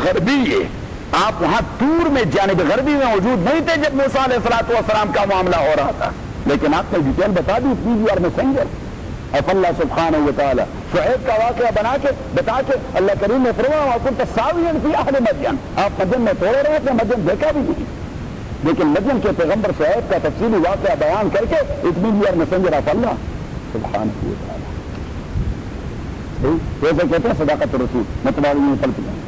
غربی، آپ وہاں طور میں جانب غربی میں موجود نہیں تھے جب موسیٰ علیہ السلام کا معاملہ ہو رہا تھا، لیکن آپ نے ڈیٹیل بتا دی پلیز یار میسنجر اف اللہ سبحانہ و تعالی شعیب کا واقعہ بتا کے اللہ کریم نے فرمایا وَكُنْتَ سَاوِيًا فِي أَهْلِ مَدْيَنَ، آپ مدین میں تھوڑے رہے تھے، مدین دیکھا بھی نہیں، لیکن مدین کے پیغمبر شعیب کا تفصیلی واقعہ بیان کر کے it means you are messenger of Allah سبحانہ و تعالی۔ جیسے کہتے ہیں صداقت رسول، متبادل پلٹ جائیں۔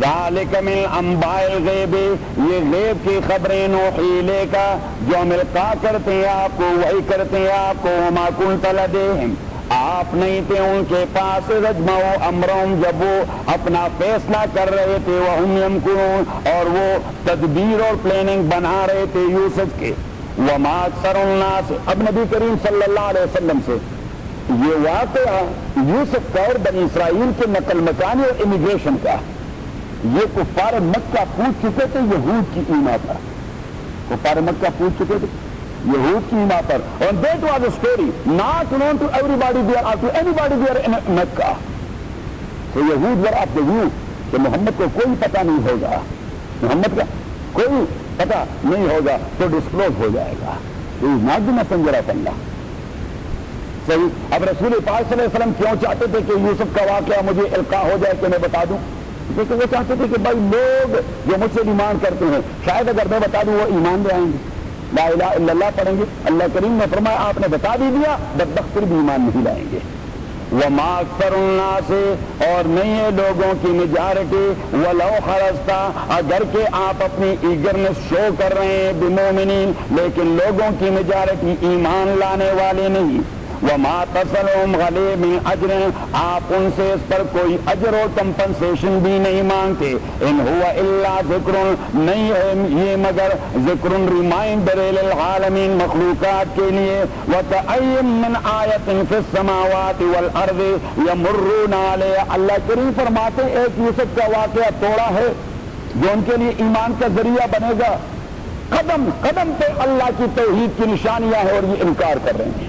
ذالک من انباء الغیب، یہ غیب کی خبریں نوحی لے کا جو ہم القا کرتے ہیں آپ کو، وحی کرتے ہیں آپ کو، وما کنت لدیہم، آپ نہیں تھے ان کے پاس، رجمعوا امرہم، جب وہ اپنا فیصلہ کر رہے تھے، وہم یمکرون، اور وہ تدبیر اور پلاننگ بنا رہے تھے یوسف کے، وما اکثر الناس، اب نبی کریم صلی اللہ علیہ وسلم سے یہ واقعہ یوسف کا اور بنی اسرائیل کے نقل مکانی اور امیگریشن کا، یہ کفار مکہ پوچھ چکے تھے یہود کی ایما پر، کفار مکہ پوچھ چکے تھے یہود کی ایما پر، اور that was a story not known to everybody there or to anybody there in Mecca. So یہود were of the view کہ محمد کو کوئی پتہ نہیں ہوگا، محمد کا کوئی پتہ نہیں ہوگا تو ڈسکلوز ہو جائے گا، he is not the messenger of Allah. صحیح، اب رسول پاک صلی اللہ علیہ وسلم کیوں چاہتے تھے کہ یوسف کا واقعہ مجھے القا ہو جائے کہ میں بتا دوں؟ کیونکہ وہ چاہتے تھے کہ بھائی لوگ جو مجھ سے ایمان کرتے ہیں شاید اگر میں بتا دوں وہ ایمان لے آئیں گے، لا الہ الا اللہ پڑھیں گے، اللہ کریم نے فرمایا آپ نے بتا بھی دیا بدبخت پھر بھی ایمان نہیں لائیں گے۔ وما اکثر الناس، اور نہیں ہے لوگوں کی میجارٹی، ولو حرصت، اگر کہ آپ اپنی ایگرنس شو کر رہے ہیں، بمومنین، لیکن لوگوں کی میجارٹی ایمان لانے والے نہیں۔ وما تصلهم علیہ من اجر، آپ ان سے اس پر کوئی اجر و کمپنسیشن بھی نہیں مانگتے، ان هو الا ذکر، نہیں ہے یہ مگر ذکر ریمائنڈر للعالمین، مخلوقات کے لیے، وَكَأَيٍّ مِّنْ آیَةٍ فِي السَّمَاوَاتِ وَالْأَرْضِ يَمُرُّونَ عَلَيْهَا، اللہ کریم فرماتے ایک یوسف کا واقعہ توڑا ہے جو ان کے لیے ایمان کا ذریعہ بنے گا، قدم قدم پہ اللہ کی توحید کی نشانیاں ہیں اور یہ انکار کر رہے ہیں،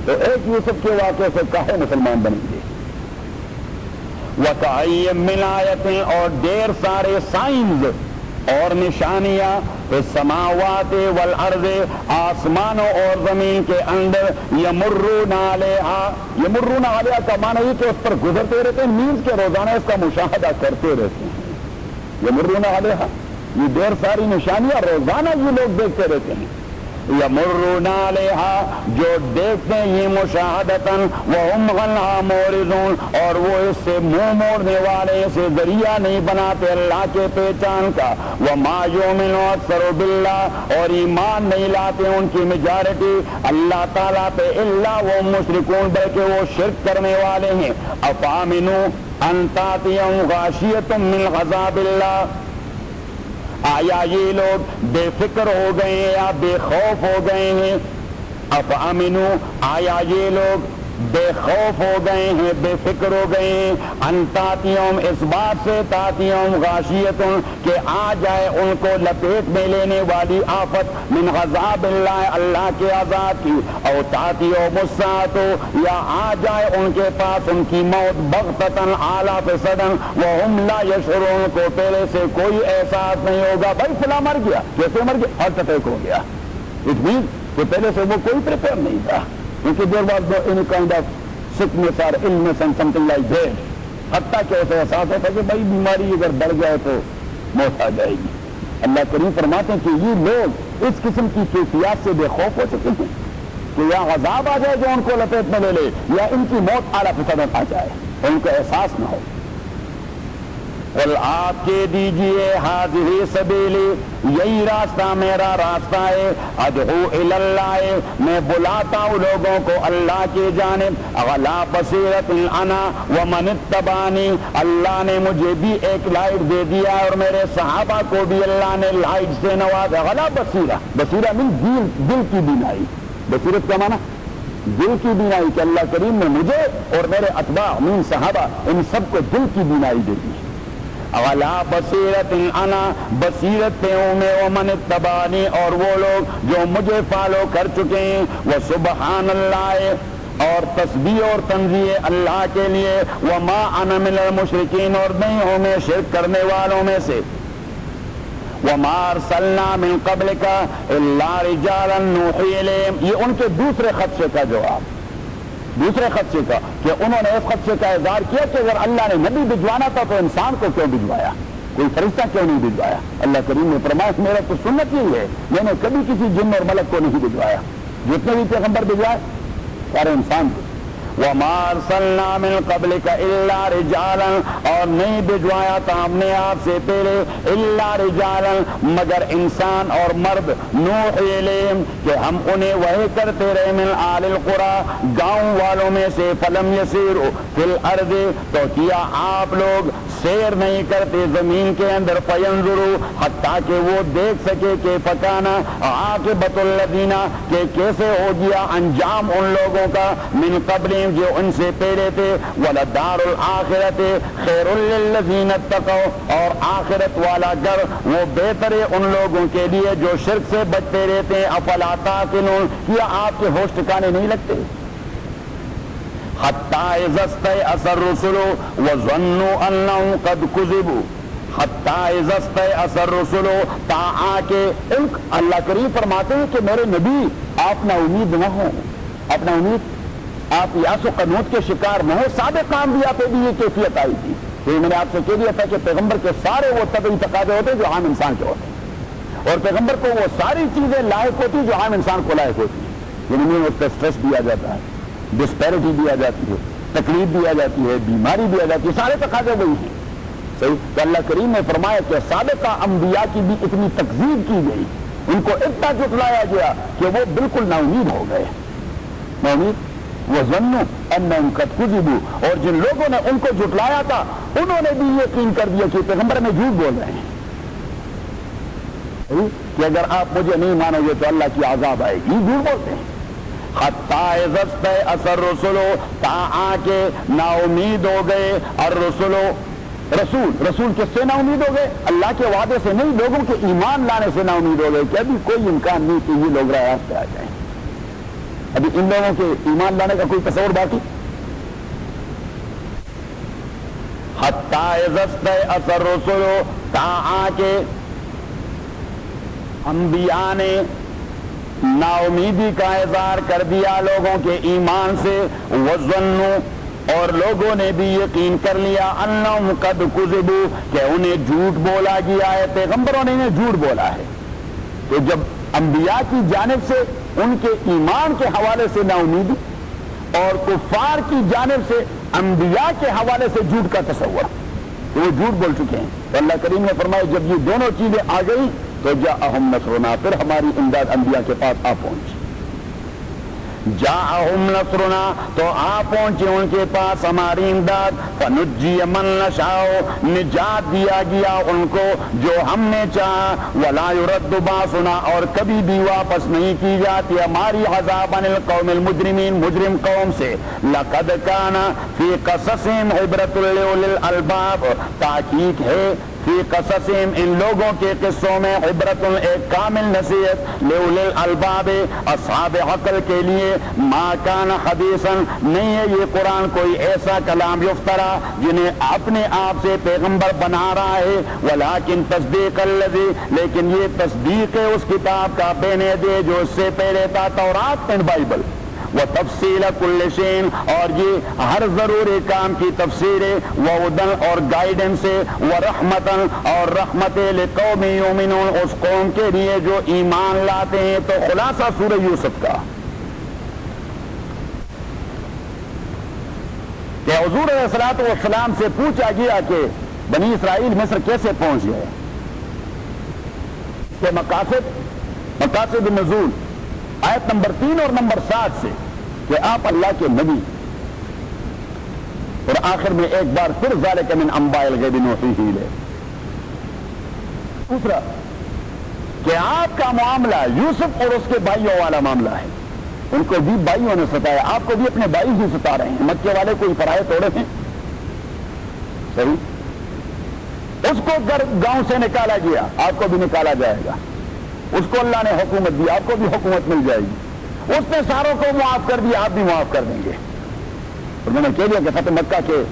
تو ایک یوسف کے واقعے سے کاہے مسلمان بنیں گے؟ وَكَأَيٍّ مِّنْ آیَةٍ، اور ڈیر سارے سائنز اور نشانیاں، السماوات والارض، آسمانوں اور زمین کے اندر، یمرون علیہا، یمرون علیہا کا معنی یہ کہ اس پر گزرتے رہتے ہیں، مینز کے روزانہ اس کا مشاہدہ کرتے رہتے ہیں، یمرون علیہا، یہ ڈیر ساری نشانیاں روزانہ یہ لوگ دیکھتے رہتے ہیں، یمرون علیہا، جو دیکھتے ہیں یہ مشاہدتاً، وہم عنہا معرضون، اور وہ اس سے منہ موڑنے والے، اسے ذریعہ نہیں بناتے اللہ کے پہچان کا، وما یؤمن اکثر باللہ، اور ایمان نہیں لاتے ان کی میجارٹی اللہ تعالیٰ پہ، الا وہ مشرکون، بلکہ وہ شرک کرنے والے ہیں، افامنوا ان تاتیہم غاشیۃ من عذاب اللہ، آیا یہ لوگ بے فکر ہو گئے ہیں یا بے خوف ہو گئے ہیں؟ افامنوا، آیا یہ لوگ بے خوف ہو گئے ہیں، بے فکر ہو گئے ہیں، ان تاتیہم، اس بات سے تاتیہم غاشیۃ، کہ آ جائے ان کو لپیٹ میں لینے والی آفت، من عذاب اللہ، اللہ کے عذاب کی، او تاتیہم الساعۃ، یا آ جائے ان کے پاس ان کی موت، بغتۃ اعلیٰ فسدن، وہم لا یشعرون، کو پہلے سے کوئی احساس نہیں ہوگا، بھائی فلاں مر گیا، کیسے مر گیا؟ ہارٹ اٹیک ہو گیا، اٹ مینس کہ پہلے سے وہ کوئی پریپیئر نہیں تھا، کیونکہ there was know any kind of sickness اور illness and something like that، حتیٰ کہ اسے احساس ہوتا ہے کہ بھائی بیماری اگر بڑھ جائے تو موت آ جائے گی۔ اللہ کریم فرماتے ہیں کہ یہ لوگ اس قسم کی کیفیات سے بے خوف ہو چکے ہیں کہ یا عذاب آ جائے جو ان کو لپیٹ میں لے لے، یا ان کی موت اعلیٰ فسادت آ جائے اور ان کو احساس نہ ہو۔ قل آپ کہہ دیجئے ہذہ سبیلی، یہی راستہ میرا راستہ ہے، ادعو الی اللہ، میں بلاتا ہوں لوگوں کو اللہ کی جانب، علی بصیرۃ انا ومن اتبعنی، اللہ نے مجھے بھی ایک لائٹ دے دیا اور میرے صحابہ کو بھی اللہ نے لائٹ سے نوازا، علی بصیرہ، بصیرہ من دل کی بینائی، بصیرت کا معنی دل کی بینائی، کہ اللہ کریم نے مجھے اور میرے اتباع من صحابہ ان سب کو دل کی بینائی دے دی، علی بصیرت انا، بصیرت پہ ہوں میں، ومن اتبعنی، اور وہ لوگ جو مجھے فالو کر چکے ہیں، وسبحان اللہ، اور تسبیح اور تنزیہ اللہ کے لیے، وما انا من المشرکین، اور نہیں ہوں میں شرک کرنے والوں میں سے، وما ارسلنا من قبلک الا رجالا نوحی الیہم، یہ ان کے دوسرے خدشے کا جواب، دوسرے خدشے کا، کہ انہوں نے اس خدشے کا اظہار کیا کہ اگر اللہ نے نبی بھجوانا تھا تو انسان کو کیوں بھجوایا، کوئی فرشتہ کیوں نہیں بھجوایا؟ اللہ کریم نے فرمایا میرا تو سنت یہی ہے، میں نے کبھی کسی جن اور ملک کو نہیں بھجوایا، جتنے بھی پیغمبر بھجوائے سارے انسان کو، وما ارسلنا من قبلک الا رجالا، اور نہیں بھجوایا تھا ہم نے آپ سے پہلے الا رجالا مگر انسان اور مرد، نوحی الیہم کہ ہم انہیں وحی کرتے رہے، من آل القری گاؤں والوں میں سے، فلم یسیروا فی الارض تو کیا آپ لوگ سیر نہیں کرتے زمین کے اندر، فینظروا حتیٰ کہ وہ دیکھ سکے کہ فکانا عاقبۃ الذین کہ کیسے ہو گیا انجام ان لوگوں کا، من قبلہم جو ان سے پہلے تھے، ولدار الآخرۃ خیر للذین اتقوا اور آخرت والا گھر وہ بہتر ہے ان لوگوں کے لیے جو شرک سے بچتے رہتے ہیں، افلا تعقلون کیا آپ کے ہوش ٹھکانے نہیں لگتے؟ حتی اذا استیأس الرسل وظنوا انہم قد کذبوا، حتی اذا استیأس الرسل تا آ کے اللہ کریم فرماتے ہیں کہ میرے نبی آپ نا امید نہ ہو، اپنا امید آپ یاس و قنوط کے شکار نہ ہو، سابق انبیاء پہ بھی یہ کیفیت آئی تھی، تو میں نے آپ سے کہہ دیا تھا کہ پیغمبر کے سارے وہ طبعی تقاضے ہوتے جو عام انسان کے ہوتے، اور پیغمبر کو وہ ساری چیزیں لائق ہوتی جو عام انسان کو لائق ہوتی ہیں، یعنی میں اس پہ اسٹریس دیا جاتا ہے، ڈسپیرٹی دیا جاتی ہے، تکلیف دیا جاتی ہے، بیماری دیا جاتی ہے، سارے تقاضے وہی ہیں، صحیح؟ تو اللہ کریم نے فرمایا کہ سابقہ انبیاء کی بھی اتنی تکذیب کی گئی، ان کو اتنا جھٹلایا گیا کہ وہ بالکل نا امید ہو گئے، نا امید، وظنوا انہم قد کذبوا، اور جن لوگوں نے ان کو جھٹلایا تھا انہوں نے بھی یقین کر دیا کہ پیغمبر میں جھوٹ بول رہے ہیں، کہ اگر آپ مجھے نہیں مانو گے تو اللہ کی عذاب آئے گی، جھوٹ بولتے ہیں۔ حتی اذا استیأس الرسل تا آ کے نا امید ہو گئے، الرسل رسول کس سے نا امید ہو گئے؟ اللہ کے وعدے سے نہیں، لوگوں کے ایمان لانے سے نا امید ہو گئے کہ ابھی کوئی امکان نہیں کہ یہ لوگ راست پہ آ جائیں، ابھی ان لوگوں کے ایمان لانے کا کوئی تصور باقی۔ حتی اذا استیأس الرسل تا آ کے انبیاء نے نا امیدی کا اظہار کر دیا لوگوں کے ایمان سے، وظنوا اور لوگوں نے بھی یقین کر لیا انہم قد کذبوا کہ انہیں جھوٹ بولا گیا ہے، پیغمبروں نے انہیں جھوٹ بولا ہے، تو جب انبیاء کی جانب سے ان کے ایمان کے حوالے سے نا امیدی اور کفار کی جانب سے انبیاء کے حوالے سے جھوٹ کا تصور، تو وہ جھوٹ بول چکے ہیں، تو اللہ کریم نے فرمایا جب یہ دونوں چیزیں آ گئی تو جاءہم نصرنا پھر ہماری امداد انبیاء کے پاس آ پہنچی، جاءہم نصرنا تو آ پہنچے ان کے پاس ہماری امداد، فنجی من نشاء نجات دیا گیا ان کو جو ہم نے چاہا، ولا يرد باسنا اور کبھی بھی واپس نہیں کی جاتی ہماری عذاب عن القوم المجرمین مجرم قوم سے، لقد کان فی قصصہم عبرۃ لأولی الالباب تحقیق ہے فی قصصہم ان لوگوں کے قصوں میں عبرت ایک کامل نصیحت لأولی الالباب اصحاب عقل کے لیے، ما کان حدیثا نہیں ہے یہ قرآن کوئی ایسا کلام یفترا جنہیں اپنے آپ سے پیغمبر بنا رہا ہے، ولیکن تصدیق الذی لیکن یہ تصدیق ہے اس کتاب کا بین یدیہ جو اس سے پہلے تھا، تورات اینڈ بائبل، وتفصیل کل شیء اور یہ ہر ضروری کام کی تفسیر ہے، وہدن اور گائیڈنس ہے، ورحمتن اور رحمت لقوم یؤمنون اس قوم کے لیے جو ایمان لاتے ہیں۔ تو خلاصہ سورہ یوسف کا کہ حضور علیہ الصلوۃ والسلام سے پوچھا گیا کہ بنی اسرائیل مصر کیسے پہنچ گئے، کہ مقاصد نزول آیت نمبر 3 اور نمبر 7 سے کہ آپ اللہ کے نبی، اور آخر میں ایک بار پھر ذالک من انباء الغیب نوحیہ الیک۔ دوسرا کہ آپ کا معاملہ یوسف اور اس کے بھائیوں والا معاملہ ہے، ان کو بھی بھائیوں نے ستایا، آپ کو بھی اپنے بھائی ہی ستا رہے ہیں، مکے والے کوئی پرائے توڑے ہیں، صحیح؟ اس کو گاؤں سے نکالا گیا، آپ کو بھی نکالا جائے گا، اس کو اللہ نے حکومت دی، آپ کو بھی حکومت مل جائے گی، اس نے ساروں کو معاف کر دیا، آپ بھی معاف کر دیں گے۔ اور میں نے کہہ دیا کہ فتح مکہ کے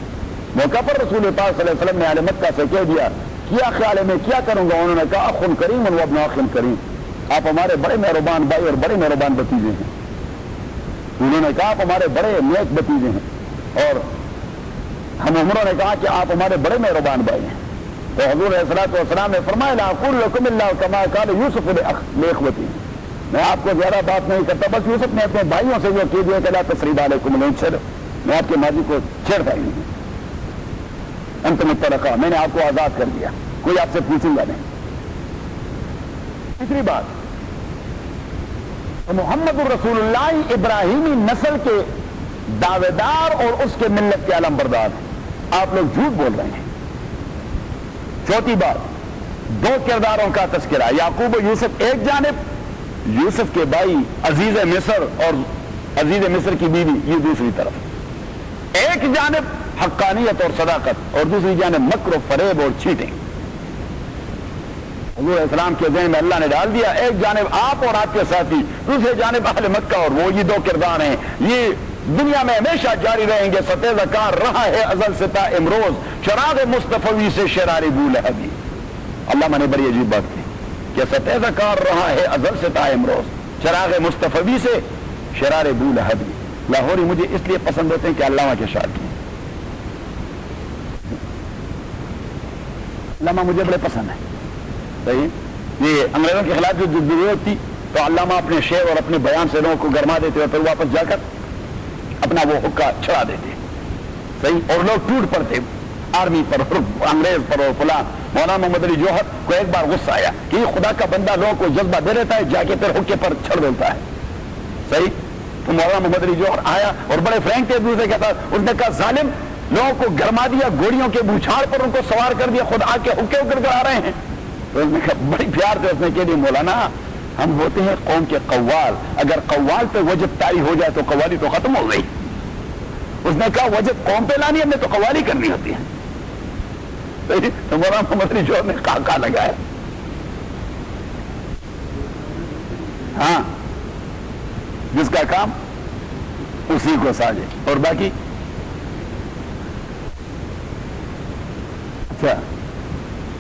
موقع پر رسول پاک صلی اللہ علیہ وسلم نے اہل مکہ سے کہہ دیا کیا خیال ہے میں کیا کروں گا؟ انہوں نے کہا اخ کریم و ابن اخ کریم، آپ ہمارے بڑے مہربان بھائی اور بڑے مہربان بھتیجے ہیں۔ انہوں نے کہا آپ ہمارے بڑے نیک بھتیجے ہیں، اور ہم عمروں نے کہا کہ آپ ہمارے بڑے مہربان بھائی ہیں۔ تو حضور علیہ الصلوۃ والسلام نے فرمایا لا اقول لكم الا كما قال یوسف لاخوته، میں آپ کو زیادہ بات نہیں کرتا، بس یوسف نے اپنے بھائیوں سے یہ کہہ دیا کہ لا تثریب علیکم اليوم، میں آپ کے ماضی کو چھیڑتا ہی نہیں، انتم الطلقاء، میں نے آپ کو آزاد کر دیا، کوئی آپ سے پوچھوں گا نہیں۔ تیسری بات، محمد الرسول اللہ ابراہیمی نسل کے دعوے دار اور اس کے ملت کے علم بردار ہیں، آپ لوگ جھوٹ بول رہے ہیں۔ چوتھی بات، دو کرداروں کا تذکرہ، یعقوب و یوسف ایک جانب، یوسف کے بھائی عزیز مصر اور عزیز مصر کی بیوی یہ دوسری طرف، ایک جانب حقانیت اور صداقت اور دوسری جانب مکر و فریب اور چیٹنگ۔ حضور علیہ السلام کے ذہن میں اللہ نے ڈال دیا ایک جانب آپ اور آپ کے ساتھی، دوسرے جانب اہل مکہ، اور وہ یہ دو کردار ہیں، یہ دنیا میں ہمیشہ جاری رہیں گے۔ ستیزہ کار رہا ہے ازل سے تا امروز، چراغ مصطفی سے شرار بو لہبی۔ علامہ نے بڑی عجیب بات کی کہ ستیزہ کار رہا ہے ازل سے تا امروز، چراغ مصطفی سے شرار بو لہبی۔ لاہوری مجھے اس لیے پسند ہوتے ہیں کہ علامہ کے شاعر کی، علامہ مجھے بڑے پسند ہیں، صحیح۔ یہ انگریزوں کے خلاف جو ضرورت تھی تو علامہ اپنے شعر اور اپنے بیان سے لوگوں کو گرما دیتے اور پھر واپس جا کر اپنا وہ حقہ چھڑا دیتے، صحیح، اور لوگ ٹوٹ پڑتے آرمی پر اور انگریز پر اور فلاں۔ مولانا محمد علی جوہر کو ایک بار غصہ آیا کہ یہ خدا کا بندہ لوگوں کو جذبہ دے دیتا ہے، جا کے پھر حقے پر چھڑ دیتا ہے، صحیح۔ تو مولانا محمد علی جوہر آیا اور بڑے فرینک تھے دوسرے کے ساتھ، اس نے کہا ظالم، لوگوں کو گرما دیا، گوڑیوں کے بوچھاڑ پر ان کو سوار کر دیا، خود آ کے حقے اکڑ کر آ رہے ہیں۔ تو اس نے کہا بڑی پیار سے اس نے کہہ دیا مولانا ہم ہوتے ہیں قوم کے قوال، اگر قوال پہ وجب طاری ہو جائے تو قوالی تو ختم ہو گئی۔ اس نے کہا وجب قوم پہ لانی، ہم نے تو قوالی کرنی ہوتی ہے۔ تو مولانا محمد علی جوہر نے کہا لگایا، ہاں جس کا کام اسی کو ساجے، اور باقی اچھا۔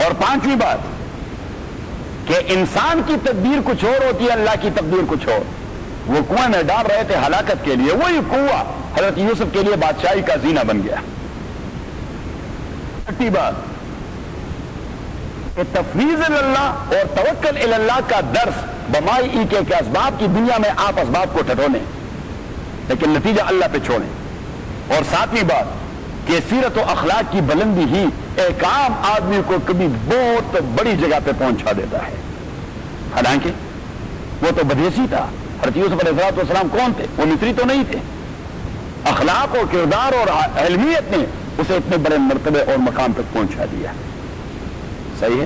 اور پانچویں بات کہ انسان کی تدبیر کچھ اور ہوتی ہے، اللہ کی تقدیر کچھ اور۔ وہ کنویں میں ڈال رہے تھے ہلاکت کے لیے، وہی کنواں حضرت یوسف کے لیے بادشاہی کا زینہ بن گیا۔ چھٹی بات کہ تفویض اللہ اور توکل اللہ کا درس بمائی ای کے اسباب کی دنیا میں آپ اسباب کو ٹٹولیں لیکن نتیجہ اللہ پہ چھوڑیں۔ اور ساتویں بات کہ سیرت و اخلاق کی بلندی ہی ایک عام آدمی کو کبھی بہت بڑی جگہ پہ پہنچا دیتا ہے۔ حالانکہ وہ تو بدیسی تھا، حضرت یوسف علیہ السلام کون تھے؟ وہ مصری تو نہیں تھے۔ اخلاق اور کردار اور علمیت نے اسے اتنے بڑے مرتبے اور مقام تک پہنچا دیا، صحیح ہے۔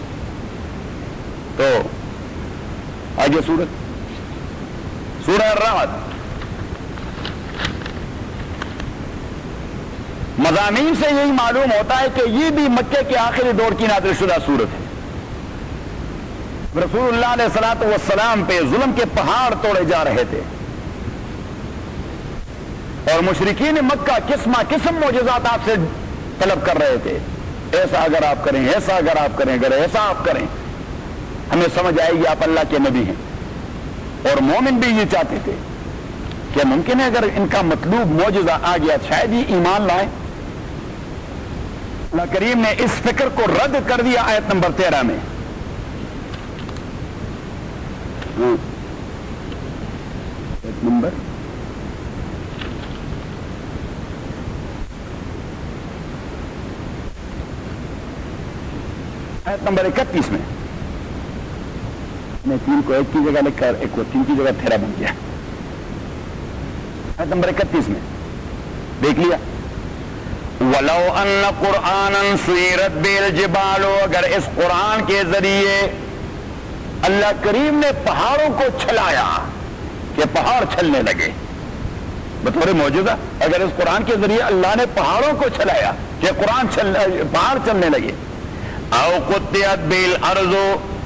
تو آگے سورہ الرعد، مضامین سے یہی معلوم ہوتا ہے کہ یہ بھی مکے کے آخری دور کی نازل شدہ سورت ہے۔ رسول اللہ علیہ الصلوۃ والسلام پہ ظلم کے پہاڑ توڑے جا رہے تھے اور مشرکین مکہ قسم معجزات آپ سے طلب کر رہے تھے، ایسا اگر آپ کریں، ایسا اگر آپ کریں، اگر ایسا آپ کریں ہمیں سمجھ آئے گی آپ اللہ کے نبی ہیں۔ اور مومن بھی یہ چاہتے تھے کہ ممکن ہے اگر ان کا مطلوب معجزہ آ گیا شاید یہ ایمان لائیں۔ اللہ کریم نے اس فکر کو رد کر دیا آیت نمبر 13 میں۔ ایک نمبر آیت نمبر 31 میں، تین کو ایک کی جگہ لکھ کر ایک کو تین کی جگہ پھیرا بن گیا۔ آیت نمبر 31 میں دیکھ لیا، وَلَوْ أَنَّ قُرْآنًا سُيِّرَتْ بِهِ الْجِبَالُ، اگر اس قرآن کے ذریعے اللہ کریم نے پہاڑوں کو چھلایا کہ پہاڑ چھلنے لگے، بطور معجزہ اگر اس قرآن کے ذریعے اللہ نے پہاڑوں کو چھلایا کہ پہاڑ چلنے لگے، او قطعت بِالْأَرْضُ،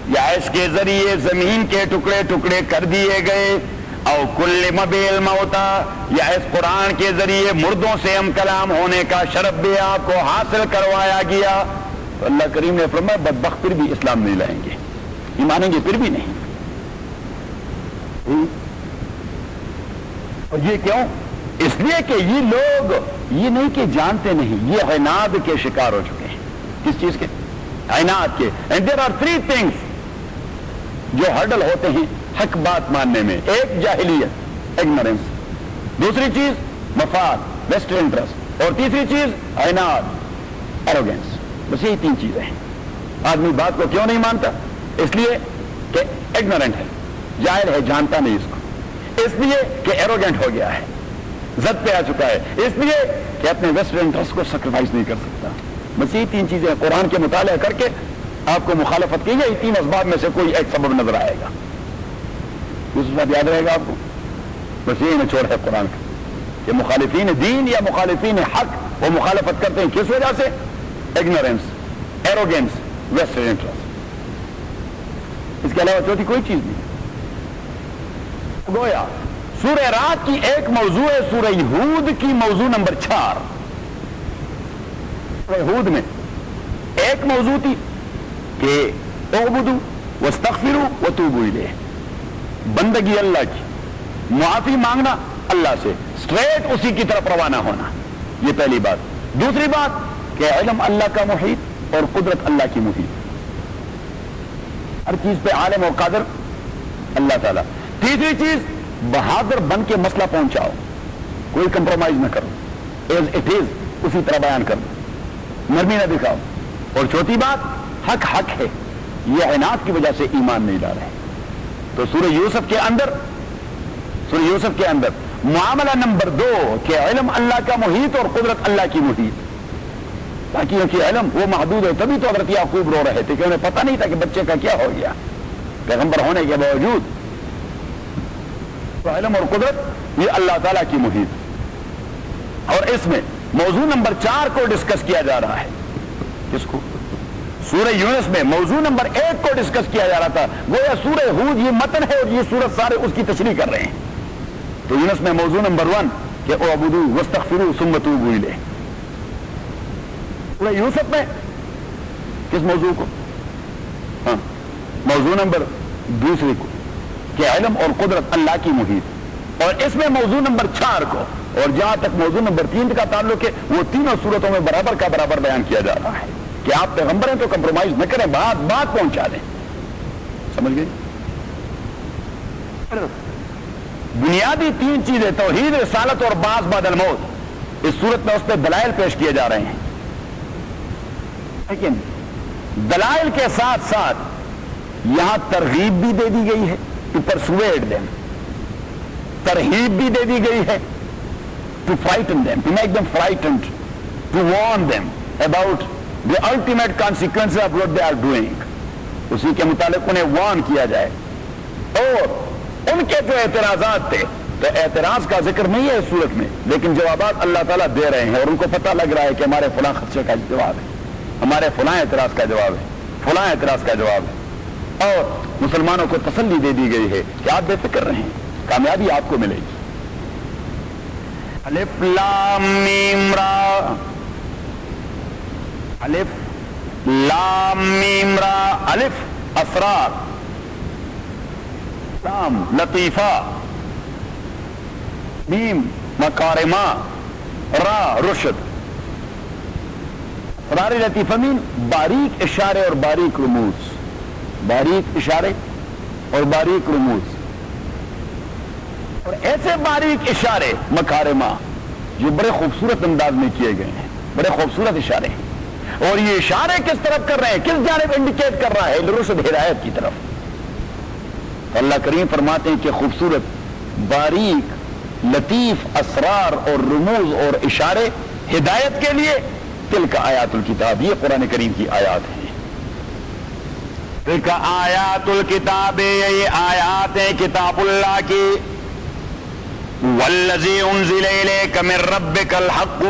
یا اس کے ذریعے زمین کے ٹکڑے ٹکڑے کر دیے گئے، او کلم بیل موتا، یا اس قرآن کے ذریعے مردوں سے ہم کلام ہونے کا شرف بھی آپ کو حاصل کروایا گیا. تو اللہ کریم نے فرمایا بدبخت پھر بھی اسلام نہیں لائیں گے، یہ مانیں گے پھر بھی نہیں. اور یہ کیوں؟ اس لیے کہ یہ لوگ یہ نہیں کہ جانتے نہیں، یہ عناد کے شکار ہو چکے ہیں. کس چیز کے؟ عناد کے. اینڈ دیر آر 3 things جو ہرڈل ہوتے ہیں حق بات ماننے میں. ایک جاہلیت، اگنورینس، دوسری چیز مفاد، ویسٹ انٹرسٹ، اور تیسری چیز عناد، ایروگینس. بس یہی 3 چیزیں ہیں. آدمی بات کو کیوں نہیں مانتا؟ اس لیے کہ اگنورینٹ ہے، جاہل ہے، جانتا نہیں اس کو. اس لیے کہ ایروگینٹ ہو گیا ہے، زد پہ آ چکا ہے. اس لیے کہ اپنے ویسٹ انٹرسٹ کو سیکریفائس نہیں کر سکتا. بس یہی 3 چیزیں قرآن کے مطالعہ کر کے آپ کو مخالفت کی گئی 3 اسباب میں سے کوئی ایک سبب نظر آئے گا. اس بات یاد رہے گا آپ کو. بس یہی نچوڑ ہے قرآن کا کہ مخالفین دین یا مخالفین حق وہ مخالفت کرتے ہیں کس وجہ سے؟ ایگنورینس، ایروگینس، ویسٹ انٹرسٹ. اس کے علاوہ چوتھی کوئی چیز نہیں. گویا سورہ رات کی ایک موضوع ہے سورہ ہود کی موضوع نمبر 4. سورہ ہود میں ایک موضوع تھی کہ اعبدوا واستغفروا وتوبوا الیہ، بندگی اللہ کی، معافی مانگنا اللہ سے، سٹریٹ اسی کی طرف روانہ ہونا. یہ پہلی بات. دوسری بات کہ علم اللہ کا محیط اور قدرت اللہ کی محیط، ہر چیز پہ عالم اور قادر اللہ تعالیٰ. تیسری چیز بہادر بن کے مسئلہ پہنچاؤ، کوئی کمپرومائز نہ کرو، ایز اٹ از اسی طرح بیان کر دو، نرمی نہ دکھاؤ. اور چوتھی بات حق حق ہے، یہ عناد کی وجہ سے ایمان نہیں لا رہے. تو سورہ یوسف کے اندر معاملہ نمبر 2 کہ علم اللہ کا محیط اور قدرت اللہ کی محیط. باقی کہ علم وہ محدود ہے، تبھی تو حضرت یعقوب رو رہے تھے کہ انہیں پتہ نہیں تھا کہ بچے کا کیا ہو گیا پیغمبر ہونے کے باوجود. تو علم اور قدرت یہ اللہ تعالیٰ کی محیط. اور اس میں موضوع نمبر 4 کو ڈسکس کیا جا رہا ہے. کس کو؟ سورہ یونس میں موضوع نمبر 1 کو ڈسکس کیا جا رہا تھا. گویا سورہ ہود یہ متن ہے اور یہ سورت سارے اس کی تشریح کر رہے ہیں. تو یونس میں موضوع نمبر 1 کہ اعبدوا واستغفروا ثم توبوا الیہ. سورہ یوسف میں کس موضوع کو؟ موضوع نمبر 2 کو کہ علم اور قدرت اللہ کی محیط. اور اس میں موضوع نمبر 4 کو، اور جہاں تک موضوع نمبر 3 کا تعلق ہے وہ تینوں صورتوں میں برابر کا برابر بیان کیا جا رہا ہے کہ آپ پیغمبر ہیں تو کمپرومائز نہ کریں، بات پہنچا دیں. سمجھ گئے؟ بنیادی 3 چیزیں توحید، رسالت اور بعث بعد الموت، اس صورت میں اس پہ دلائل پیش کیے جا رہے ہیں. لیکن دلائل کے ساتھ ساتھ یہاں ترغیب بھی دے دی گئی ہے ٹو پرسویڈ دیم، ترہیب بھی دے دی گئی ہے to frighten them, to make them frightened, to warn them about the ultimate consequence of what they are doing. اسی کے متعلق انہیں وارن کیا جائے. اور ان کے جو اعتراضات تھے، تو اعتراض کا ذکر نہیں ہے اس صورت میں، لیکن جوابات اللہ تعالیٰ دے رہے ہیں اور ان کو پتہ لگ رہا ہے کہ ہمارے فلاں خدشے کا جواب ہے، ہمارے فلاں اعتراض کا جواب ہے، فلاں اعتراض کا جواب ہے. اور مسلمانوں کو تسلی دے دی گئی ہے کہ آپ بے فکر رہیں، کامیابی آپ کو ملے گی. الف لام میم را، الف لام میم را. الف اسرار، لام لطیفہ، میم مکارمہ، را رشد. اسرار لطیفہ مین باریک اشارے اور باریک رموز، باریک اشارے اور باریک رموز. اور ایسے باریک اشارے مکارمہ جو بڑے خوبصورت انداز میں کیے گئے ہیں، بڑے خوبصورت اشارے ہیں. اور یہ اشارے کس طرف کر رہے ہیں، کس جانب انڈیکیٹ کر رہا ہے؟ رشد، ہدایت کی طرف. اللہ کریم فرماتے ہیں کہ خوبصورت، باریک، لطیف اسرار اور رموز اور اشارے ہدایت کے لیے. تلک آیات الکتاب، یہ قرآن کریم کی آیات ہیں. تلک آیات الکتاب، یہ آیات ہیں کتاب اللہ کی. والذی انزل الیک من ربک الحق،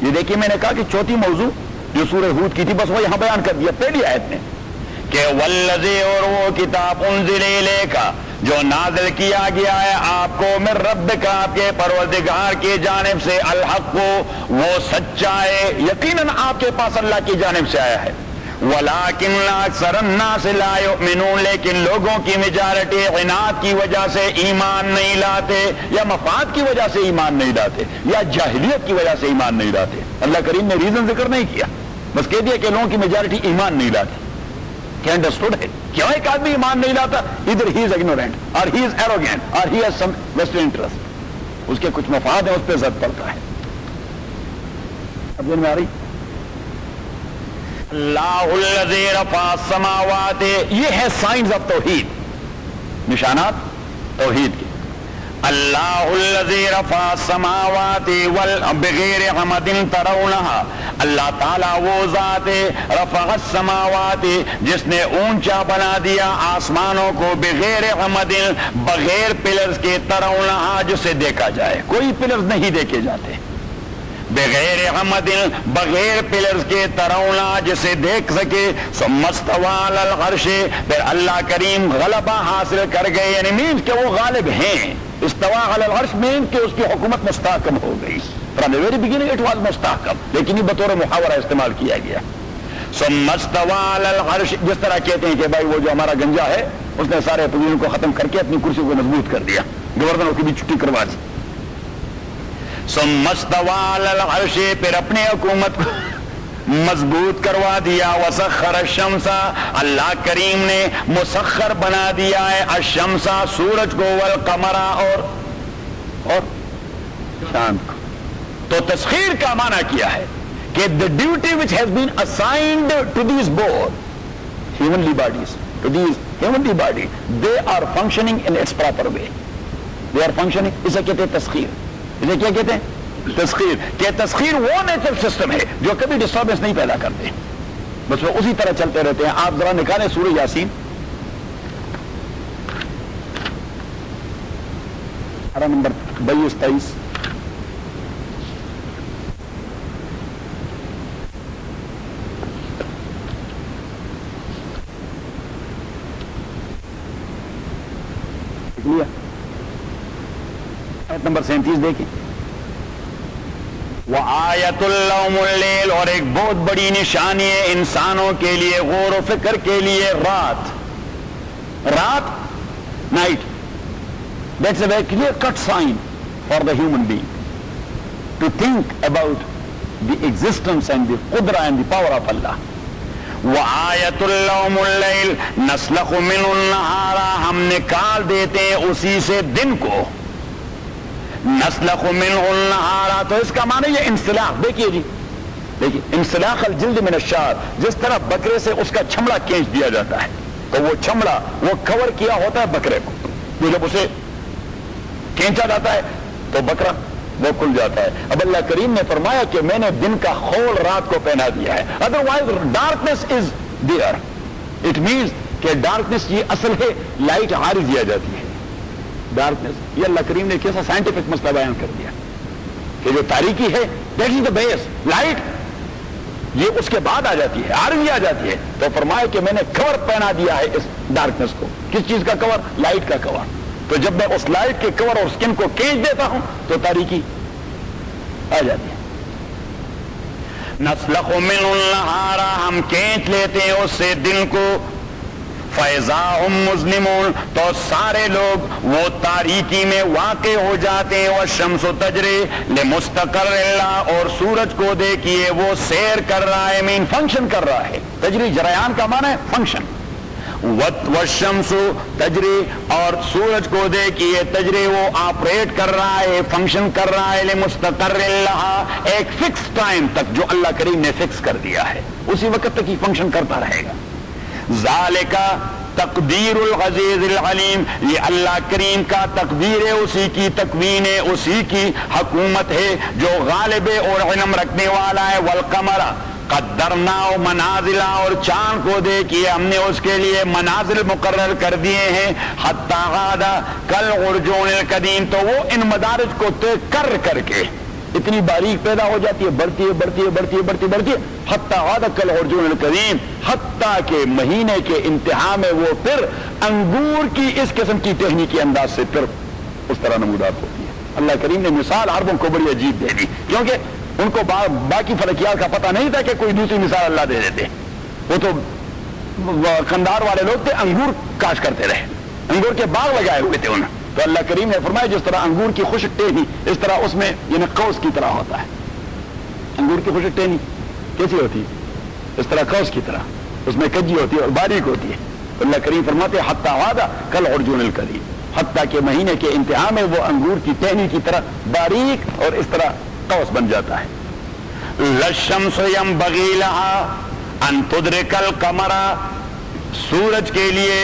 یہ دیکھیے میں نے کہا کہ چوتھی موضوع جو سورہ ہود کی تھی بس وہ یہاں بیان کر دیا پہلی آیت میں کہ والذی، اور وہ کتاب انزل الیک جو نازل کیا گیا ہے آپ کو من ربک آپ کے پروردگار کی جانب سے الحق وہ سچا ہے یقیناً آپ کے پاس اللہ کی جانب سے آیا ہے ولیکن اکثر الناس لا یؤمنون لیکن لوگوں کی میجارٹی عناد کی وجہ سے ایمان نہیں لاتے یا مفاد کی وجہ سے ایمان نہیں لاتے یا جاہلیت کی وجہ سے ایمان نہیں لاتے اللہ کریم نے ریزن ذکر نہیں کیا بس کہہ دیا کہ لوگوں کی میجارٹی ایمان نہیں لاتی کیا انڈرسٹوڈ ہے کیوں ایک آدمی ایمان نہیں لاتا ادھر ہی از اگنورینٹ اور ہی از ایروگینٹ اور he has some western interest اس کے کچھ مفاد ہیں اس پہ زد پڑتا ہے اب میں آ رہی اللہ الذی رفع السماوات یہ ہے سائنز آف توحید نشانات توحید کے اللہ الذی رفع السماوات بغیر عمد ترونها اللہ تعالیٰ وہ ذات رفع السماوات جس نے اونچا بنا دیا آسمانوں کو بغیر عمد بغیر پلرز کے ترونها جسے دیکھا جائے کوئی پلرز نہیں دیکھے جاتے بغیر عمد بغیر پلرز کے ترونا جسے دیکھ سکے ثم استوى علی العرش پھر اللہ کریم غلبہ حاصل کر گئے یعنی مینز کہ وہ غالب ہیں استوى علی العرش مینز کہ اس کی حکومت مستحکم ہو گئی from the very beginning it was مستحکم لیکن یہ بطور محاورہ استعمال کیا گیا ثم استوى علی العرش جس طرح کہتے ہیں کہ بھائی وہ جو ہمارا گنجا ہے اس نے سارے اپوزیشن کو ختم کر کے اپنی کرسی کو مضبوط کر دیا گورنروں کی بھی چھٹی کروا دی ثم استوى علی العرش پھر اپنے حکومت کو مضبوط کروا دیا وسخر الشمس اللہ کریم نے مسخر بنا دیا ہے الشمس سورج کو والقمر اور چاند کو تو تسخیر کا معنی کیا ہے کہ the duty which has been assigned to these both heavenly bodies to these heavenly bodies they are functioning in its proper way they are functioning اسے کہتے ہیں تسخیر اسے کیا کہتے ہیں تسخیر کہ تسخیر وہ نیچرل سسٹم ہے جو کبھی ڈسٹربنس نہیں پیدا کرتے بس وہ اسی طرح چلتے رہتے ہیں آپ ذرا نکالیں سورہ یاسین 22-23 آیت نمبر 37 دیکھیں وآیت لہم اللیل اور ایک بہت بڑی نشانی ہے انسانوں کے لیے غور و فکر کے لیے رات night that's a very clear cut sign for the human being to think about the existence and the قدرہ and the power of Allah وآیت لہم اللیل نسلخ منہ النہار ہم نکال دیتے ہیں اسی سے دن کو نسلخ منہ النہارا تو اس کا معنی یہ انسلاخ دیکھیے جی دیکھیے انسلاخ الجلد من الشعر جس طرح بکرے سے اس کا چمڑا کھینچ دیا جاتا ہے تو وہ چمڑا وہ کور کیا ہوتا ہے بکرے کو جب اسے کھینچا جاتا ہے تو بکرا وہ کھل جاتا ہے اب اللہ کریم نے فرمایا کہ میں نے دن کا خول رات کو پہنا دیا ہے otherwise darkness is there it means کہ ڈارکنیس یہ اصل ہے لائٹ عارض دیا جاتی ہے ڈارکنیس یہ اللہ کریم نے کیسا سائنٹیفک مسئلہ بیان کر دیا کہ جو تاریکی ہے that is the base light یہ اس کے بعد آ جاتی ہے عارضی آ جاتی ہے تو فرمایا کہ میں نے کور پہنا دیا ہے اس ڈارکنیس کو کس چیز کا کور لائٹ کا کور تو جب میں اس لائٹ کے کور اور سکن کو کھینچ دیتا ہوں تو تاریکی آ جاتی ہے نسلخ من النہار ہم کھینچ لیتے ہیں اس سے دن کو فَإِذَا هُمْ مُظْلِمُونَ تو سارے لوگ وہ تاریکی میں واقع ہو جاتے ہیں وَالشَّمْسُ تَجْرِي لِمُسْتَقَرٍ لَهَا اور سورج کو دیکھیے وہ سیر کر رہا ہے مین فنکشن کر رہا ہے تجری جریان کا معنی ہے فنکشن وَالشَّمْسُ تَجْرِي اور سورج کو دیکھیے تجری وہ آپریٹ کر رہا ہے فنکشن کر رہا ہے لِمُسْتَقَرٍ لَهَا ایک فکس ٹائم تک جو اللہ کریم نے فکس کر دیا ہے اسی وقت تک ہی فنکشن کرتا رہے گا ذالک تقدیر العزیز العلیم یہ اللہ کریم کا تقدیر ہے اسی کی تکوین ہے اسی کی حکومت ہے جو غالب اور علم رکھنے والا ہے والقمر قدرنا منازل اور چاند کو دیکھیے ہم نے اس کے لیے منازل مقرر کر دیے ہیں حتی عاد کالعرجون القدیم تو وہ ان مدارج کو طے کر کے اتنی باریک پیدا ہو جاتی ہے، بڑھتی ہے بڑھتی ہے بڑھتی ہے بڑھتی بڑھتی ہے، حتی عاد کالعرجون القدیم، حتیٰ کہ مہینے کے انتہا میں وہ پھر انگور کی اس قسم کی ٹہنی کے انداز سے پھر اس طرح نمودار ہوتی ہے۔ اللہ کریم نے مثال عربوں کو بڑی عجیب دے دی، کیونکہ ان کو باقی فلکیات کا پتہ نہیں تھا کہ کوئی دوسری مثال اللہ دے دیتے، وہ تو قندار والے لوگ تھے، انگور کاش کرتے رہے، انگور کے باغ لگائے ہوئے تھے انہوں۔ تو اللہ کریم نے فرمایا جس طرح انگور کی خشک ٹہنی اس طرح اس میں یعنی قوس کی طرح ہوتا ہے، انگور کی خشک ٹہنی کیسی ہوتی ہے؟ اس طرح قوس کی طرح، اس میں کجی ہوتی ہے اور باریک ہوتی ہے۔ تو اللہ کریم فرماتے ہیں حتی عاد کالعرجون القدیم، حتیٰ کہ مہینے کے انتہا میں وہ انگور کی ٹہنی کی طرح باریک اور اس طرح قوس بن جاتا ہے۔ للشمس ينبغي لها ان تدرك القمر، سورج کے لیے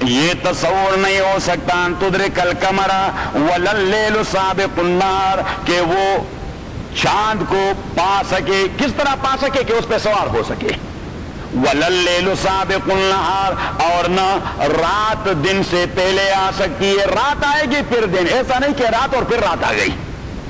یہ تصور نہیں ہو سکتا ان تدرک القمر ولا اللیل سابق النہار، کہ وہ چاند کو پا سکے، کس طرح پا سکے کہ اس پہ سوار ہو سکے، ولا اللیل سابق النہار، اور نہ رات دن سے پہلے آ سکتی ہے، رات آئے گی پھر دن، ایسا نہیں کہ رات اور پھر رات آ گئی۔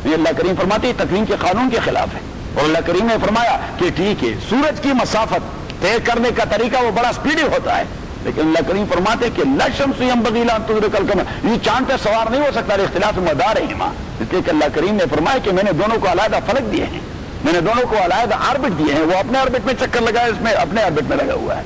یہ اللہ کریم فرماتے ہیں تکوین کے قانون کے خلاف ہے، اور اللہ کریم نے فرمایا کہ ٹھیک ہے سورج کی مسافت طے کرنے کا طریقہ وہ بڑا سپیڈی ہوتا ہے، لیکن اللہ کریم فرماتے کہ لا شمس ينبغي لها ان تدرك القمر، یہ چاند پہ سوار نہیں ہو سکتا، اختلاف مدارہما، اس لیے کہ اللہ کریم نے فرمایا کہ میں نے دونوں کو علیحدہ فلک دیے ہیں، میں نے دونوں کو علیحدہ آربٹ دیے ہیں، وہ اپنے آربٹ میں چکر لگا ہے، اس میں اپنے آربٹ میں لگا ہوا ہے۔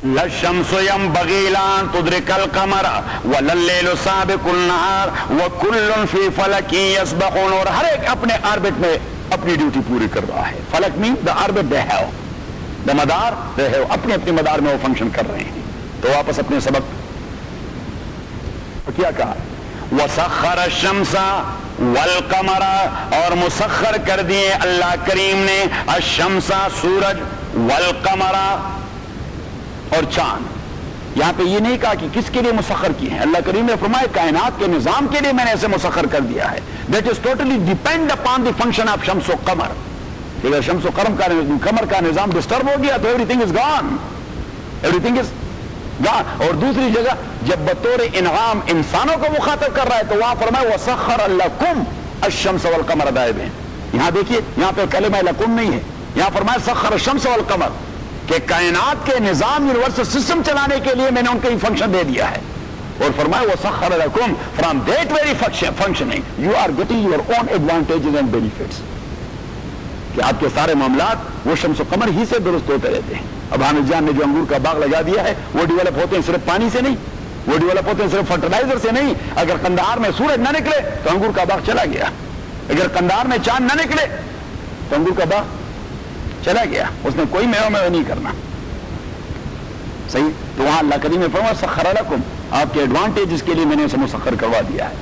لا الشمس ينبغي لها ان تدرك القمر ولا الليل سابق النهار وكل في فلك يسبحون، اور ہر ایک اپنے آربٹ میں اپنی ڈیوٹی پوری کر رہا ہے۔ فلک مین دا آربٹ دے ہیو، دا مدار دے ہیو، اپنے اپنے مدار میں وہ فنکشن کر رہے ہیں۔ تو واپس اپنے سبق کیا کہا، وسخر الشمس والقمر، اور مسخر کر دیے اللہ کریم نے الشمس سورج، والقمر اور چاند۔ یہاں پہ یہ نہیں کہا کہ کس کے لیے مسخر کیے ہیں، اللہ کریم نے فرمایا کائنات کے نظام کے لیے میں نے اسے مسخر کر دیا ہے۔ That is totally depend upon the function of شمس و قمر۔ اگر شمس و قمر کا نظام ڈسٹرب ہو گیا تو ایوری تھنگ از گان، ایوری تھنگ از گان۔ اور دوسری جگہ جب بطور انعام انسانوں کو مخاطب کر رہا ہے تو وہاں فرمایا وسخر لکم الشمس والقمر دائبین۔ یہاں دیکھیے یہاں پہ کلمہ لکم نہیں ہے، یہاں فرمایا سخر الشمس والقمر، کہ کائنات کے نظام یونیورسل سسٹم چلانے کے لیے میں نے ان کو یہ فنکشن دے دیا ہے، اور فرمایا وسخر لکم from that very functioning you are getting your own advantages and benefits, کہ آپ کے سارے معاملات وہ شمس و قمر ہی سے درست ہوتے رہتے ہیں۔ اب حامد جان نے جو انگور کا باغ لگا دیا ہے وہ ڈیولپ ہوتے ہیں صرف پانی سے نہیں، وہ ڈیولپ ہوتے ہیں صرف فرٹیلائزر سے نہیں۔ اگر قندھار میں سورج نہ نکلے تو انگور کا باغ چلا گیا، اگر قندھار میں چاند نہ نکلے تو انگور کا باغ چلا گیا، اس نے کوئی میوہ نہیں کرنا، صحیح۔ تو وہاں اللہ کریم نے فرمایا سخر لکم، آپ کے ایڈوانٹیجز کے لیے میں نے اسے مسخر کروا دیا ہے،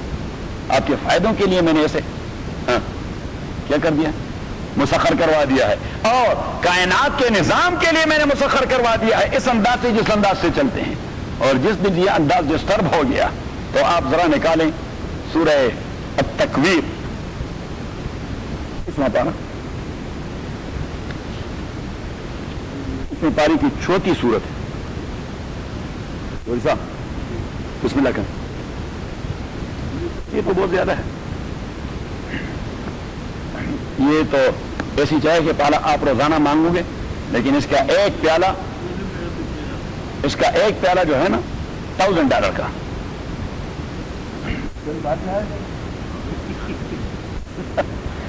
آپ کے فائدوں کے لیے میں نے اسے کیا کر دیا، مسخر کروا دیا ہے، اور کائنات کے نظام کے لیے میں نے مسخر کروا دیا ہے اس انداز سے جس انداز سے چلتے ہیں۔ اور جس دن یہ انداز ڈسٹرب ہو گیا تو آپ ذرا نکالیں سورہ التکویر، اس میں پارا اس میں پاری کی چھوٹی صورت ہے، بسم اللہ کر، یہ تو بہت زیادہ ہے، یہ تو ایسی چاہے کہ پالا آپ روزانہ مانگو گے، لیکن اس کا ایک پیالہ جو ہے نا $1000 کا،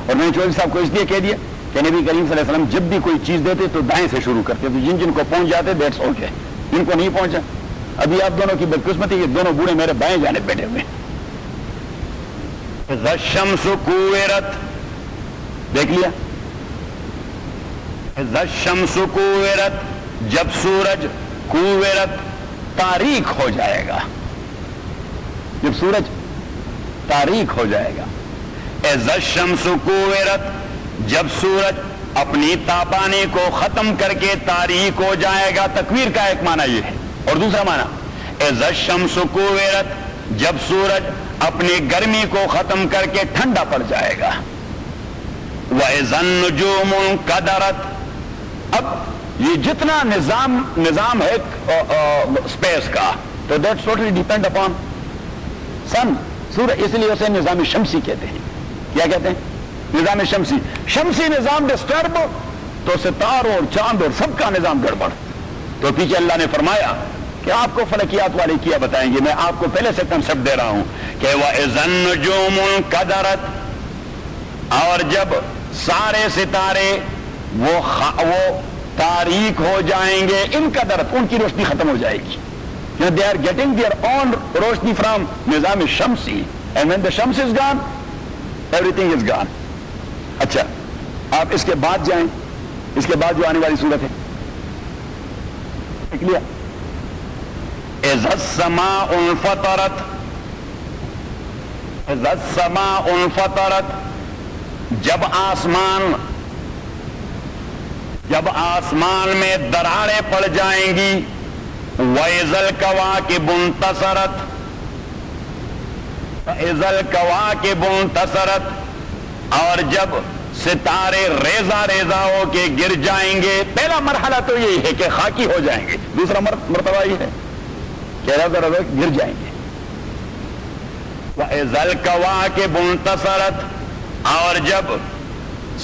اور میں نے چودھری صاحب کو اس لیے کہہ دیا کہ نبی کریم صلی اللہ علیہ وسلم جب بھی کوئی چیز دیتے تو دائیں سے شروع کرتے، تو جن کو پہنچ جاتے دیٹس اوکے، جن کو نہیں پہنچا ابھی آپ دونوں کی بدقسمتی، یہ دونوں بوڑھے میرے بائیں جانب بیٹھے ہوئے۔ الشمس کوورت، دیکھ لیا، الشمس کوورت، جب سورج کوورت تاریک ہو جائے گا، جب سورج تاریک ہو جائے گا، الشمس کوورت، جب سورج اپنی تابانی کو ختم کر کے تاریک ہو جائے گا۔ تکویر کا ایک معنی یہ ہے، اور دوسرا معنی الشمس کوورت، جب سورج اپنی گرمی کو ختم کر کے ٹھنڈا پڑ جائے گا۔ وَإِذَا النُّجُومُ انْقَدَرَتْ، اب یہ جتنا نظام ہے اسپیس کا تو دیٹس ٹوٹلی ڈیپینڈ اپان سن، سورج، اس لیے اسے نظام شمسی کہتے ہیں کیا کہتے ہیں؟ نظام شمسی. شمسی نظام ڈسٹرب تو ستاروں اور چاند اور سب کا نظام گڑبڑ. تو پیچھے اللہ نے فرمایا کہ آپ کو فلکیات والے کیا بتائیں گے. میں آپ کو پہلے سے کنسپٹ دے رہا ہوں کہ وَإِذَا النُّجُومُ انْكَدَرَتْ، اور جب سارے ستارے وہ تاریک ہو جائیں گے. انقدرت، ان کی روشنی ختم ہو جائے گی. They are getting their own روشنی from نظام شمسی. And when the Shams is gone, everything is gone. اچھا آپ اس کے بعد جائیں، اس کے بعد جو آنے والی صورت ہے دیکھ لیا. اذا السماء انفطرت، اذا السماء انفطرت، جب آسمان میں دراڑیں پڑ جائیں گی. وَإِذَا الْكَوَاكِبُ انتَثَرَتْ، وَإِذَا الْكَوَاكِبُ انتَثَرَتْ، اور جب ستارے ریزہ ریزہ ہو کے گر جائیں گے. پہلا مرحلہ تو یہی ہے کہ خاکی ہو جائیں گے. دوسرا مرتبہ یہ ہے کہ ریزہ ریزہ گر جائیں گے. وَإِذَا الْكَوَاكِبُ انتَثَرَتْ، اور جب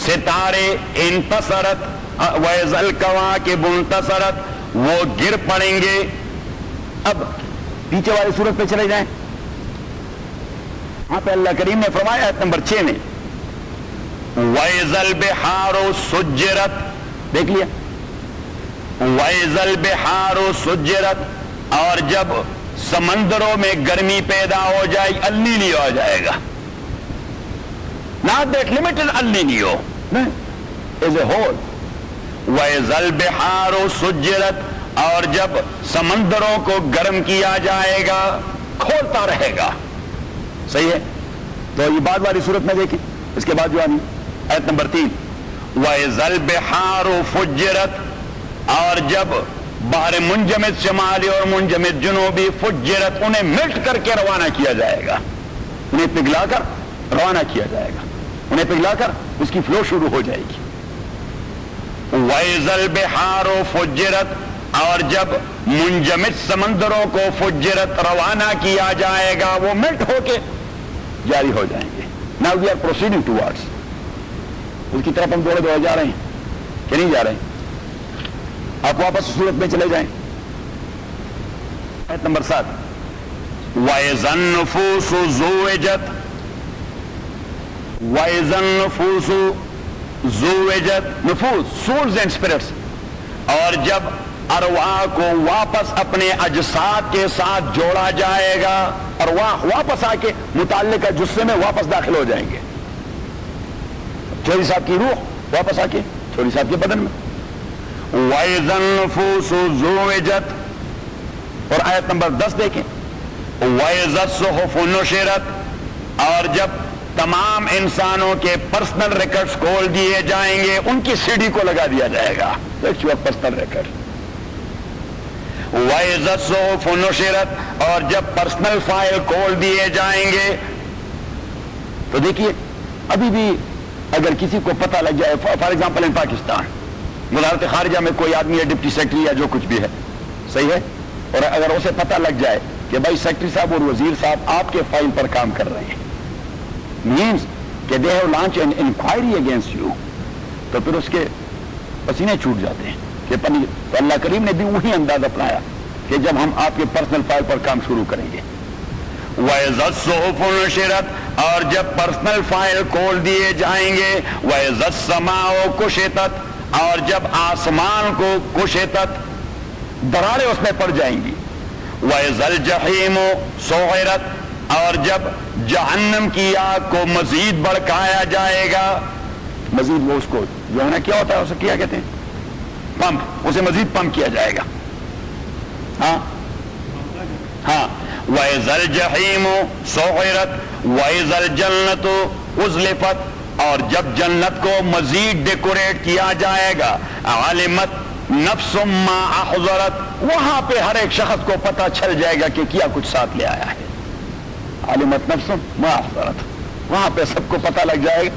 ستارے انتصرت، وَإِذَا الْكَوَاكِبُ انتَثَرَتْ، وہ گر پڑیں گے. اب پیچھے والی صورت پہ چلے جائیں. وہاں پہ اللہ کریم نے فرمایا آیت نمبر 6 میں وَإِذَا الْبِحَارُ سُجِّرَتْ، دیکھ لیا. وَإِذَا الْبِحَارُ سُجِّرَتْ، اور جب سمندروں میں گرمی پیدا ہو جائے، النینیو ہو جائے گا. Not that limited El Nino, as a whole. وَإِذَا الْبِحَارُ سُجِّرَتْ، اور جب سمندروں کو گرم کیا جائے گا، کھولتا رہے گا. صحیح ہے. تو یہ بعد والی صورت میں دیکھیں. اس کے بعد جو آنی آیت نمبر 3 وَإِذَا الْبِحَارُ فُجِّرَتْ، اور جب بحر منجمد شمالی اور منجمد جنوبی فجرت، انہیں ملٹ کر کے روانہ کیا جائے گا. انہیں پگھلا کر روانہ کیا جائے گا. انہیں پگھلا کر اس کی فلو شروع ہو جائے گی. وَإِذَا الْبِحَارُ فُجِّرَتْ، اور جب منجمد سمندروں کو فجرت روانہ کیا جائے گا، وہ ملٹ ہو کے جاری ہو جائیں گے. Now we are proceeding towards، اس کی طرف ہم دوڑے جا رہے ہیں کہ نہیں جا رہے ہیں؟ آپ واپس صورت میں چلے جائیں. آیت نمبر 7 وَإِذَا النُّفُوسُ زُوِّجَتْ، وَإِذَا النُّفُوسُ زُوِّجَتْ، نفوس سولز اینڈ اسپرٹس، اور جب ارواح کو واپس اپنے اجساد کے ساتھ جوڑا جائے گا. ارواح واپس آ کے متعلقہ جسے میں واپس داخل ہو جائیں گے. چوری صاحب کی روح واپس آ کے چوری صاحب کے بدن میں. وَإِذَا النُّفُوسُ زُوِّجَتْ، اور آیت نمبر 10 دیکھیں وَإِذَا الصُّحُفُ نُشِرَتْ، اور جب تمام انسانوں کے پرسنل ریکارڈز کھول دیے جائیں گے، ان کی سیڈی کو لگا دیا جائے گا. Personal record. وَإِذَا الصُّحُفُ نُشِرَتْ، اور جب پرسنل فائل کھول دیے جائیں گے. تو دیکھیے ابھی بھی اگر کسی کو پتہ لگ جائے، فار ایگزامپل ان پاکستان وزارت خارجہ میں کوئی آدمی ہے، ڈپٹی سیکرٹری یا جو کچھ بھی ہے، صحیح ہے، اور اگر اسے پتہ لگ جائے کہ بھائی سیکرٹری صاحب اور وزیر صاحب آپ کے فائل پر کام کر رہے ہیں، means کہ they have launched an inquiry against you، تو پھر اس کے پسینے چھوٹ جاتے ہیں کہ تو اللہ کریم نے بھی وہی انداز اپنایا کہ جب ہم آپ کے پرسنل فائل پر کام شروع کریں گے. وَإِذَا الصُّحُفُ نُشِرَتْ، اور جب پرسنل فائل کھول دیے جائیں گے. وَإِذَا السَّمَاءُ كُشِطَتْ، اور جب آسمان کو کشطت، دراڑیں اس میں پڑ جائیں گی. وَإِذَا الْجَحِيمُ سُعِرَتْ، اور جب جہنم کی آگ کو مزید بڑکایا جائے گا. مزید وہ اس کو جو ہے نا کیا ہوتا ہے اسے کیا کہتے ہیں؟ پمپ. اسے مزید پمپ کیا جائے گا. ہاں ہاں. وَإِذَا الْجَحِيمُ سُعِرَتْ وَإِذَا الْجَنَّةُ أُزْلِفَتْ، اور جب جنت کو مزید ڈیکوریٹ کیا جائے گا. عَلِمَتْ نَفْسٌ مَا أَحْضَرَتْ، وہاں پہ ہر ایک شخص کو پتہ چل جائے گا کہ کیا کچھ ساتھ لے آیا ہے. عَلِمَتْ نَفْسٌ مَا أَحْضَرَتْ، وہاں پہ سب کو پتہ لگ جائے گا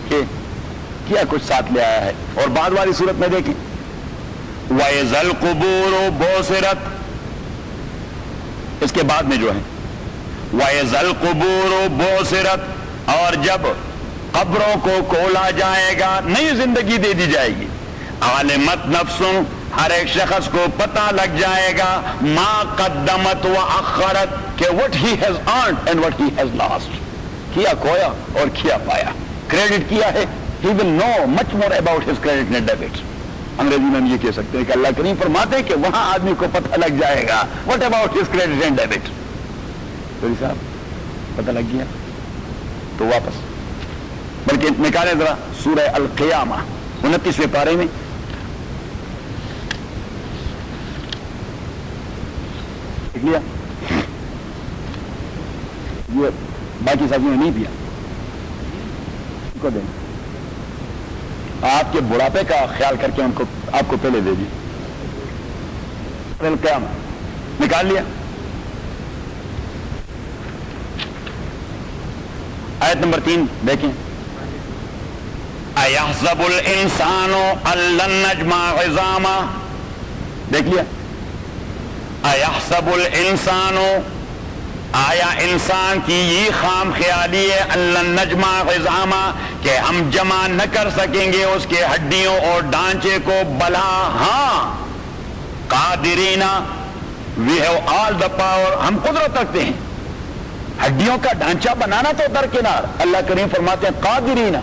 کہ کیا کچھ ساتھ لے آیا ہے. اور بعد والی صورت میں دیکھیں وَإِذَا الْقُبُورُ بُعْثِرَتْ، اس کے بعد میں جو ہے وَإِذَا الْقُبُورُ بُعْثِرَتْ، اور جب قبروں کو کھولا جائے گا، نئی زندگی دے دی جائے گی. عالمت نفس، ہر ایک شخص کو پتہ لگ جائے گا ما قدمت و اخرت، کہ what he has earned and what he has lost، کیا کھویا اور کیا پایا. کریڈٹ کیا ہے، he will know much more about his credit and debit. انگریزی میں ہم یہ کہہ سکتے ہیں کہ اللہ کریم فرماتے ہیں کہ وہاں آدمی کو پتہ لگ جائے گا what about his credit and debit. تو صاحب پتہ لگ گیا تو واپس، بلکہ نکالے ذرا سورہ القیامہ 29ویں پارے میں. دیکھ لیا، یہ باقی ساتھیوں نے نہیں پیا کو دیں، آپ کے بڑھاپے کا خیال کر کے ان کو آپ کو پہلے دے دی. القیامہ نکال لیا، آیت نمبر 3 دیکھیں. اَيَحْسَبُ الْإِنسَانُ أَن لَّن نَّجْمَعَ عِظَامَهُ، دیکھ لیا. اَيَحْسَبُ الْإِنسَانُ، آیا انسان کی یہ خام خیالی ہے أَن لَّن نَّجْمَعَ عِظَامَهُ، کہ ہم جمع نہ کر سکیں گے اس کے ہڈیوں اور ڈانچے کو. بلا ہاں، قادرین، we have all the power، ہم قدرت رکھتے ہیں. ہڈیوں کا ڈھانچہ بنانا تو درکنار، اللہ کریم فرماتے ہیں قادرین،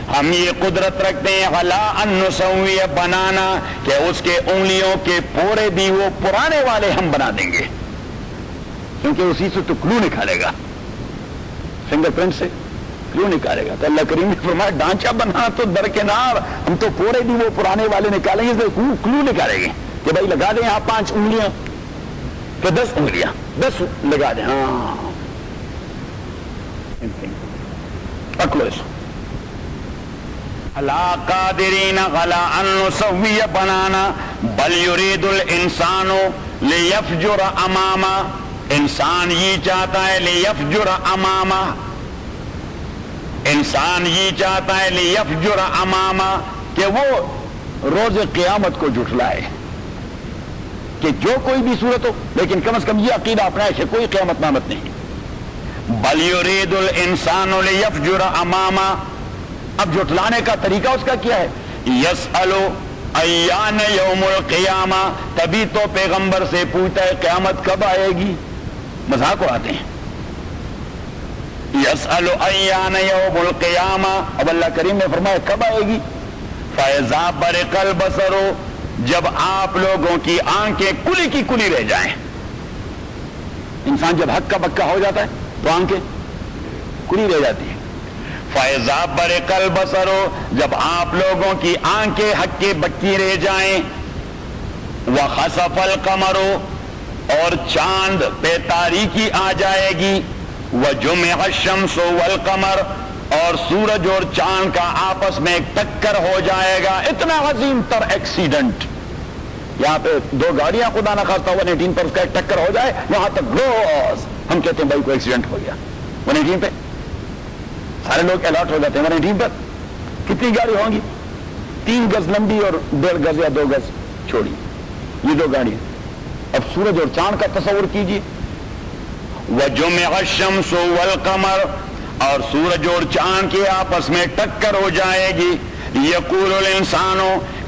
ہم یہ قدرت رکھتے ہیں علی ان نسوی، بنانا کہ اس کے انگلیوں کے پورے بھی وہ پرانے والے ہم بنا دیں گے، کیونکہ اسی سے تو کلو نکالے گا، فنگر پرنٹ سے کلو نکالے گا. تو اللہ کریم نے فرمایا ڈھانچہ بنانا تو درکنار، ہم تو پورے بھی وہ پرانے والے نکالیں گے، کلو نکالیں گے کہ بھائی لگا دیں آپ 5 انگلیاں، پھر 10 انگلیاں، 10 لگا دیں. ہاں پکڑو اس الا قادرین علی ان نسوی بنانا بل یرید الانسان لیفجر امامہ، انسان یہ چاہتا ہے لیفجر امامہ، انسان یہ چاہتا ہے لیفجر امامہ کہ وہ روز قیامت کو جھٹلائے، کہ جو کوئی بھی صورت ہو لیکن کم از کم یہ عقیدہ اپنائے کہ کوئی قیامت نامت نہیں. بل یرید الانسان لیفجر امامہ، اب جھٹلانے کا طریقہ اس کا کیا ہے؟ یسأل ایان یوم القیامہ، تبھی تو پیغمبر سے پوچھتا ہے قیامت کب آئے گی، مذاق اڑاتے ہیں. یسأل ایان یوم القیامہ، اب اللہ کریم نے فرمایا کب آئے گی؟ فاذا برق البصر، جب آپ لوگوں کی آنکھیں کلی کی کلی رہ جائیں. انسان جب ہکا بکا ہو جاتا ہے تو آنکھیں کلی رہ جاتی ہیں. فَإِذَا بَرِقَ الْبَصَرُ، جب آپ لوگوں کی آنکھیں ہکے بکی رہ جائیں. وَخَسَفَ الْقَمَرُ، اور چاند پہ تاریکی آ جائے گی. وَجُمِعَ الشَّمْسُ وَالْقَمَرُ، اور سورج اور چاند کا آپس میں ٹکر ہو جائے گا. اتنا عظیم تر ایکسیڈنٹ، یہاں پہ 2 گاڑیاں خدا نہ خواستہ 118 پر اس کا ایک ٹکر ہو جائے، یہاں تک روز ہم کہتے ہیں بھائی کوئی ایکسیڈنٹ ہو گیا 118 پہ، سارے لوگ الرٹ ہو جاتے ہیں. 118 پر کتنی گاڑی ہوں گی؟ 3 گز لمبی اور 1.5 گز یا 2 گز چھوڑی، یہ 2 گاڑیاں. اب سورج اور چاند کا تصور کیجیے. وَجُمِعَ الشَّمْسُ وَالْقَمَرُ، اور سورج اور چاند کے آپس میں ٹکر ہو جائے گی. یقول الانسان،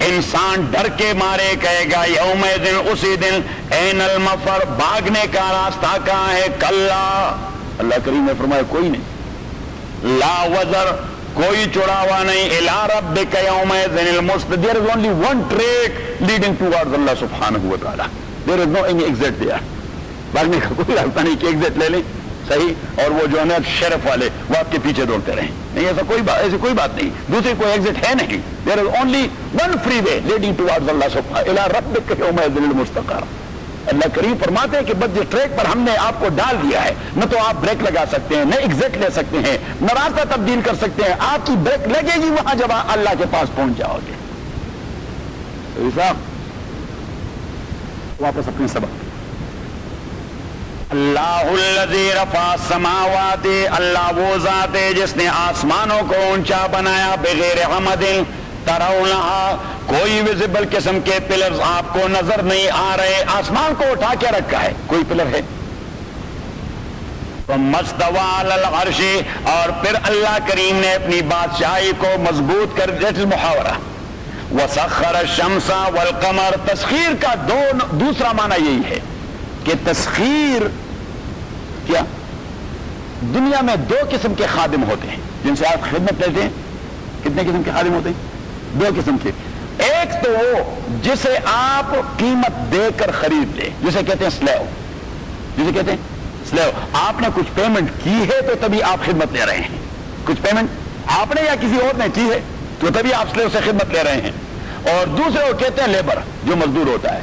انسان ڈر کے مارے کہے گا یومئذ، اسی دن، این المفر، بھاگنے کا راستہ کہاں ہے؟ کلا، اللہ کریم نے فرمایا کوئی نہیں. لا وزر، کوئی چڑاوا نہیں. الی ربک یومئذ المستقر، there is only one track leading towards Allah subhanahu wa ta'ala. there is no any exit there. بھاگنے کا کوئی راستہ نہیں کہ ایگزٹ لے لیں صحیح اور وہ جو ہے نا شرف والے وہ آپ کے پیچھے دوڑتے رہیں. نہیں، ایسا کوئی بات نہیں، دوسری کوئی ایگزٹ ہے نہیں. there is only one freeway leading towards Allah subhanahu الی ربک یومئذ المستقر. اللہ کریم فرماتے ہیں کہ بس جس ٹریک پر ہم نے آپ کو ڈال دیا ہے، نہ تو آپ بریک لگا سکتے ہیں، نہ ایگزٹ لے سکتے ہیں، نہ راستہ تبدیل کر سکتے ہیں. آپ کی بریک لگے گی وہاں جب اللہ کے پاس پہنچ جاؤ گے. واپس اپنے سبق. اللہ الذی رفع السماوات، اللہ وہ ذات ہے جس نے آسمانوں کو اونچا بنایا. بغیر عمد ترونہا، کوئی ویزیبل قسم کے پلرز آپ کو نظر نہیں آ رہے. آسمان کو اٹھا کے رکھا ہے، کوئی پلر ہے؟ مستوى علی العرش، اور پھر اللہ کریم نے اپنی بادشاہی کو مضبوط کر دیا. محاورہ وسخر الشمس والقمر، تسخیر کا دوسرا معنی یہی ہے کہ تسخیر کیا، دنیا میں دو قسم کے خادم ہوتے ہیں جن سے آپ خدمت لیتے ہیں. کتنے قسم کے خادم ہوتے ہیں؟ دو قسم کے. ایک تو وہ جسے آپ قیمت دے کر خرید لیں، جسے کہتے ہیں سلیو، جسے کہتے ہیں سلیو. آپ نے کچھ پیمنٹ کی ہے تو تبھی آپ خدمت لے رہے ہیں. کچھ پیمنٹ آپ نے یا کسی اور نے کی ہے تو تبھی آپ سلیو سے خدمت لے رہے ہیں. اور دوسرے وہ کہتے ہیں لیبر، جو مزدور ہوتا ہے،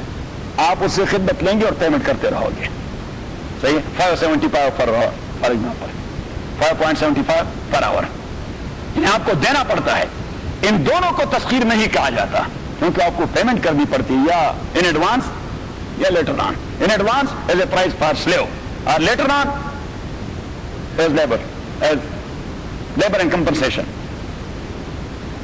آپ اس سے خدمت لیں گے اور پیمنٹ کرتے رہو گے. صحیح ہے. 575 فار ایگزامپل، 5.75 پر آور آپ کو دینا پڑتا ہے. ان دونوں کو تسخیر نہیں کہا جاتا کیونکہ آپ کو پیمنٹ کرنی پڑتی ہے، یا ان ایڈوانس یا later on. In advance as a price for slave, اور later on as labour and compensation.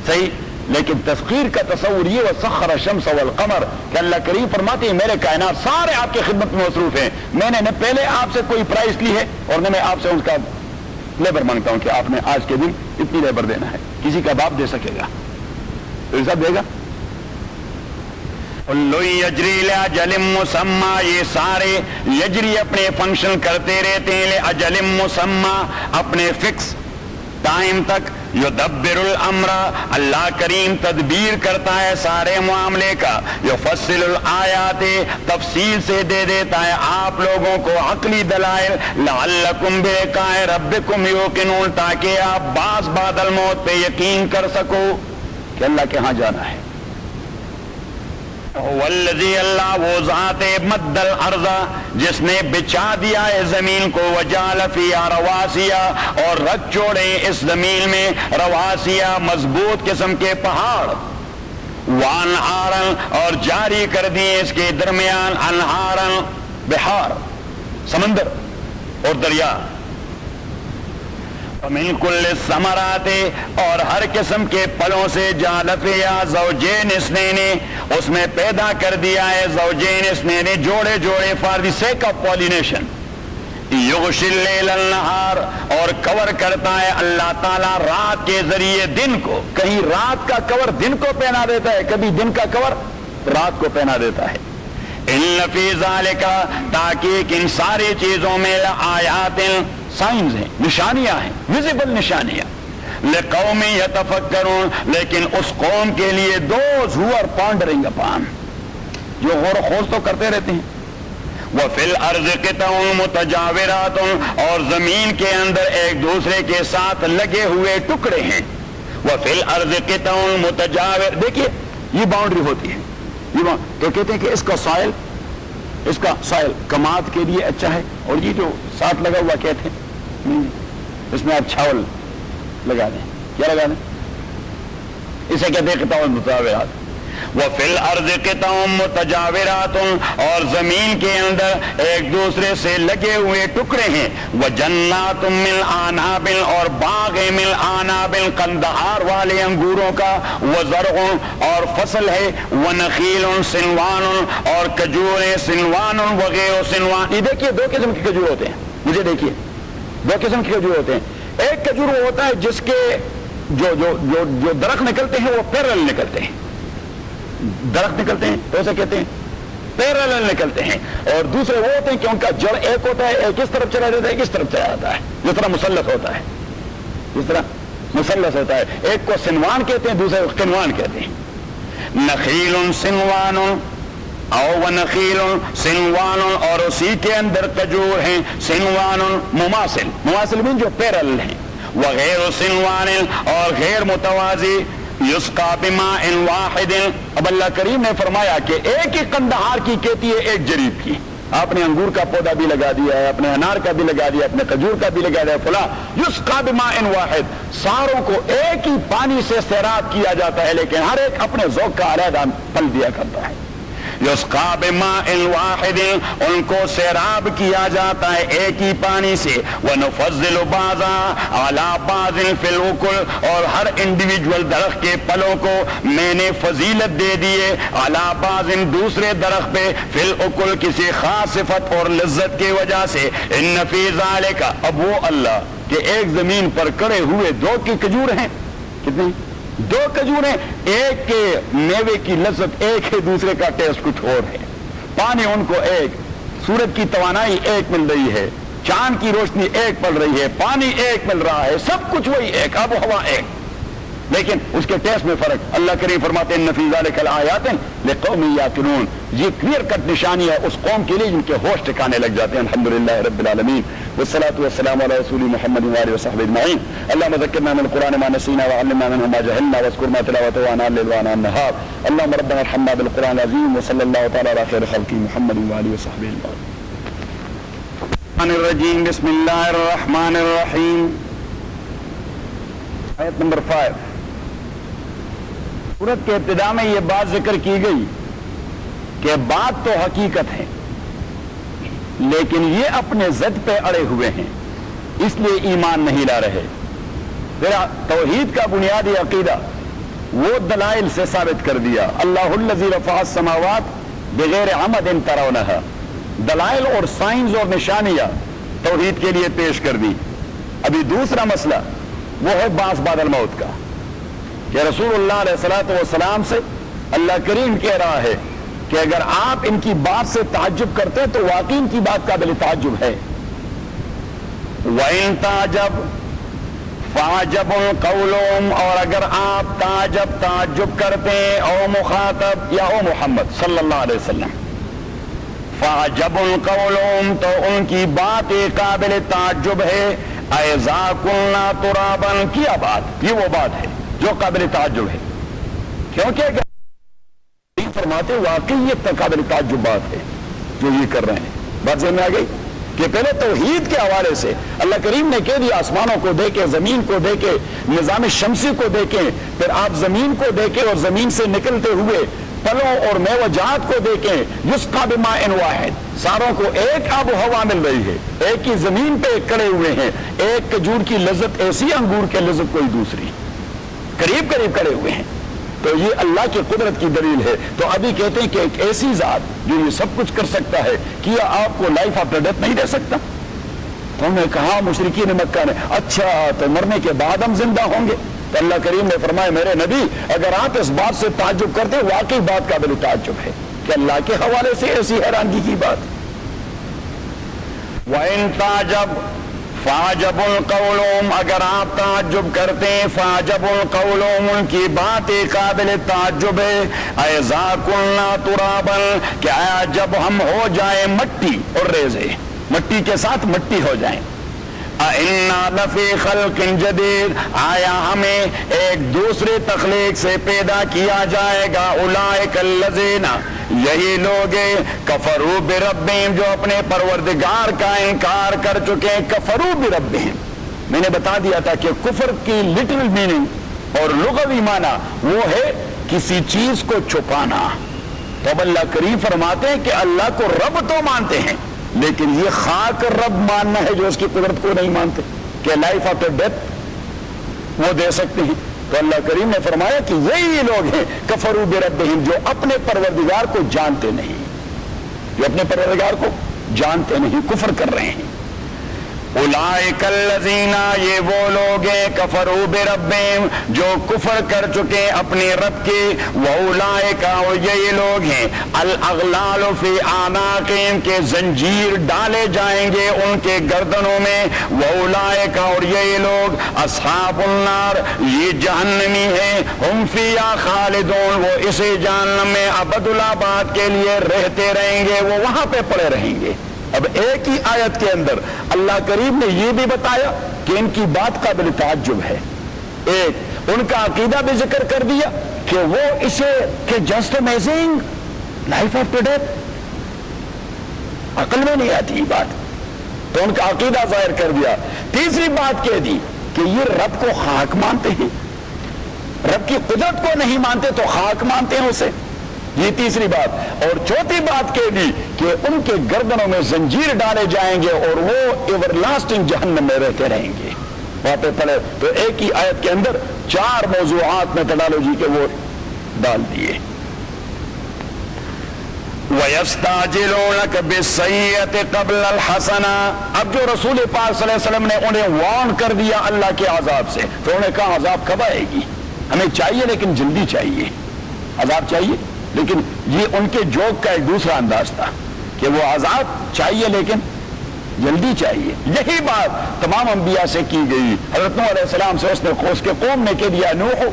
صحیح. لیکن تسخیر کا تصور یہ وسخر الشمس والقمر کہ اللہ کریم فرماتے ہیں میرے کائنات سارے آپ کی خدمت میں مصروف ہیں، میں نے نہ پہلے آپ سے کوئی پرائز لی ہے اور نہ میں آپ سے اس کا لیبر مانگتا ہوں کہ آپ نے آج کے دن اتنی لیبر دینا ہے. کسی کا باپ دے سکے گا تو یہ سب دے گا. یجری لاجل مسمى، یہ سارے یجری اپنے فنکشن کرتے رہتے ہیں لاجل مسمى، اپنے فکس ٹائم تک. یدبر الامر، اللہ کریم تدبیر کرتا ہے سارے معاملے کا. یفصل الآیات، تفصیل سے دے دیتا ہے آپ لوگوں کو عقلی دلائل. لعلکم بلقاء ربکم یوقنون، تاکہ آپ بعض بعد الموت پہ یقین کر سکو کہ اللہ کے ہاں جانا ہے. والذی، اللہ وہ ذات مد الارض، جس نے بچھا دیا ہے زمین کو. وجعل فیہا رواسیا، اور رکھ چھوڑے اس زمین میں رواسیا، مضبوط قسم کے پہاڑ. وانہارا، اور جاری کر دیے اس کے درمیان انہارا، بہار، سمندر اور دریا. ومن کل الثمرات، اور ہر قسم کے پھلوں سے. جعل فیہا زوجین اثنین، اس میں پیدا کر دیا ہے زوجین اثنین، جوڑے جوڑے for the sake of pollination. یغشی اللیل النہار، اور کور کرتا ہے اللہ تعالیٰ رات کے ذریعے دن کو. کہیں رات کا کور دن کو پہنا دیتا ہے، کبھی دن کا کور رات کو پہنا دیتا ہے. ان فی ذالک، تاکہ ان ساری چیزوں میں آیات، سائنز ہیں، نشانیاں ہیں، ویزیبل نشانیاں. لقوم یتفکرون، لیکن اس قوم کے لیے دوز ہو آر پانڈرنگ اپان، جو غور و خوض تو کرتے رہتے ہیں. وفی الارض قطع متجاورات، اور زمین کے اندر ایک دوسرے کے ساتھ لگے ہوئے ٹکڑے ہیں. وفی الارض قطع متجاور، دیکھیے یہ باؤنڈری ہوتی ہے. تو کہتے ہیں کہ اس کا سائل، اس کا سائل کماد کے لیے اچھا ہے، اور یہ جو ساتھ لگا ہوا کہتے ہیں اس میں آپ چھاول لگا دیں. کیا لگا دیں؟ اسے کہتے ہیں قطع متجاورات. وفی الارض قطع متجاورات، اور زمین کے اندر ایک دوسرے سے لگے ہوئے ٹکڑے ہیں. وجنات من اعناب، اور باغ من اعناب، قندہار والے انگوروں کا. وزرع، اور فصل ہے. ونخیل سنوان، اور کھجوریں سنوان وغیرہ سنوان. یہ دیکھیے دو قسم کے کھجور ہوتے ہیں. مجھے دیکھیے دو قسم کے کھجور ہوتے ہیں. ایک کھجور وہ ہوتا ہے جس کے جو درخت نکلتے ہیں وہ پیرل نکلتے ہیں، درخت نکلتے ہیں تو اسے کہتے ہیں پیرل نکلتے ہیں. اور دوسرے وہ ہوتے ہیں کہ ان کا جڑ ایک ہوتا ہے، ایک اس طرف چلا جاتا ہے، ایک اس طرف چلا جاتا ہے، جس طرح مثلث ہوتا ہے، جس طرح مثلث ہوتا ہے. ایک کو سنوان کہتے ہیں، دوسرے کو قنوان کہتے ہیں. نخیل سنوان، او ونخیل سنوان، اور اسی کے اندر کھجور ہیں. سنوان مماثل، مماثل بھی جو پیرل ہیں. وغیر سنوان، اور غیر متوازی. یسقا بماء واحد، اب اللہ کریم نے فرمایا کہ ایک ہی قندہار کی کہتی ہے ایک جریب کی. آپ نے انگور کا پودا بھی لگا دیا ہے، اپنے انار کا بھی لگا دیا، اپنے کھجور کا بھی لگا دیا فلاں. یسقا بماء واحد، ساروں کو ایک ہی پانی سے سیراب کیا جاتا ہے، لیکن ہر ایک اپنے ذوق کا علیحدہ پھل دیا کرتا ہے. یسقا بماء واحد، ان کو سیراب کیا جاتا ہے ایک ہی پانی سے، ونفضل بعضا علی بعض فی الاکل، اور ہر انڈیویجول درخت کے پلوں کو میں نے فضیلت دے دیے علی بعض دوسرے درخت پہ فی الاکل کسی خاص صفت اور لذت کی وجہ سے، ان فی ذالک، اب وہ اللہ کہ ایک زمین پر کڑے ہوئے دو کی کھجور ہیں، کتنے؟ دو کھجور ہیں، ایک کے میوے کی لذت ایک ہے، دوسرے کا ٹیسٹ کچھ اور ہے، پانی ان کو ایک، سورج کی توانائی ایک مل رہی ہے، چاند کی روشنی ایک پڑ رہی ہے، پانی ایک مل رہا ہے، سب کچھ وہی ایک، آب و ہوا ایک، لیکن اس کے ٹیسٹ میں فرق۔ اللہ کریم فرماتے ہیں ان فی ذالک لآیات لقوم یعقلون، یہ کلیئر کٹ نشانی ہے اس قوم کے لیے جن کے ہوش ٹھکانے لگ جاتے ہیں۔ الحمدللہ رب العالمین والصلاة والسلام علی رسول محمد وآلہ وصحبہ اجمعین۔ اللہم ذکرنا من القرآن ما نسینا وعلمنا منه ما جہلنا واذکر ما تلاوته آناء الليل وآناء النہار۔ اللہم ربنا ارحمنا بالقرآن العظیم وصلی اللہ تعالی علی خیر خلقہ محمد وآلہ وصحبہ اجمعین۔ بسم اللہ الرحمن الرحیم، آیت نمبر 5۔ سورت کے ابتدا میں یہ بات ذکر کی گئی کہ بات تو حقیقت ہے لیکن یہ اپنے ضد پہ اڑے ہوئے ہیں، اس لیے ایمان نہیں لا رہے۔ ذرا توحید کا بنیادی عقیدہ وہ دلائل سے ثابت کر دیا، اللہ الذی رفع السماوات بغیر عمد ترونہا، دلائل اور سائنز اور نشانیاں توحید کے لیے پیش کر دی۔ ابھی دوسرا مسئلہ وہ ہے بعث بعد الموت کا، کہ رسول اللہ علیہ الصلوۃ والسلام سے اللہ کریم کہہ رہا ہے کہ اگر آپ ان کی بات سے تعجب کرتے تو واقعی ان کی بات قابل تعجب ہے۔ وَإِن تَعْجَبْ فَعَجَبٌ قَوْلُهُمْ، اور اگر آپ تعجب کرتے او مخاطب یا او محمد صلی اللہ علیہ وسلم، فَعَجَبٌ قَوْلُهُمْ، تو ان کی بات قابل تعجب ہے۔ اَإِذَا كُنَّا تُرَابًا، کیا بات، یہ وہ بات ہے جو قابل تعجب ہے، کیونکہ فرماتے واقعی یہ قابل تعجب بات ہے جو یہ کر رہے ہیں۔ بات سمجھ میں آ گئی کہ پہلے توحید کے حوالے سے اللہ کریم نے کہہ دیا آسمانوں کو دیکھیں، زمین کو دیکھیں، نظام شمسی کو دیکھیں، پھر آپ زمین کو دیکھیں اور زمین سے نکلتے ہوئے پھلوں اور میوہ جات کو دیکھیں، یسقا بماء واحد، ساروں کو ایک آب و ہوا مل رہی ہے، ایک ہی زمین پہ کڑے ہوئے ہیں، ایک کھجور کی لذت ایسی، انگور کی لذت کوئی دوسری، قریب قریب کڑے ہوئے ہیں۔ تو یہ اللہ کی قدرت کی دلیل ہے۔ تو ابھی کہتے ہیں کہ ایک ایسی ذات جو یہ سب کچھ کر سکتا ہے، کیا آپ کو لائف آفٹر ڈیتھ نہیں دے سکتا؟ تو انہوں نے کہا مشرکین مکہ نے، اچھا تو مرنے کے بعد ہم زندہ ہوں گے؟ تو اللہ کریم نے فرمایا میرے نبی اگر آپ اس بات سے تعجب کرتے واقعی بات قابل تعجب ہے کہ اللہ کے حوالے سے ایسی حیرانگی کی بات۔ وَإِن تَعْجَبْ فَعَجَبٌ قَوْلُهُمْ، اگر آپ تعجب کرتے ہیں فَعَجَبٌ قَوْلُهُمْ، ان کی بات قابل تعجب ہے۔ اَإِذَا كُنَّا تُرَابًا، کہ آیا جب ہم ہو جائیں مٹی اور ریزے، مٹی کے ساتھ مٹی ہو جائیں، اِنَّا لَفِي خَلْقٍ جَدِيدٍ، آیا ہمیں ایک دوسرے تخلیق سے پیدا کیا جائے گا۔ اولئک الذین، یہی لوگ کفروا بربہم، جو اپنے پروردگار کا انکار کر چکے، کفروا بربہم۔ میں نے بتا دیا تھا کہ کفر کی لٹرل میننگ اور لغوی معنی وہ ہے کسی چیز کو چھپانا۔ تو اب اللہ کریم فرماتے ہیں کہ اللہ کو رب تو مانتے ہیں لیکن یہ خاک رب ماننا ہے جو اس کی قدرت کو نہیں مانتے کہ لائف آفٹر ڈیتھ وہ دے سکتے ہیں۔ تو اللہ کریم نے فرمایا کہ یہی لوگ ہیں کفروا بربہم، جو اپنے پروردگار کو جانتے نہیں، جو اپنے پروردگار کو جانتے نہیں، کفر کر رہے ہیں۔ اولئک الذین، یہ وہ لوگ ہیں کفروا بربہم جو کفر کر چکے اپنے رب کے، واولئک، اور یہی لوگ ہیں الاغلال فی اعناقہم، کے زنجیر ڈالے جائیں گے ان کے گردنوں میں، واولئک، اور یہی لوگ اصحاب النار، یہ جہنمی ہیں، ہم فیہا خالدون، وہ اسی جہنم میں ابد الآباد کے لیے رہتے رہیں گے، وہ وہاں پہ پڑے رہیں گے۔ اب ایک ہی آیت کے اندر اللہ کریم نے یہ بھی بتایا کہ ان کی بات قابل تعجب ہے، ایک ان کا عقیدہ بھی ذکر کر دیا کہ وہ اسے کہ just amazing life after death, عقل میں نہیں آتی بات، تو ان کا عقیدہ ظاہر کر دیا۔ تیسری بات کہہ دی کہ یہ رب کو خاک مانتے ہیں، رب کی قدرت کو نہیں مانتے تو خاک مانتے ہیں اسے، یہ تیسری بات. اور چوتھی بات کہہ دی کہ ان کے گردنوں میں زنجیر ڈالے جائیں گے اور وہ ایور لاسٹنگ جہنم میں رہتے رہیں گے. وہاں پہ پڑھے تو ایک ہی آیت کے اندر 4 موضوعات میتھڈالوجی کے وہ ڈال دیے. وَيَسْتَعْجِلُونَكَ بِالسَّيِّئَةِ قَبْلَ الْحَسَنَةِ. اب جو رسول پاک صلی اللہ علیہ وسلم نے انہیں وارن کر دیا اللہ کے عذاب سے, تو انہوں نے کہا عذاب کب آئے گی؟ ہمیں چاہیے لیکن جلدی چاہیے. عذاب چاہیے لیکن یہ ان کے جوک کا ایک دوسرا انداز تھا کہ وہ عذاب چاہیے لیکن جلدی چاہیے. یہی بات تمام انبیاء سے کی گئی. حضرت نوح علیہ السلام سے اس کے قوم نے کہہ دیا نوح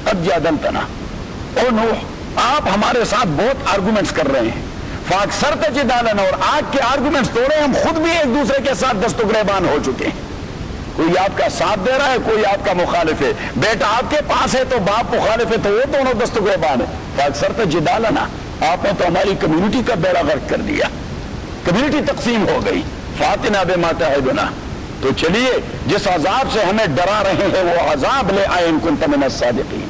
قد جادلتنا, او نوح آپ ہمارے ساتھ بہت آرگومنٹس کر رہے ہیں. فاکثرت جدالنا, اور آج کے آرگومنٹس توڑے, ہم خود بھی ایک دوسرے کے ساتھ دست و گریبان ہو چکے ہیں. کوئی آپ کا ساتھ دے رہا ہے, کوئی آپ کا مخالف ہے. بیٹا آپ کے پاس ہے تو باپ مخالف ہے, تو وہ دونوں دست و گریبان ہے. فاکثرت جدالنا, آپ نے تو ہماری کمیونٹی کا بیڑا غرق کر دیا, کمیونٹی تقسیم ہو گئی. فاتنا بما تعدنا, تو چلیے جس عذاب سے ہمیں ڈرا رہے ہیں وہ عذاب لے آئے ان کنت من الصادقین.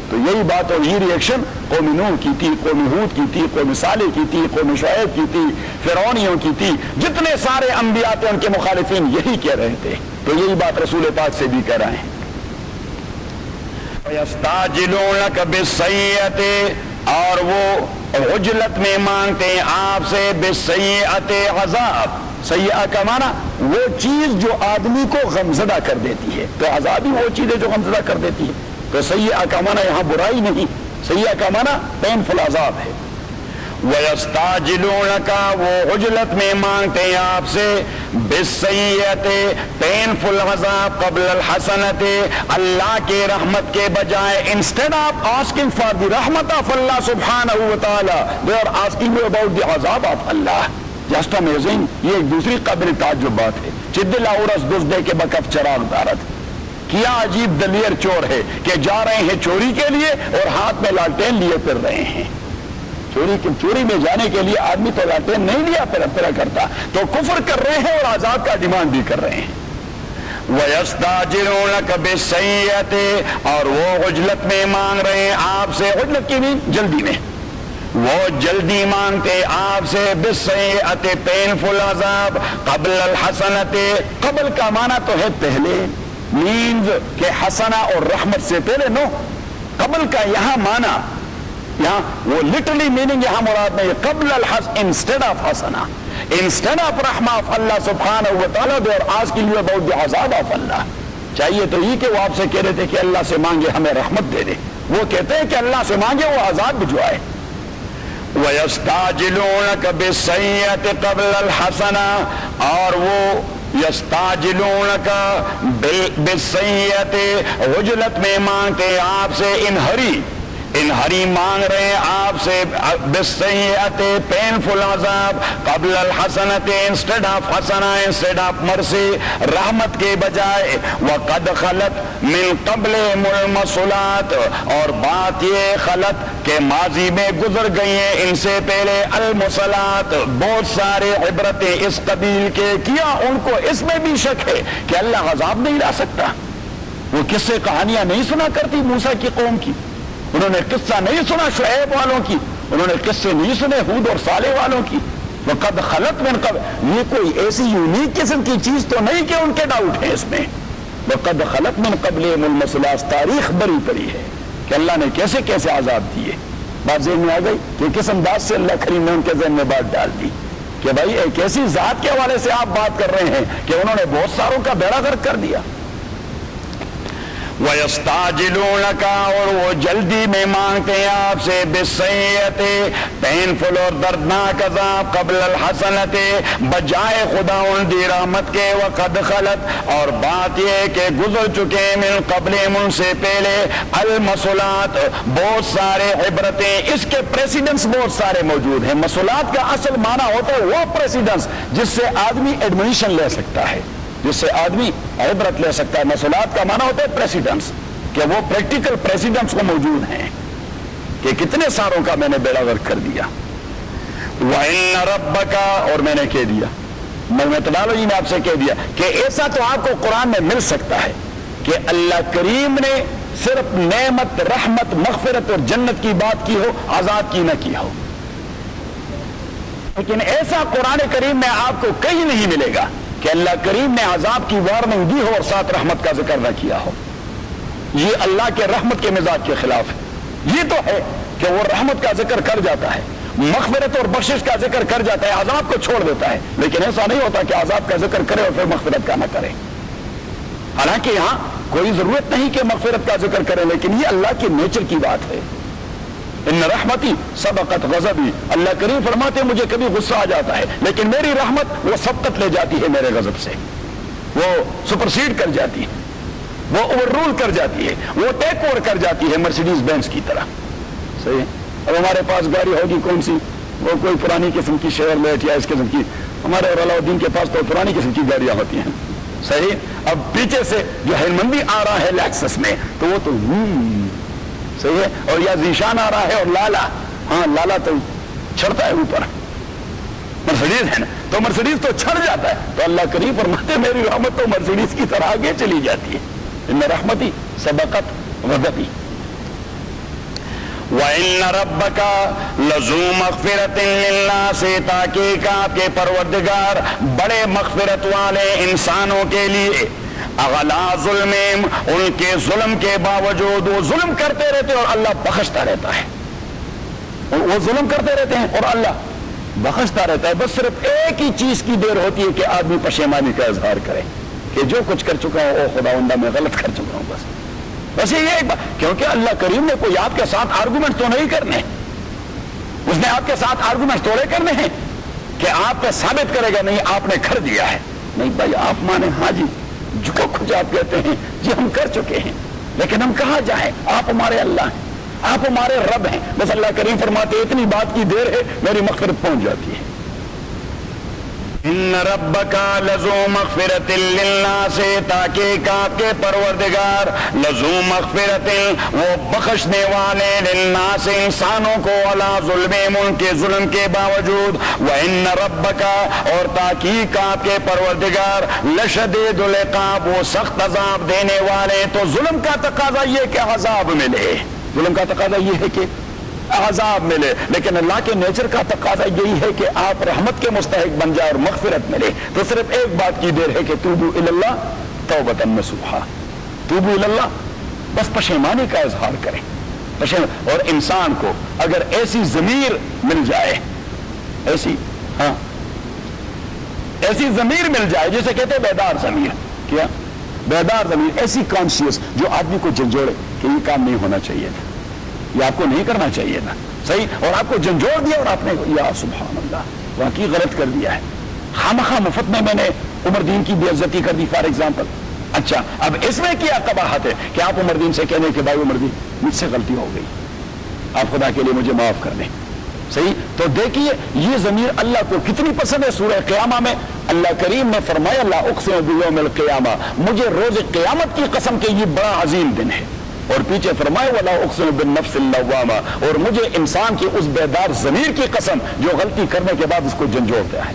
تو یہی بات اور یہ ریئیکشن قوم نوح کی تھی, قوم ہود کی تھی, قوم صالح کی تھی, قوم شعیب کی تھی, فرعونیوں کی تھی. جتنے سارے انبیاء تھے ان کے مخالفین یہی کہہ رہے تھے. تو یہی بات رسول پاک سے بھی کہہ رہے ہیں. وَيَسْتَعْجِلُونَكَ بِالسَّيِّئَةِ, اور وہ عجلت میں مانگتے ہیں آپ سے بِالسَّيِّئَةِ عذاب. سیئہ کا معنی وہ چیز جو آدمی کو غمزدہ کر دیتی ہے, تو عذاب ہی وہ چیز ہے جو غمزدہ کر دیتی ہے. تو سیئہ کا معنی یہاں برائی نہیں, سیئہ کا معنی پینفل عذاب ہے. وَيَسْتَعْجِلُونَكَ, وہ عجلت میں مانگتے ہیں آپ سے بِالسَّيِّئَةِ پینفل عذاب قبل الحسنۃ, اللہ کے رحمت کے بجائے. Instead of asking for the رحمت آف اللہ سبحانہ وتعالی, they are asking you about the عذاب آف اللہ. Just amazing. یہ ایک دوسری قابل تعجب بات ہے. چد لاورس دزدے کے بکف چراغ دارت, کیا عجیب دلیر چور ہے کہ جا رہے ہیں چوری کے لیے اور ہاتھ میں لالٹین لیے پھر رہے ہیں. چوری میں جانے کے لیے آدمی تو لالٹین نہیں لیا پھر کرتا, تو کفر کر رہے ہیں اور عذاب کا ڈیمانڈ بھی کر رہے ہیں. وَيَسْتَعْجِلُونَكَ بِالسَّيِّئَةِ, اور وہ عجلت میں مانگ رہے ہیں آپ سے, عجلت کی نہیں جلدی میں, وہ جلدی مانگتے آپ سے بِالسَّيِّئَةِ پینفل عذاب قبل الحسنۃ. قبل کا معنی تو ہے پہلے, مینز کہ حسنہ اور رحمت سے پہلے. نو, قبل کا یہاں معنی, یہاں وہ لٹرلی میننگ یہاں مراد نہیں. قبل انسٹیڈ آف حسنہ, انسٹیڈ آف رحمہ آف اللہ سبحانہ وتعالی, they are asking you about the عذاب آف اللہ. چاہیے تو یہ کہ وہ آپ سے کہہ رہے تھے کہ اللہ سے مانگے ہمیں رحمت دے دے, وہ کہتے ہیں کہ اللہ سے مانگے وہ عذاب بھجوائے. وَيَسْتَعْجِلُونَكَ بِالسَّيِّئَةِ قَبْلَ الْحَسَنَةِ, اور وہ یستعجلونک بالسیئۃ, عجلت میں مانگتے آپ سے, انہری مانگ رہے ہیں آپ سے بالسیئۃ پینفل عذاب قبل الحسنۃ, انسٹیڈ آف حسنہ, انسٹیڈ آف مرسی, رحمت کے بجائے. وقد خلت من قبلہم المثلات, اور بات یہ خلت کہ ماضی میں گزر گئی ہیں ان سے پہلے المثلات, بہت سارے عبرتیں اس قبیل کے. کیا ان کو اس میں بھی شک ہے کہ اللہ عذاب نہیں لا سکتا؟ وہ قصے کہانیاں نہیں سنا کرتی موسیٰ کی قوم کی, انہوں نے قصہ نہیں سنا شعیب والوں کی, انہوں نے قصے نہیں سنے ہود اور صالح والوں کی. وقد خلت من قبل, یہ کوئی ایسی یونیک قسم کی چیز تو نہیں کہ ان کے ڈاؤٹ ہیں اس میں. وقد خلت من قبلہم المثلات, تاریخ بری پڑی ہے کہ اللہ نے کیسے کیسے عذاب دیے. بات ذہن میں آ گئی کہ کس انداز سے اللہ کریم نے ان کے ذہن میں بات ڈال دی کہ بھائی ایک ایسی ذات کے حوالے سے آپ بات کر رہے ہیں کہ انہوں نے بہت ساروں کا بیڑا غرق کر دیا. وَيَسْتَعْجِلُونَكَ, اور وہ جلدی میں مانگتے ہیں آپ سے بِالسَّيِّئَةِ پینفل اور دردناک عذاب قبل الحسنۃ, بجائے خدا ان دی رحمت کے. وقد خلت, اور بات یہ کہ گزر چکے من قبلہم ان سے پہلے المثلات, بہت سارے عبرتیں, اس کے پریسیڈنس بہت سارے موجود ہیں. مثلات کا اصل معنی ہوتا ہے وہ پریسیڈنس جس سے آدمی ایڈمنیشن لے سکتا ہے, جس سے آدمی عبرت لے سکتا ہے. مثلات کا معنی ہوتا ہے پریسیڈنس, کہ وہ پریکٹیکل پریسیڈنس کو موجود ہیں کہ کتنے ساروں کا میں نے بیڑا غرق کر دیا. وَإِنَّ رَبَّكَ, اور میں نے کہہ دیا, میتھڈالوجی میں آپ سے کہہ دیا کہ ایسا تو آپ کو قرآن میں مل سکتا ہے کہ اللہ کریم نے صرف نعمت، رحمت، مغفرت اور جنت کی بات کی ہو، عذاب کی نہ کی ہو. لیکن ایسا قرآن کریم میں آپ کو کہیں نہیں ملے گا کہ اللہ کریم نے عذاب کی وارننگ دی ہو اور ساتھ رحمت کا ذکر نہ کیا ہو. یہ اللہ کے رحمت کے مزاج کے خلاف ہے. یہ تو ہے کہ وہ رحمت کا ذکر کر جاتا ہے، مغفرت اور بخشش کا ذکر کر جاتا ہے، عذاب کو چھوڑ دیتا ہے. لیکن ایسا نہیں ہوتا کہ عذاب کا ذکر کرے اور پھر مغفرت کا نہ کرے. حالانکہ یہاں کوئی ضرورت نہیں کہ مغفرت کا ذکر کرے، لیکن یہ اللہ کے نیچر کی بات ہے. ان رحمتی سبقت غضبی، اللہ کریم فرماتے ہیں مجھے کبھی غصہ آ جاتا ہے لیکن میری رحمت وہ سبقت لے جاتی ہے میرے غضب سے، وہ سپرسیڈ کر جاتی ہے، وہ اوور رول کر جاتی ہے، وہ ٹیک اوور کر جاتی ہے مرسیڈیز بینز کی طرح. صحیح ہے. اب ہمارے پاس گاڑی ہوگی کون سی، وہ کوئی پرانی قسم کی شیورلیٹ یا اس قسم کی. ہمارے اور علاؤدین کے پاس تو پرانی قسم کی گاڑیاں ہوتی ہیں. صحیح. اب پیچھے سے جو ہیلمندی آ رہا ہے لیکسس میں تو وہ تو صحیح ہے، اور یا ذیشان آ رہا ہے اور لالا، ہاں لالا تو چھڑتا ہے اوپر، مرسیڈیز ہے نا تو مرسیڈیز تو چھڑ جاتا ہے. تو اللہ کریم فرماتے میری رحمت تو مرسیڈیز کی طرح آگے چلی جاتی ہے. ان رحمتی سبقت غضبی. وَإِنَّ رَبَّكَ لَذُو مَغْفِرَةٍ لِلنَّاسِ، تاکہ آپ کے پروردگار بڑے مغفرت والے انسانوں کے لیے. اغلا ظلم، ان کے ظلم کے باوجود وہ ظلم کرتے رہتے اور اللہ بخشتا رہتا ہے. وہ ظلم کرتے رہتے ہیں اور اللہ بخشتا رہتا ہے. بس صرف ایک ہی چیز کی دیر ہوتی ہے کہ آدمی پشیمانی کا اظہار کرے کہ جو کچھ کر چکا ہوں او خداوندہ میں غلط کر چکا ہوں. بس یہ ایک بات، کیونکہ اللہ کریم نے کوئی آپ کے ساتھ آرگومنٹ تو نہیں کرنے، اس نے آپ کے ساتھ آرگومنٹ تھوڑے کرنے ہیں کہ آپ پہ ثابت کرے گا نہیں آپ نے کر دیا ہے. نہیں بھائی آپ مانے ہاں جی جو کچھ آپ کہتے ہیں جی ہم کر چکے ہیں، لیکن ہم کہاں جائیں، آپ ہمارے اللہ ہیں، آپ ہمارے رب ہیں. بس اللہ کریم فرماتے اتنی بات کی دیر ہے میری مغفرت پہنچ جاتی ہے. ان ربک لذو مغفرت للناس، تاکہ آپ کے پروردگار لذو مغفرت وہ بخشنے والے للناس انسانوں کو علی ظلم ان کے ظلم کے باوجود. وان ربک اور تاکہ آپ کے پروردگار لشدید العقاب وہ سخت عذاب دینے والے. تو ظلم کا تقاضا یہ کہ عذاب ملے، ظلم کا تقاضا یہ ہے کہ عذاب ملے، لیکن اللہ کے نیچر کا تقاضا یہی ہے کہ آپ رحمت کے مستحق بن جائے اور مغفرت ملے. تو صرف ایک بات کی دیر ہے کہ توبوا الی اللہ توبۃ نصوحا، توبوا الی اللہ، بس پشیمانی کا اظہار کریں. اور انسان کو اگر ایسی ضمیر مل جائے، ایسی ہاں ایسی ضمیر مل جائے جسے کہتے ہیں بیدار ضمیر، کیا بیدار ضمیر، ایسی کانشیس جو آدمی کو جھنجھوڑے کہ یہ کام نہیں ہونا چاہیے تھا، یہ آپ کو نہیں کرنا چاہیے تھا. صحیح. اور آپ کو جھنجھوڑ دیا اور آپ نے یا سبحان اللہ واقعی غلط کر دیا ہے، خامخواہ مفت میں نے عمر دین کی بے عزتی کر دی فار ایگزامپل. اچھا اب اس میں کیا قباحت ہے کہ آپ عمر دین سے کہنے کہ بھائی عمر دین مجھ سے غلطی ہو گئی، آپ خدا کے لیے مجھے معاف کر دیں. صحیح. تو دیکھیے یہ ضمیر اللہ کو کتنی پسند ہے. سورہ قیامہ میں اللہ کریم نے فرمایا لا اقسم بیوم القیامہ، مجھے روز قیامت کی قسم کہ یہ بڑا عظیم دن ہے. اور پیچھے فرمائے ولا اقسم بالنفس اللوامہ، اور مجھے انسان کی اس بیدار ضمیر کی قسم جو غلطی کرنے کے بعد اس کو جھنجھوڑتا ہے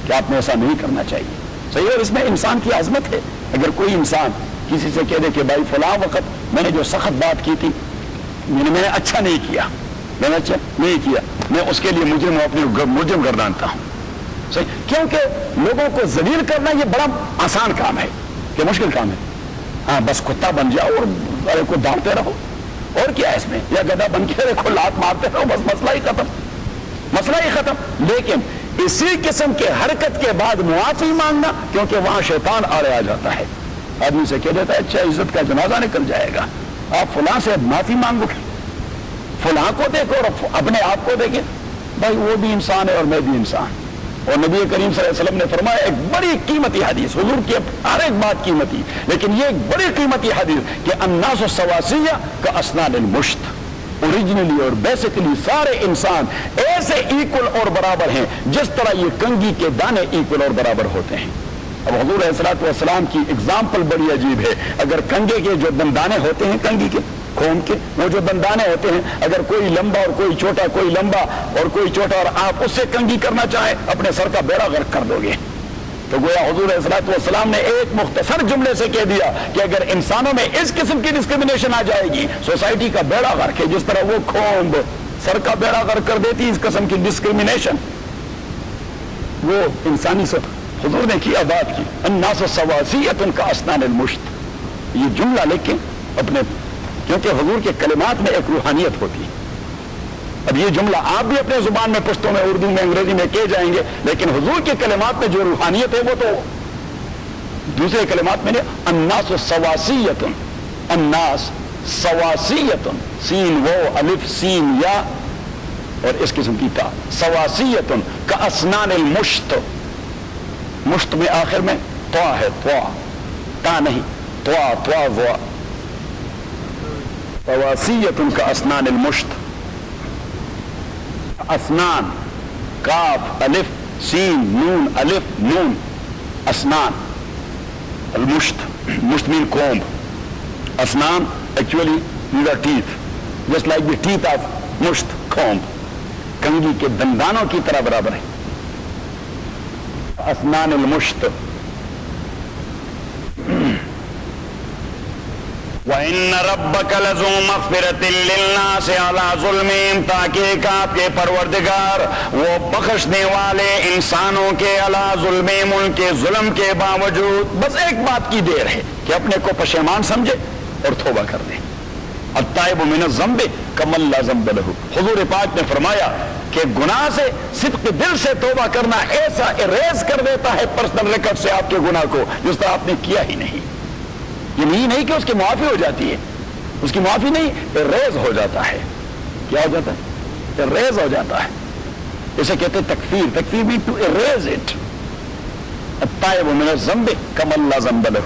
کہ آپ نے ایسا نہیں کرنا چاہیے. صحیح. اور اس میں انسان کی عظمت ہے. اگر کوئی انسان کسی سے کہہ دے کہ بھائی فلاں وقت میں نے جو سخت بات کی تھی میں نے اچھا نہیں کیا، میں نے اچھا نہیں کیا، میں اس کے لیے مجرم گردانتا ہوں. صحیح. کیونکہ لوگوں کو ذلیل کرنا یہ بڑا آسان کام ہے کہ مشکل کام ہے. ہاں بس کتا بن جاؤ اور بڑے کو ڈانٹتے رہو، اور کیا ہے اس میں، یا گدھا بن کے رکھو لات مارتے رہو، بس مسئلہ ہی ختم، مسئلہ ہی ختم. لیکن اسی قسم کے حرکت کے بعد معافی مانگنا، کیونکہ وہاں شیطان آڑے آ جاتا ہے، آدمی سے کہہ دیتا ہے اچھا عزت کا جنازہ نکل جائے گا، آپ فلاں سے معافی مانگو گے، فلاں کو دیکھو اور اپنے آپ کو دیکھیں. بھائی وہ بھی انسان ہے اور میں بھی انسان. اور نبی کریم صلی اللہ علیہ وسلم نے فرمایا ایک بڑی قیمتی حدیث، حضور کی ہر ایک بات قیمتی، لیکن یہ ایک بڑی قیمتی حدیث کہ الناس سواسیہ کاسنان المشط، اوریجنلی اور بیسیکلی سارے انسان ایسے ایکول اور برابر ہیں جس طرح یہ کنگھی کے دانے ایکول اور برابر ہوتے ہیں. اب حضور علیہ الصلوۃ والسلام کی اگزامپل بڑی عجیب ہے. اگر کنگھے کے جو دندانے ہوتے ہیں، کنگھی کے خون کے وہ جو دندانے ہوتے ہیں، اگر کوئی لمبا اور کوئی چھوٹا، کوئی لمبا اور کوئی چھوٹا، اور آپ اس سے کنگھی کرنا چاہیں اپنے سر کا بیڑا غرق کر دو گے. تو گویا حضور علیہ الصلوۃ والسلام نے ایک مختصر جملے سے کہہ دیا کہ اگر انسانوں میں اس قسم کی ڈسکرمنیشن آ جائے گی سوسائٹی کا بیڑا غرق ہے. جس طرح وہ کھومب سر کا بیڑا غرق کر دیتی اس قسم کی ڈسکرمنیشن وہ انسانی سے حضور نے کیا بات کی الناس سواسیۃ کاسنان المشط. یہ جملہ لکھ کے اپنے کیونکہ حضور کے کلمات میں ایک روحانیت ہوتی ہے. اب یہ جملہ آپ بھی اپنے زبان میں پشتوں میں اردو میں انگریزی میں کہہ جائیں گے لیکن حضور کے کلمات میں جو روحانیت ہے وہ تو دوسرے کلمات میں نہیں. الناس سواسیۃ الناس سواسیۃ سین وہ الف سین یا اور اس قسم کی تا سواسیۃ کاسنان المشط. مشط میں آخر میں طا ہے طا تا نہیں طا طا وہ سواسیۃ کاسنان المشط. اسنان کاف الف سین نون الف نون اسنان المشط. مشط mean comb. اسنان actually these are teeth just like the teeth of مشط comb. کنگھی کے دندانوں کی طرح برابر ہے. اسنان المشط. وَإِنَّ رَبَّكَ لَذُو مَغْفِرَةٍ لِلنَّاسِ عَلَىٰ ظُلْمِهِمْ تاکہ آپ کے پروردگار وہ بخشنے والے انسانوں کے عَلَىٰ ظُلْمِهِمْ ان کے ظلم کے باوجود. بس ایک بات کی دیر ہے کہ اپنے کو پشیمان سمجھے اور توبہ کر دیں. التائب من الذنب کمن لا ذنب له. حضور پاک نے فرمایا کہ گناہ سے صدق دل سے توبہ کرنا ایسا اریز کر دیتا ہے پرسنل ریکارڈ سے آپ کے گناہ کو جس طرح آپ نے کیا ہی نہیں. یہ نہیں کہ اس کی معافی ہو جاتی ہے, اس کی معافی نہیں اریز ہو جاتا ہے. کیا ہو جاتا ہے؟ اریز ہو جاتا ہے. اسے کہتے ہیں تکفیر. تکفیر بھی ٹو اریز اٹ. التائب من الذنب کمن لا ذنب له.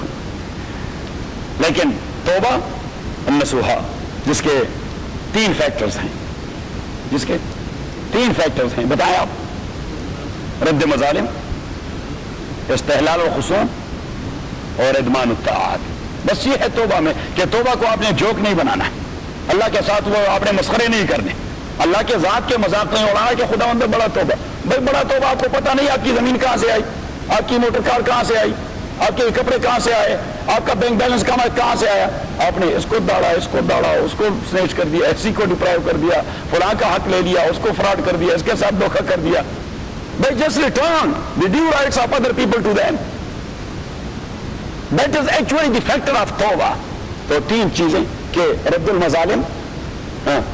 لیکن توبہ النصوحہ جس کے 3 فیکٹرز ہیں, جس کے 3 فیکٹرز ہیں بتائیں آپ. رد مظالم, استحلال الخصوم اور ادمان الطاعات. بس یہ ہے توبہ میں کہ توبہ کو آپ نے جوک نہیں بنانا ہے. اللہ کے ساتھ وہ آپ نے مسخرے نہیں کرنے. اللہ کے ذات کے مذاق نہیں اڑانا کہ خدا اندر بڑا توبہ. بھائی بڑا توبہ آپ کو پتا نہیں آپ کی زمین کہاں سے آئی, آپ کی موٹر کار کہاں سے آئی, آپ کے کپڑے کہاں سے آئے, آپ کا بینک بیلنس کہاں سے آیا. آپ نے اس کو داڑا, اس کو داڑا, اس کو سنیچ کر دیا, ایسی کو ڈپرائیو کر دیا, فلاں کا حق لے لیا, اس کو فراڈ کر دیا, اس کے ساتھ دھوکہ کر دیا. بھائی just return the due rights of other people to them. That is actually the factor of توبہ. تو 3 چیزیں کہ رد المظالم,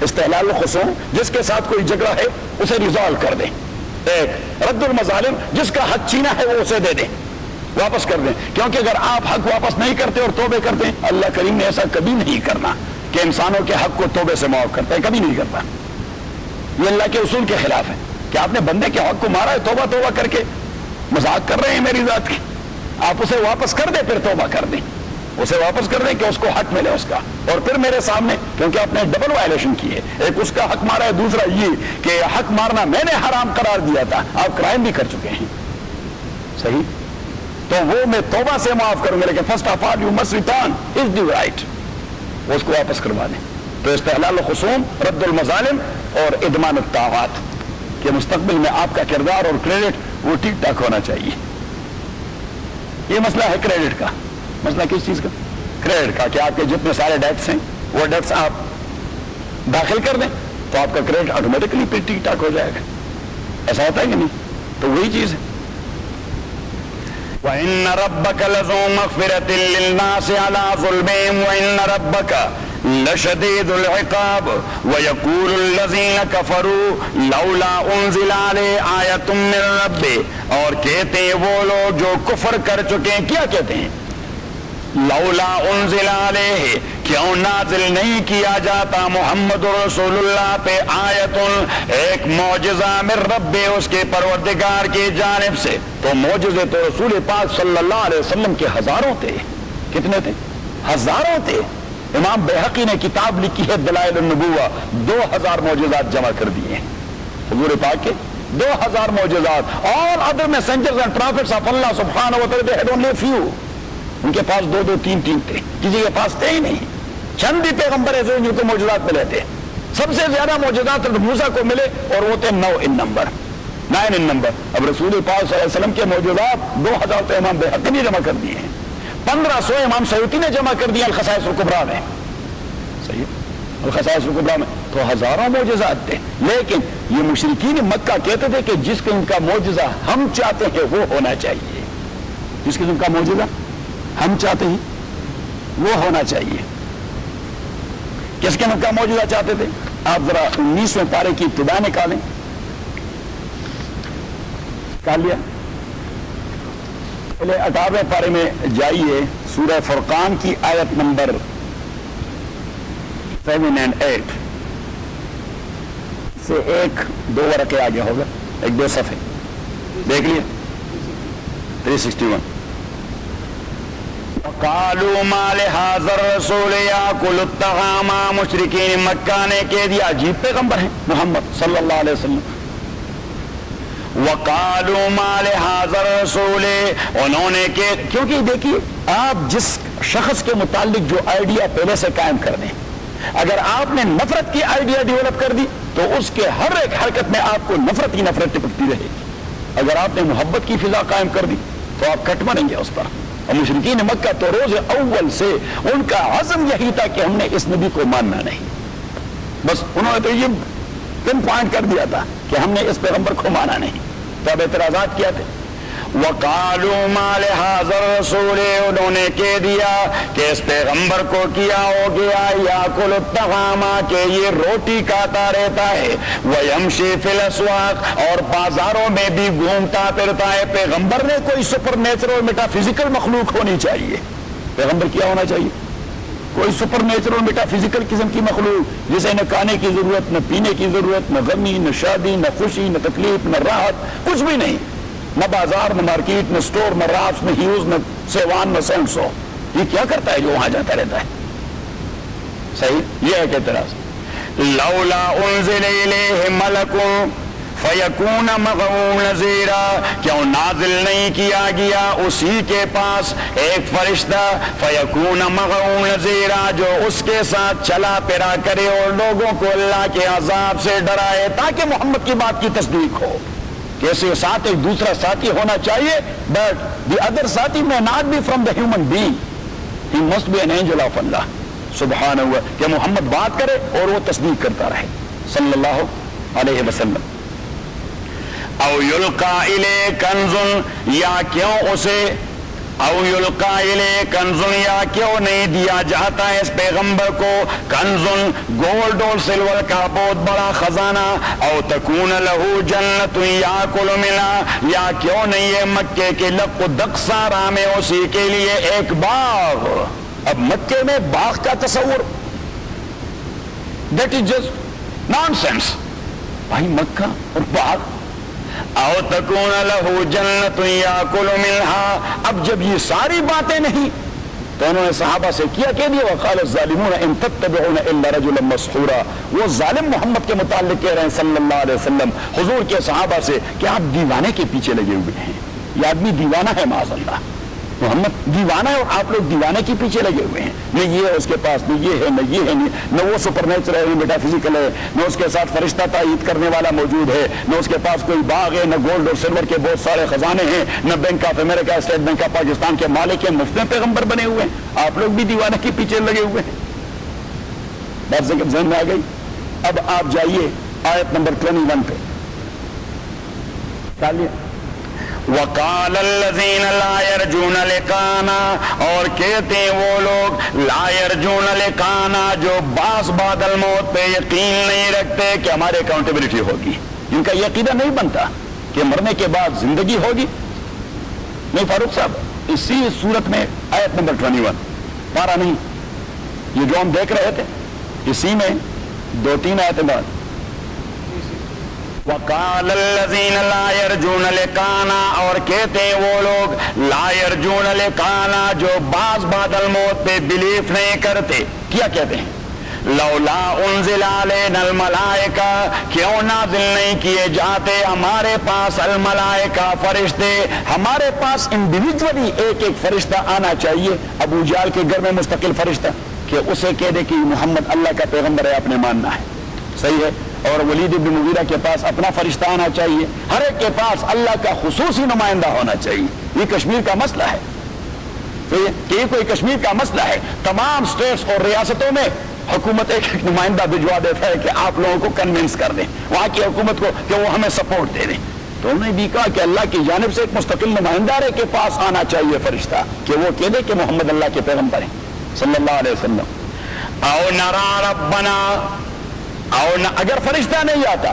استحلال الخصوم جس کے ساتھ کوئی جھگڑا ہے اسے ریزالو کر دیں. ایک رد المظالم جس کا حق چھینا ہے وہ اسے دے دیں, واپس کر دیں. کیونکہ اگر آپ حق واپس نہیں کرتے اور توبے کرتے, اللہ کریم نے ایسا کبھی نہیں کرنا کہ انسانوں کے حق کو توبے سے معاف کرتا ہے, کبھی نہیں کرتا. یہ اللہ کے اصول کے خلاف ہے کہ آپ نے بندے کے حق کو مارا ہے, توبہ کر کے مذاق کر رہے ہیں میری ذات کی. آپ اسے واپس کر دیں, پھر توبہ کر دیں, اسے واپس کر دیں کہ اس کو حق ملے اس کا, اور پھر میرے سامنے, کیونکہ آپ نے ڈبل وائلیشن کی ہے. ایک اس کا حق مارا ہے, دوسرا یہ کہ حق مارنا میں نے حرام قرار دیا تھا, آپ کرائم بھی کر چکے ہیں. صحیح, تو وہ میں توبہ سے معاف کروں گا, لیکن first of all you must return his due right, اس کو واپس کروا دیں. تو استحلال الخصوم, رد المظالم اور ادمان الطاعات کہ مستقبل میں آپ کا کردار اور کریڈٹ وہ ٹھیک ٹھاک ہونا چاہیے. یہ مسئلہ ہے کریڈٹ کا. مسئلہ کس چیز کا؟ کریڈٹ کا, کہ آپ کے جتنے سارے ڈیٹس ہیں وہ ڈیٹس آپ داخل کر دیں تو آپ کا کریڈٹ آٹومیٹکلی پھر ٹھیک ٹھاک ہو جائے گا. ایسا ہوتا ہے کہ نہیں؟ تو وہی چیز ہے. وَإِنَّ رَبَّكَ لَذُو مَغْفِرَةٍ لِلنَّاسِ عَلَىٰ ظُلْمِهِمْ وَإِنَّ رَبَّكَ لَشَدِيدُ الْعِقَابِ وَيَقُولُ الَّذِينَ كَفَرُوا لَوْلَا أُنزِلَ عَلَيْهِ آيَةٌ مِّن رَّبِّهِ. اور کہتے ہیں وہ لوگ جو کفر کر چکے ہیں, کیا کہتے ہیں؟ لولا انزل علیہ, کیوں نازل نہیں کیا جاتا محمد رسول اللہ پہ آیت, ایک معجزہ من رب, اس کے پروردگار کی جانب سے. تو معجزے تو رسول پاک صلی اللہ علیہ وسلم کے ہزاروں تھے. کتنے تھے؟ ہزاروں تھے. امام بیہقی نے کتاب لکھی ہے دلائل النبوہ, 2000 معجزات جمع کر دیے ہیں حضور پاک کے. 2000 معجزات. all other messengers and prophets of Allah subhanahu wa ta'ala they had only a few. ان کے پاس 2 3 تھے, کسی کے پاس تھے ہی نہیں. چند ہی پیغمبر ایسے جن کو معجزات ملے تھے. سب سے زیادہ معجزات موسیٰ کو ملے اور وہ تھے 9 in number. 9 in number. اب رسول پاک صلی اللہ علیہ وسلم کے معجزات 2000 تو امام بہقی نے جمع کر دیے ہیں, 1500 امام سیوطی نے جمع کر دیا الخصائص الکبریٰ میں. صحیح ہے, الخصائص الکبریٰ میں تو ہزاروں معجزات تھے. لیکن یہ مشرکین مکہ کہتے تھے کہ جس قسم کا معجزہ ہم چاہتے ہیں وہ ہونا چاہیے, جس قسم کا معجزہ ہم چاہتے ہیں وہ ہونا چاہیے. کس قسم کا معجزہ چاہتے تھے؟ آپ ذرا 19ویں پارے کی ابتدا نکالیں. نکال لیا؟ پہلے 18ویں پارے میں جائیے, سورہ فرقان کی آیت نمبر 7 اور 8 سے 1-2 ورقے آگے ہوگا, 1-2 صفحے دیکھ لیے. 361 وقالوا ما لهذا الرسول يأكل الطعام. مشرکین مکہ نے کہہ دیا, عجیب پیغمبر ہیں محمد صلی اللہ علیہ وسلم. وقالوا ما لهذا الرسول, انہوں نے کہ, کیونکہ دیکھیے آپ جس شخص کے متعلق جو آئیڈیا پہلے سے قائم کر دیں, اگر آپ نے نفرت کی آئیڈیا ڈیولپ کر دی تو اس کے ہر ایک حرکت میں آپ کو نفرت ہی نفرت ٹپکتی رہے گی. اگر آپ نے محبت کی فضا قائم کر دی تو آپ کٹ مریں گے اس پر. اور مشرکین مکہ تو روز اول سے ان کا عزم یہی تھا کہ ہم نے اس نبی کو ماننا نہیں. بس انہوں نے تو یہ پن پوائنٹ کر دیا تھا کہ ہم نے اس پیغمبر کو مانا نہیں. تو اب اعتراضات کیا تھے؟ وقالوا ما لهذا الرسول, انہوں نے کہہ دیا کہ اس پیغمبر کو کیا ہو گیا یاکل الطعام, کہ یہ روٹی کھاتا رہتا ہے, ویمشی فی الاسواق, اور بازاروں میں بھی گھومتا پھرتا ہے. پیغمبر نے کوئی سپر نیچرل میٹا فزیکل مخلوق ہونی چاہیے. پیغمبر کیا ہونا چاہیے؟ کوئی سپر نیچرل میٹا فزیکل قسم کی مخلوق جسے نہ کھانے کی ضرورت, نہ پینے کی ضرورت, نہ غمی, نہ شادی, نہ خوشی, نہ تکلیف, نہ راحت, کچھ بھی نہیں. نہ بازار, نہ مارکیٹ, نہ سٹور, نہ رافس, نہ ہیوز, نہ سیوان, نہ سینسو. یہ کیا کرتا ہے جو وہاں جاتا رہتا ہے؟ صحیح, یہ ہے کہ اعتراض. لولا انزل الیہ ملک فیکون معہ نذیرا, کیوں نازل نہیں کیا گیا اسی کے پاس ایک فرشتہ, فیکون معہ نذیرا, جو اس کے ساتھ چلا پھرا کرے اور لوگوں کو اللہ کے عذاب سے ڈرائے, تاکہ محمد کی بات کی تصدیق ہو. کیسے ساتھ ایک دوسرا ساتھی ہونا چاہیے, بٹ دی ادر ساتھی may not be from the human being, he must be an angel of Allah سبحانہ ہوا, کہ محمد بات کرے اور وہ تصدیق کرتا رہے صلی اللہ علیہ وسلم. او یلقا الیہ کنز, یا کیوں اسے, او یلقا الیہ کنز, یا کیوں نہیں دیا جاتا ہے اس پیغمبر کو کنز, گولڈ اور سلور کا بہت بڑا خزانہ, او تکون لہو جنت یاکل منہا, یا کیوں نہیں ہے مکے کے لق و دقسارا میں اسی کے لیے ایک باغ. اب مکے میں باغ کا تصور, that is just naan sense. بھائی مکہ اور باغ, او تکون لہو جنت یاکل منہا. اب جب یہ ساری باتیں نہیں تو انہوں نے صحابہ سے کیا کہہ دیا, وقال الظالمون ان تتبعون الا رجلا مسحورا. وہ ظالم محمد کے متعلق کہہ رہے ہیں صلی اللہ علیہ وسلم حضور کے صحابہ سے کہ آپ دیوانے کے پیچھے لگے ہوئے ہیں, یہ آدمی دیوانہ ہے معاذ اللہ. محمد دیوانہ ہے اور آپ لوگ دیوانے کے پیچھے لگے ہوئے ہیں. نہ یہ ہے اس کے پاس, نہ یہ ہے, نہ یہ ہے, نہ وہ سپر نیچرل ہے, نہ میٹا فزیکل ہے, نہ اس کے ساتھ فرشتہ تائید کرنے والا موجود ہے, نہ اس کے پاس کوئی باغ ہے, نہ گولڈ اور سلور کے بہت سارے خزانے ہیں, نہ bank of America, state bank of Pakistan کے مالک ہیں, مفت میں پیغمبر بنے ہوئے ہیں. آپ لوگ بھی دیوانے کے پیچھے لگے ہوئے ہیں. بات ذہن میں آ گئی. اب آپ جائیے آیت نمبر 21 پہ. چالیے وقال الذين لا يرجون لقانا, اور کہتے ہیں وہ لوگ لا يرجون لقانا جو باس بعد الموت پہ یقین نہیں رکھتے کہ ہمارے اکاؤنٹیبلٹی ہوگی. ان کا یہ عقیدہ نہیں بنتا کہ مرنے کے بعد زندگی ہوگی. نہیں فاروق صاحب, اسی صورت میں آیت نمبر 21 پارا نہیں, یہ جو ہم دیکھ رہے تھے اسی میں 2-3 آیتیں بعد وقال الذين لا يرجون لقانا, اور کہتے ہیں وہ لوگ لا يرجون لقانا جو بعض بعد الموت پہ بلیف نہیں کرتے. کیا کہتے ہیں؟ لولا انزل علینا الملائکہ, کیوں نازل نہیں کیے جاتے ہمارے پاس الملائکہ, فرشتے. ہمارے پاس انڈیویجولی ایک ایک فرشتہ آنا چاہیے. ابو جہل کے گھر میں مستقل فرشتہ کہ اسے کہہ دے کہ محمد اللہ کا پیغمبر ہے, آپ نے ماننا ہے. صحیح ہے. اور ولید بن مغیرہ کے پاس اپنا فرشتہ آنا چاہیے، ہر ایک کے پاس اللہ کا خصوصی نمائندہ ہونا چاہیے. یہ کشمیر کا مسئلہ ہے کہ یہ کوئی کشمیر کا مسئلہ ہے. تمام اسٹیٹس اور ریاستوں میں حکومت ایک ایک نمائندہ بھجوا دیتا ہے کہ آپ لوگوں کو کنونس کر دیں وہاں کی حکومت کو کہ وہ ہمیں سپورٹ دے دیں. تو انہوں نے بھی کہا کہ اللہ کی جانب سے ایک مستقل نمائندہ کے پاس آنا چاہیے فرشتہ کہ وہ کہہ دے کہ محمد اللہ کے پیغمبر ہیں صلی اللہ علیہ وسلم. او نرا ربنا، اگر فرشتہ نہیں آتا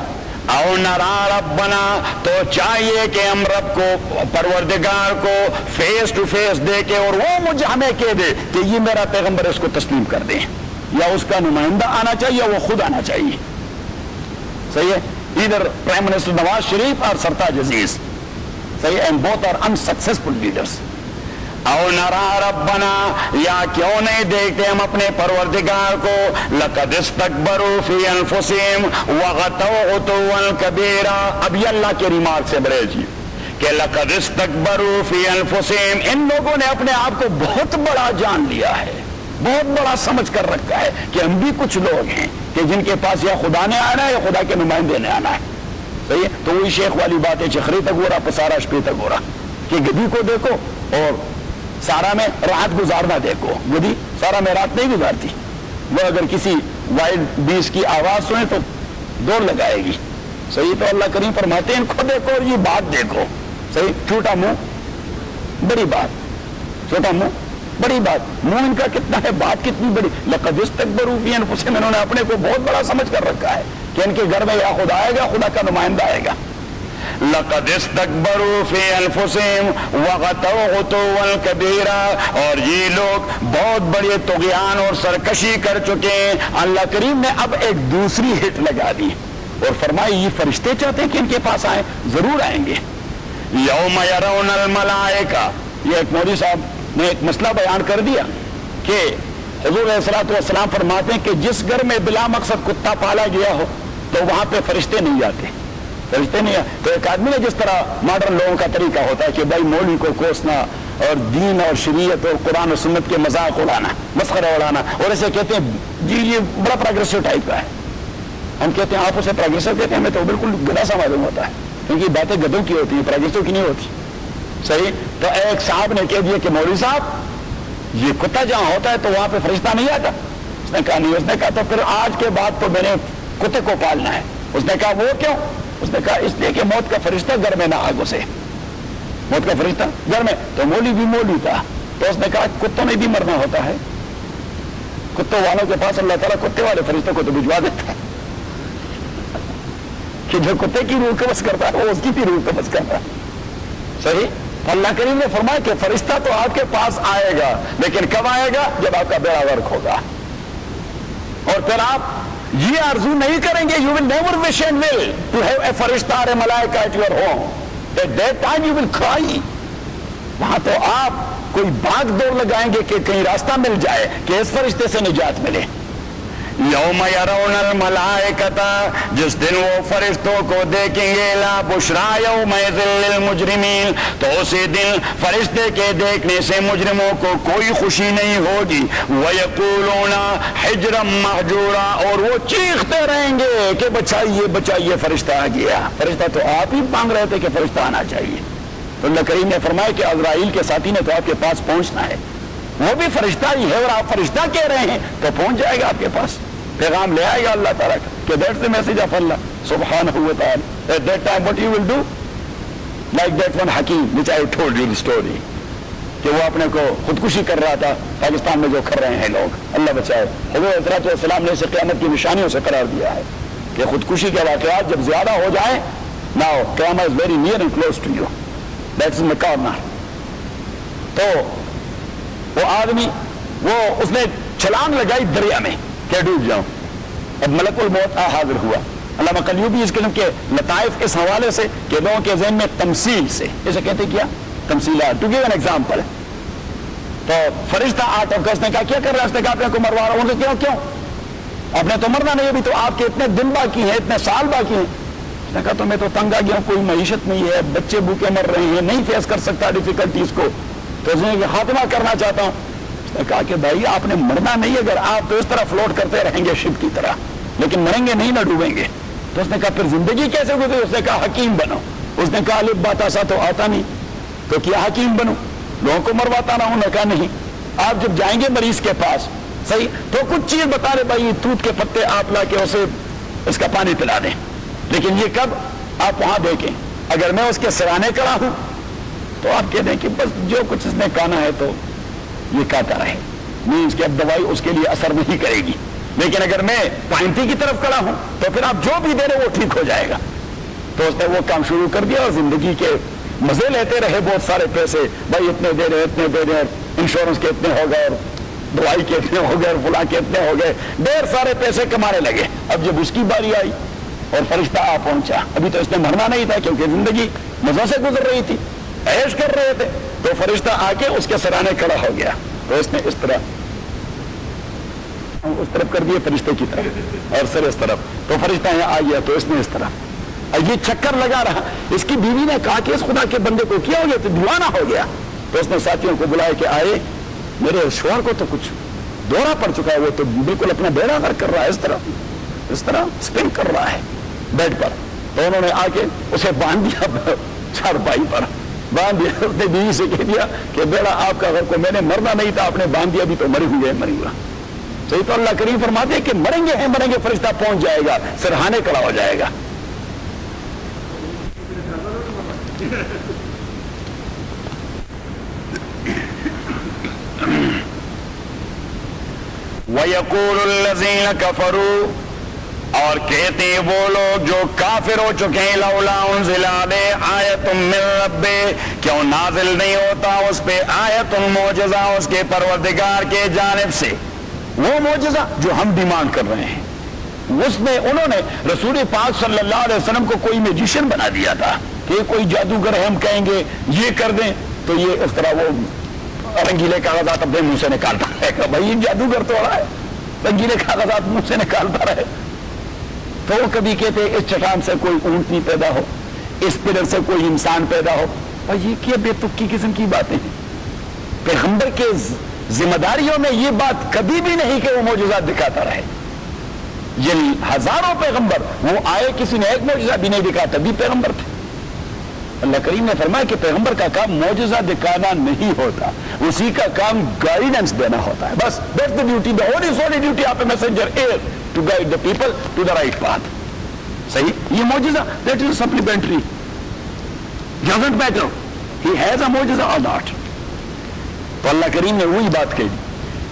او نرا ربنا تو چاہیے کہ ہم رب کو پروردگار کو فیس ٹو فیس دے کے اور وہ مجھے ہمیں کہہ دے کہ یہ میرا پیغمبر، اس کو تسلیم کر دیں. یا اس کا نمائندہ آنا چاہیے یا وہ خود آنا چاہیے. صحیح ہے. ادھر پرائم منسٹر نواز شریف اور سرتاج عزیز، صحیح ہے، and both are unsuccessful leaders. او نرا ربنا، یا کیوں نہیں دیکھتے ہم اپنے پروردگار کو، لقد استکبروا فی انفسہم وغتوا عتوا کبیرا. اب یہ اللہ کے ریمارک سے بڑے جی کہ لقد استکبروا فی انفسہم، ان لوگوں نے اپنے آپ کو بہت بڑا جان لیا ہے، بہت بڑا سمجھ کر رکھا ہے کہ ہم بھی کچھ لوگ ہیں کہ جن کے پاس یا خدا نے آنا ہے یا خدا کے نمائندے نے آنا ہے. صحیح ہے. تو وہی شیخ والی بات ہے، چخری تگورا پسارا شپی تگورا، کہ گدھی کو دیکھو اور سارا میں رات گزارنا دیکھو. گدھی سارا میں رات نہیں گزارتی، وہ اگر کسی وائلڈ بیس کی آواز سنے تو دوڑ لگائے گی. صحیح. تو اللہ کریم فرماتے ہیں ان کو دیکھو اور یہ بات دیکھو. صحیح. چھوٹا منہ بڑی بات، چھوٹا منہ بڑی بات، منہ ان کا کتنا ہے، بات کتنی بڑی. لقد استکبروا فی انفسہم، انہوں نے اپنے کو بہت بڑا سمجھ کر رکھا ہے کہ ان کے گھر میں یا خدا آئے گا، خدا کا نمائندہ آئے گا. لقد استکبروا فی انفسہم وغتوا عتوا کبیرا، اور یہ لوگ بہت بڑے طغیان اور سرکشی کر چکے ہیں. اللہ کریم نے اب ایک دوسری ہٹ لگا دی اور فرمائی یہ فرشتے چاہتے ہیں کہ ان کے پاس آئیں، ضرور آئیں گے. یوم یرون الملائکہ، یہ ایک مولوی صاحب نے ایک مسئلہ بیان کر دیا کہ حضور علیہ الصلوۃ والسلام فرماتے ہیں کہ جس گھر میں بلا مقصد کتا پالا گیا ہو تو وہاں پہ فرشتے نہیں آتے، فرشتے نہیں آتے. تو ایک آدمی نے جس طرح ماڈرن لوگوں کا طریقہ ہوتا ہے کہ بھائی مولوی کو کوسنا اور دین اور شریعت اور قرآن و سنت کے مذاق اڑانا، مسخرہ اڑانا، اور ایسے کہتے ہیں جی یہ بڑا پروگریسو ٹائپ کا ہے. ہم کہتے ہیں آپ اسے پروگریسو کہتے ہیں، ہمیں تو بالکل گدا سا معلوم ہوتا ہے کیونکہ باتیں گدوں کی ہوتی ہیں، پروگریسو کی نہیں ہوتی. صحیح. تو ایک صاحب نے کہہ دیا کہ مولوی صاحب یہ کتا جہاں ہوتا ہے تو وہاں پہ فرشتہ نہیں آتا. اس نے کہا نہیں. اس نے کہا تو پھر آج کے بعد تو میں نے کتے کو پالنا ہے. اس نے کہا وہ کیوں؟ اس نے کہا اس لیے کہ موت کا فرشتہ گھر میں نہ آ گھسے. موت کا فرشتہ گھر میں. تو مولوی بھی مولوی تھا تو اس نے کہا کتوں میں بھی مرنا ہوتا ہے، کتوں والوں کے پاس اللہ تعالیٰ کتے والے فرشتوں کو تو بھجوا دیتا ہے کہ جو کتے کی روح قبض کرتا ہے وہ اس کی بھی روح قبض کرتا ہے. صحیح. اللہ کریم نے فرمایا کہ فرشتہ تو آپ کے پاس آئے گا، لیکن کب آئے گا؟ جب آپ کا بیڑا غرق ہوگا. اور پھر آپ یہ آرزو نہیں کریں گے، you will never wish and will to have a فرشتہ or a ملائکہ at your home. At that time you will cry. وہاں تو آپ کوئی بھاگ دوڑ لگائیں گے کہ کہیں راستہ مل جائے کہ اس فرشتے سے نجات ملے. یوم یرون الملائکۃ، جس دن وہ فرشتوں کو دیکھیں گے، لا بشرا یومئذ للمجرمین، تو اسی دن فرشتے کے دیکھنے سے مجرموں کو کوئی خوشی نہیں ہوگی. ویقولون حجرا مہجورا، اور وہ چیختے رہیں گے کہ بچائیے بچائیے فرشتہ آ گیا. فرشتہ تو آپ ہی مانگ رہے تھے کہ فرشتہ آنا چاہیے. تو اللہ کریم نے فرمایا کہ عزرائیل کے ساتھی نے تو آپ کے پاس پہنچنا ہے، وہ بھی فرشتہ ہی ہے اور آپ فرشتہ کہہ رہے ہیں تو پہنچ جائے گا آپ کے پاس، پیغام لے آئے گا اللہ تعالیٰ کا کہ that's the message of Allah سبحانہ و تعالی. At that time what you will do? Like that one حکیم which I told you the story، کہ وہ اپنے کو خودکشی کر رہا تھا پاکستان میں جو کر رہے ہیں لوگ، اللہ بچائے. حضور حضرت والسلام نے اسے قیامت کی نشانیوں سے قرار دیا ہے کہ خودکشی کے واقعات جب زیادہ ہو جائیں، now قیامت is very near and close to you. That's in the corner. تو وہ آدمی اس نے چھلانگ لگائی دریا میں کہ ڈوب جاؤں. اب ملک الموت حاضر ہوا. علامہ قلیوبی اس قسم کے لطائف اس حوالے سے کہ لوگوں کے ذہن میں تمثیل سے، اسے کہتے کیا تمثیلات. ٹو گیو این ایگزامپل، تو فرشتہ آٹھ اس نے کہا کیا کر رہا ہے؟ اس نے کہا اپنے کو مروا رہا ہوں. کیوں آپ نے تو مرنا نہیں، ابھی تو آپ کے اتنے دن باقی ہیں، اتنے سال باقی ہیں. اس نے کہا تو میں تو تنگ آ گیا ہوں، کوئی معیشت نہیں ہے، بچے بھوکے مر رہے ہیں، نہیں فیس کر سکتا ڈیفیکلٹیز کو، تو اس نے خاتمہ کرنا چاہتا ہوں. اس نے کہا کہ بھائی آپ نے مرنا نہیں، اگر آپ تو اس طرح فلوٹ کرتے رہیں گے شپ کی طرح، لیکن مریں گے نہیں، نہ ڈوبیں گے. تو اس نے کہا پھر زندگی کیسے گزری؟ اس نے کہا حکیم بنو. اس نے کہا الف با تا سا تو آتا نہیں تو کیا حکیم بنو، لوگوں کو مرواتا رہا ہوں. نے کہا نہیں، آپ جب جائیں گے مریض کے پاس صحیح تو کچھ چیز بتا رہے بھائی توت کے پتے آپ لا کے اسے اس کا پانی پلا دیں، لیکن یہ کب آپ وہاں دیکھیں اگر میں اس کے سرانے کڑا ہوں تو آپ کہہ دیں کہ بس جو کچھ اس نے کہنا ہے تو یہ کہتا رہے، نہیں اس کی اب دوائی اس کے لیے اثر نہیں کرے گی. لیکن اگر میں پائنتی کی طرف کڑا ہوں تو پھر آپ جو بھی دے رہے وہ ٹھیک ہو جائے گا. تو اس نے وہ کام شروع کر دیا اور زندگی کے مزے لیتے رہے. بہت سارے پیسے بھائی اتنے دے رہے اتنے دے رہے، انشورنس کے اتنے ہو گئے اور دوائی کے اتنے ہو گئے اور فلاں کے اتنے ہو گئے، ڈھیر سارے پیسے کمانے لگے. اب جب اس کی باری آئی اور فرشتہ آ پہنچا، ابھی تو اس نے مرنا نہیں تھا کیونکہ زندگی مزوں سے گزر رہی تھی، عیش کر رہے تھے. تو فرشتہ آ کے اس کے سرانے کھڑا ہو گیا تو اس نے اس طرح اس طرف کر دیے فرشتے کی طرف اور سر اس طرف، تو فرشتہ یہاں آ گیا تو اس نے اس طرح. اور یہ چکر لگا رہا. اس کی بیوی نے کہا کہ اس خدا کے بندے کو کیا ہو گیا تو دیوانہ ہو گیا. تو اس نے ساتھیوں کو بلایا کہ آئے میرے شوہر کو تو کچھ دورہ پڑ چکا ہے، وہ تو بالکل اپنا بیڑا غرق کر رہا ہے، اس طرح اسپن کر رہا ہے بیڈ پر. تو انہوں نے آ کے اسے باندھ دیا چارپائی پر، باندھ دیا. اس نے بیوی سے کہہ دیا کہ بیڑا آپ کا غرق کو میں نے مرنا نہیں تھا، آپ نے باندھ دیا، ابھی تو مری ہوئی ہے مری ہوا. صحیح. تو اللہ کریم فرماتے ہیں کہ مریں گے ہیں مریں گے، فرشتہ پہنچ جائے گا، سرہانے کھڑا ہو جائے گا. وَيَقُولُ الَّذِينَ كَفَرُوا، اور کہتے ہیں وہ لوگ جو کافر ہو چکے ہیں، لولا انزل علیہ آیۃ من ربہ، کیوں نازل نہیں ہوتا اس پہ آیت معجزہ اس کے پروردگار کے جانب سے. وہ معجزہ جو ہم ڈیمانڈ کر رہے ہیں، اس میں انہوں نے رسول پاک صلی اللہ علیہ وسلم کو کوئی میجیشین بنا دیا تھا کہ کوئی جادوگر ہے، ہم کہیں گے یہ کر دیں تو یہ اس طرح وہ رنگیلے کاغذات اپنے منہ سے نکالتا ہے کہ بھائی یہ جادوگر تو رہا ہے، رنگیلے کاغذات منہ سے نکالتا رہے. تو وہ کبھی کہتے اس چٹان سے کوئی اونٹنی پیدا ہو، اس پلر سے کوئی انسان پیدا ہو. اور یہ کیا بے تکی قسم کی باتیں ہیں. پیغمبر کے ذمہ داریوں میں یہ بات کبھی بھی نہیں کہ وہ معجزات دکھاتا رہے. یہ ہزاروں پیغمبر وہ آئے، کسی نے ایک معجزہ بھی نہیں دکھا، تبھی پیغمبر تھے. اللہ کریم نے فرمایا کہ پیغمبر کا کام معجزہ دکھانا نہیں ہوتا، اسی کا کام گائیڈنس دینا ہوتا ہے. بس that's the duty, the only duty of a messenger is to guide the people to the right path. صحیح. یہ معجزہ that is supplementary, doesn't matter he has a معجزہ اور ناٹ. تو اللہ کریم نے وہی بات کہی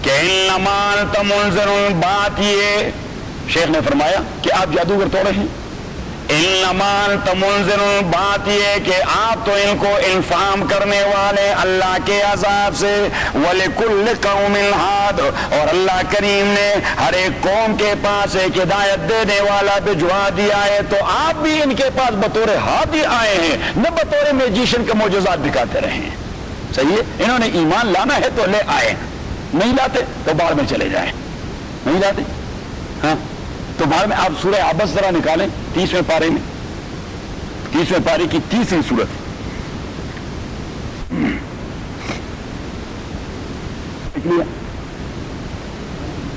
کہ انما انت منذر. بات یہ شیخ نے فرمایا کہ آپ جادوگر تو رہے ہیں. انما انت منذر، بات یہ کہ آپ تو ان کو انفام کرنے والے اللہ کے عذاب سے. وَلِكُلِّ قَوْمٍ ہَادٍ، اور اللہ کریم نے ہر ایک قوم کے پاس ایک ہدایت دینے والا بھجوا دیا ہے. تو آپ بھی ان کے پاس بطور ہادی آئے ہیں، نہ بطور میجیشن کے معجزات دکھاتے رہے ہیں. صحیح ہے. انہوں نے ایمان لانا ہے تو لے آئے، نہیں لاتے تو باہر میں چلے جائیں. نہیں لاتے ہاں تو باہر میں. آپ سورہ عبس ذرا نکالیں 30ویں پارے میں، 30ویں پارے کی 30ویں سورت.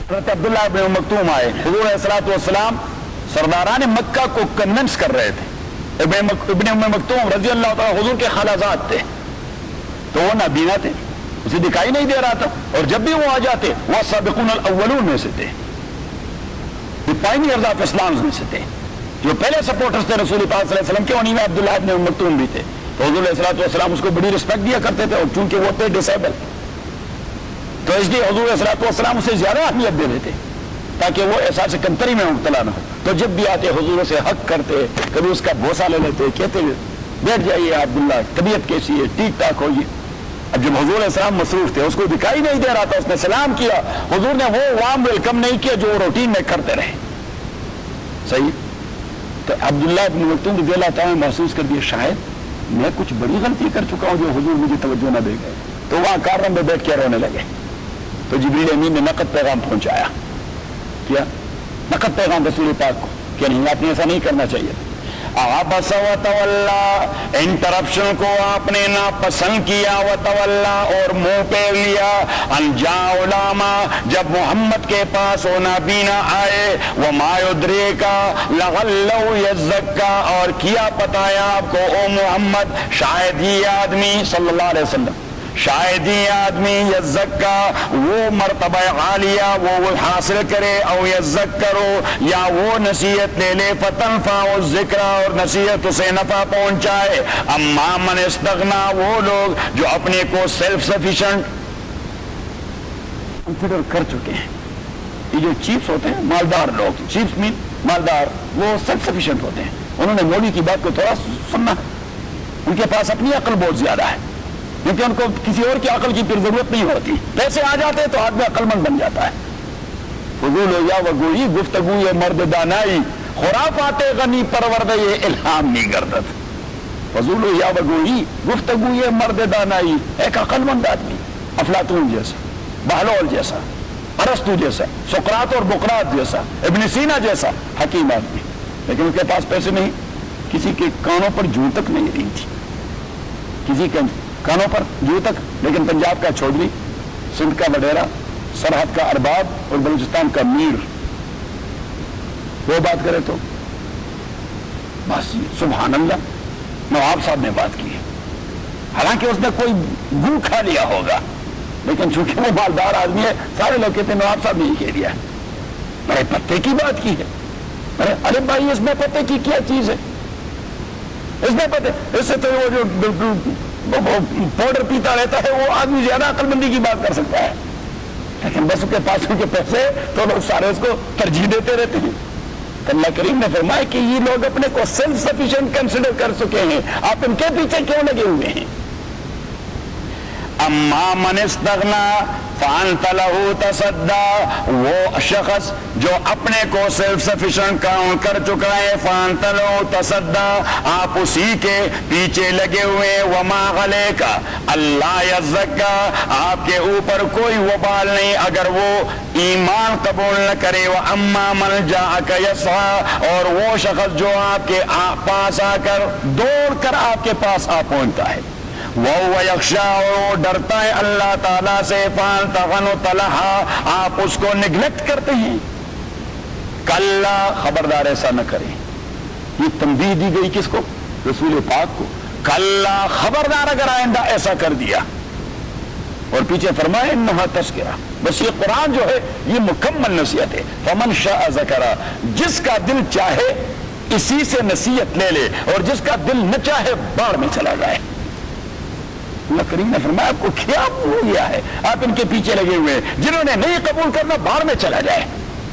حضرت عبداللہ ابن مکتوم آئے، حضور علیہ الصلوۃ والسلام سرداران مکہ کو کنونس کر رہے تھے. ابن ام مکتوم رضی اللہ تعالیٰ حضور کے خالازاد تھے، تو وہ نابینا تھے، اسے دکھائی نہیں دے رہا تھا. اور جب بھی وہ آ جاتے وہ سابقون الاولون میں سے تھے، پائنیئرز آف اسلام میں سے تھے، جو پہلے سپورٹرز تھے رسول پاک صلی اللہ علیہ وسلم کے. انہیں میں عبداللہ ابن ام مکتوم بھی تھے. تو حضور علیہ الصلوۃ والسلام اس کو بڑی رسپیکٹ دیا کرتے تھے، اور چونکہ وہ تھے ڈسیبل تو اس لیے حضور علیہ الصلوۃ والسلام اسے زیادہ اہمیت دے دیتے تاکہ وہ احساس کمتری میں مبتلا نہ ہو. تو جب بھی آتے حضور سے حق کرتے، کبھی اس کا بوسہ لے لیتے، کہتے بیٹھ جائیے عبداللہ، طبیعت کیسی ہے، ٹھیک ٹھاک ہوئیے. اب جب حضور علیہ السلام مصروف تھے، اس کو دکھائی نہیں دے رہا تھا، اس نے سلام کیا، حضور نے وہ وارم ویلکم نہیں کیا جو وہ روٹین میں کرتے رہے. صحیح. تو عبداللہ ابن مکتوم رضی اللہ تعالیٰ محسوس کر دیا شاید میں کچھ بڑی غلطی کر چکا ہوں جو حضور مجھے توجہ نہ دے گئے. تو وہاں کارنم میں بیٹھ کے رونے لگے. تو جبریل امین نے نقد پیغام پہنچایا. کیا نقد پیغام رسول پاک کو کہ نہیں، آپ نے ایسا نہیں کرنا چاہیے. عبس و تولا، انٹرپشن کو آپ نے ناپسند کیا، و تولا اور منہ پھیر لیا، ان جاء علامہ جب محمد کے پاس وہ نابینا آئے، وما یدریکا لعلہ یزکا اور کیا پتایا آپ کو او محمد شاید یہ آدمی صلی اللہ علیہ وسلم شاید یہ آدمی یزکا وہ مرتبہ عالیہ وہ حاصل کرے، او یذکرو یا وہ نصیحت لے لے، فتنفع الذکر اور نصیحت اسے نفع پہنچائے، اما من استغنا وہ لوگ جو اپنے کو سیلف سفیشنٹ کنسیڈر کر چکے ہیں۔ یہ جو چیفز ہوتے ہیں مالدار لوگ، چیفز مین مالدار، وہ سیلف سفیشنٹ ہوتے ہیں، انہوں نے مولوی کی بات کو تھوڑا سننا ہے، ان کے پاس اپنی عقل بہت زیادہ ہے، کیونکہ ان کو کسی اور کی عقل کی پھر ضرورت نہیں ہوتی، پیسے آ جاتے ہیں تو آدمی عقل مند بن جاتا ہے۔ فضول یا وگوئی گفتگو یہ مرد دانائی، خرافات غنی پرورد یہ الہام نہیں گردد۔ فضول یا وگوئی گفتگو یہ مرد دانائی، ایک عقل مند آدمی، افلاطون جیسا، بہلول جیسا، ارسطو جیسا، سقراط اور بقراط جیسا، ابن سینا جیسا حکیم آدمی، لیکن ان کے پاس پیسے نہیں، کسی کے کانوں پر جوں تک نہیں رہی تھی، کسی کے کانوں پر جو تک، لیکن پنجاب کا چودھری، سندھ کا وڈیرا، سرحد کا ارباب اور بلوچستان کا میر وہ بات کرے تو بس سبحان اللہ نواب صاحب نے بات کی ہے، حالانکہ اس نے کوئی گو کھا لیا ہوگا، لیکن چونکہ وہ مالدار آدمی ہے سارے لوگ کہتے ہیں نواب صاحب نے یہ کہہ دیا ہے، بڑے پتے کی بات کی ہے، ارے بھائی اس میں پتے کی کیا چیز ہے، اس میں پتے، اس سے تو وہ جو پاؤڈر پیتا رہتا ہے وہ آدمی زیادہ عقل مندی کی بات کر سکتا ہے، لیکن بس اس کے پاس ان کے پیسے تو لوگ سارے اس کو ترجیح دیتے رہتے ہیں۔ اللہ کریم نے فرمایا کہ یہ لوگ اپنے کو سیلف سفیشینٹ کنسیڈر کر چکے ہیں، آپ ان کے پیچھے کیوں لگے ہوئے ہیں؟ اما من استغنا فانت له تصدى، وہ شخص جو اپنے کو سیلف سفیشینٹ کاؤنٹ کر چکا ہے، فانت له تصدى آپ اسی کے پیچھے لگے ہوئے، وما علیک اللہ یزکا آپ کے اوپر کوئی وبال نہیں اگر وہ ایمان قبول نہ کرے، واما من جاءک یسعى اور وہ شخص جو آپ کے پاس آ کر دوڑ کر آپ کے پاس آ پہنچتا ہے، وَهُوَ يَخْشَىٰ اور ڈرتا ہے اللہ تعالیٰ سے، فَأَنْتَ لَهَا آپ اس کو نگلیکٹ کرتے ہیں، کلا خبردار ایسا نہ کریں، یہ تنبیہ دی گئی کس کو؟ رسول پاک کو، کلا خبردار اگر آئندہ ایسا کر دیا، اور پیچھے فرمائے انہا تذکرہ، بس یہ قرآن جو ہے یہ مکمل نصیحت ہے، فَمَنْ شَاءَ ذَكَرَ جس کا دل چاہے اسی سے نصیحت لے لے، اور جس کا دل نہ چاہے باڑ میں چلا جائے۔ اللہ کریم نے فرمایا آپ کو کیا ہو گیا ہے، آپ ان کے پیچھے لگے ہوئے ہیں، جنہوں نے نہیں قبول کرنا باہر میں چلا جائے۔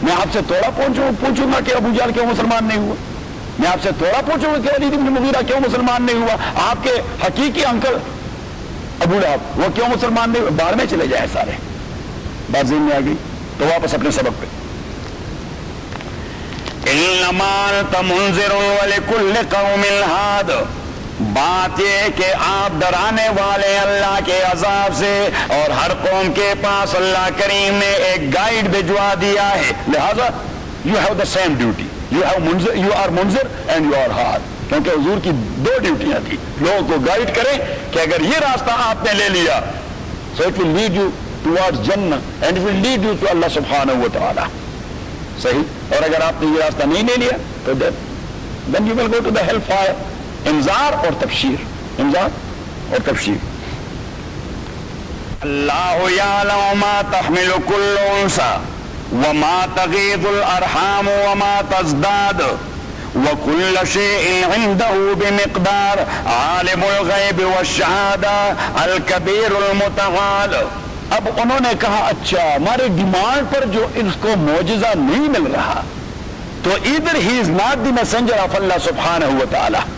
میں آپ سے تھوڑا پوچھوں گا کہ ابو جہل کیوں مسلمان نہیں ہوا، میں آپ سے تھوڑا پوچھوں گا کہ ولید بن مغیرہ کیوں مسلمان نہیں ہوا، آپ کے حقیقی انکل ابو لہب وہ کیوں مسلمان نہیں ہوا، باہر میں چلے جائے سارے۔ بات ذہن میں آ گئی تو واپس اپنے سبق پہ، انما انت منذر ولکل قوم ہاد، بات یہ کہ آپ ڈرانے والے اللہ کے عذاب سے، اور ہر قوم کے پاس اللہ کریم نے ایک گائیڈ بھجوا دیا ہے، لہذا you have the same duty, you are Munzir and you are hard، کیونکہ حضور کی دو ڈیوٹیاں تھی، لوگوں کو گائیڈ کریں کہ اگر یہ راستہ آپ نے لے لیا so it will lead you towards Jannah and it will lead you to Allah subhanahu wa ta'ala، صحیح، اور اگر آپ نے یہ راستہ نہیں لے لیا تو then you will go to the hellfire۔ انذار اور تبشیر، انذار اور تبشیر۔ اللہ یعلم ما تحمل کل انثى وما تغیض الارحام وما تزداد وکل شیء عنده بمقدار، عالم الغیب والشہادہ الکبیر المتعال۔ اب انہوں نے کہا اچھا ہمارے ڈیمانڈ پر جو اس کو معجزہ نہیں مل رہا تو either he is not the messenger of Allah subhanahu wa ta'ala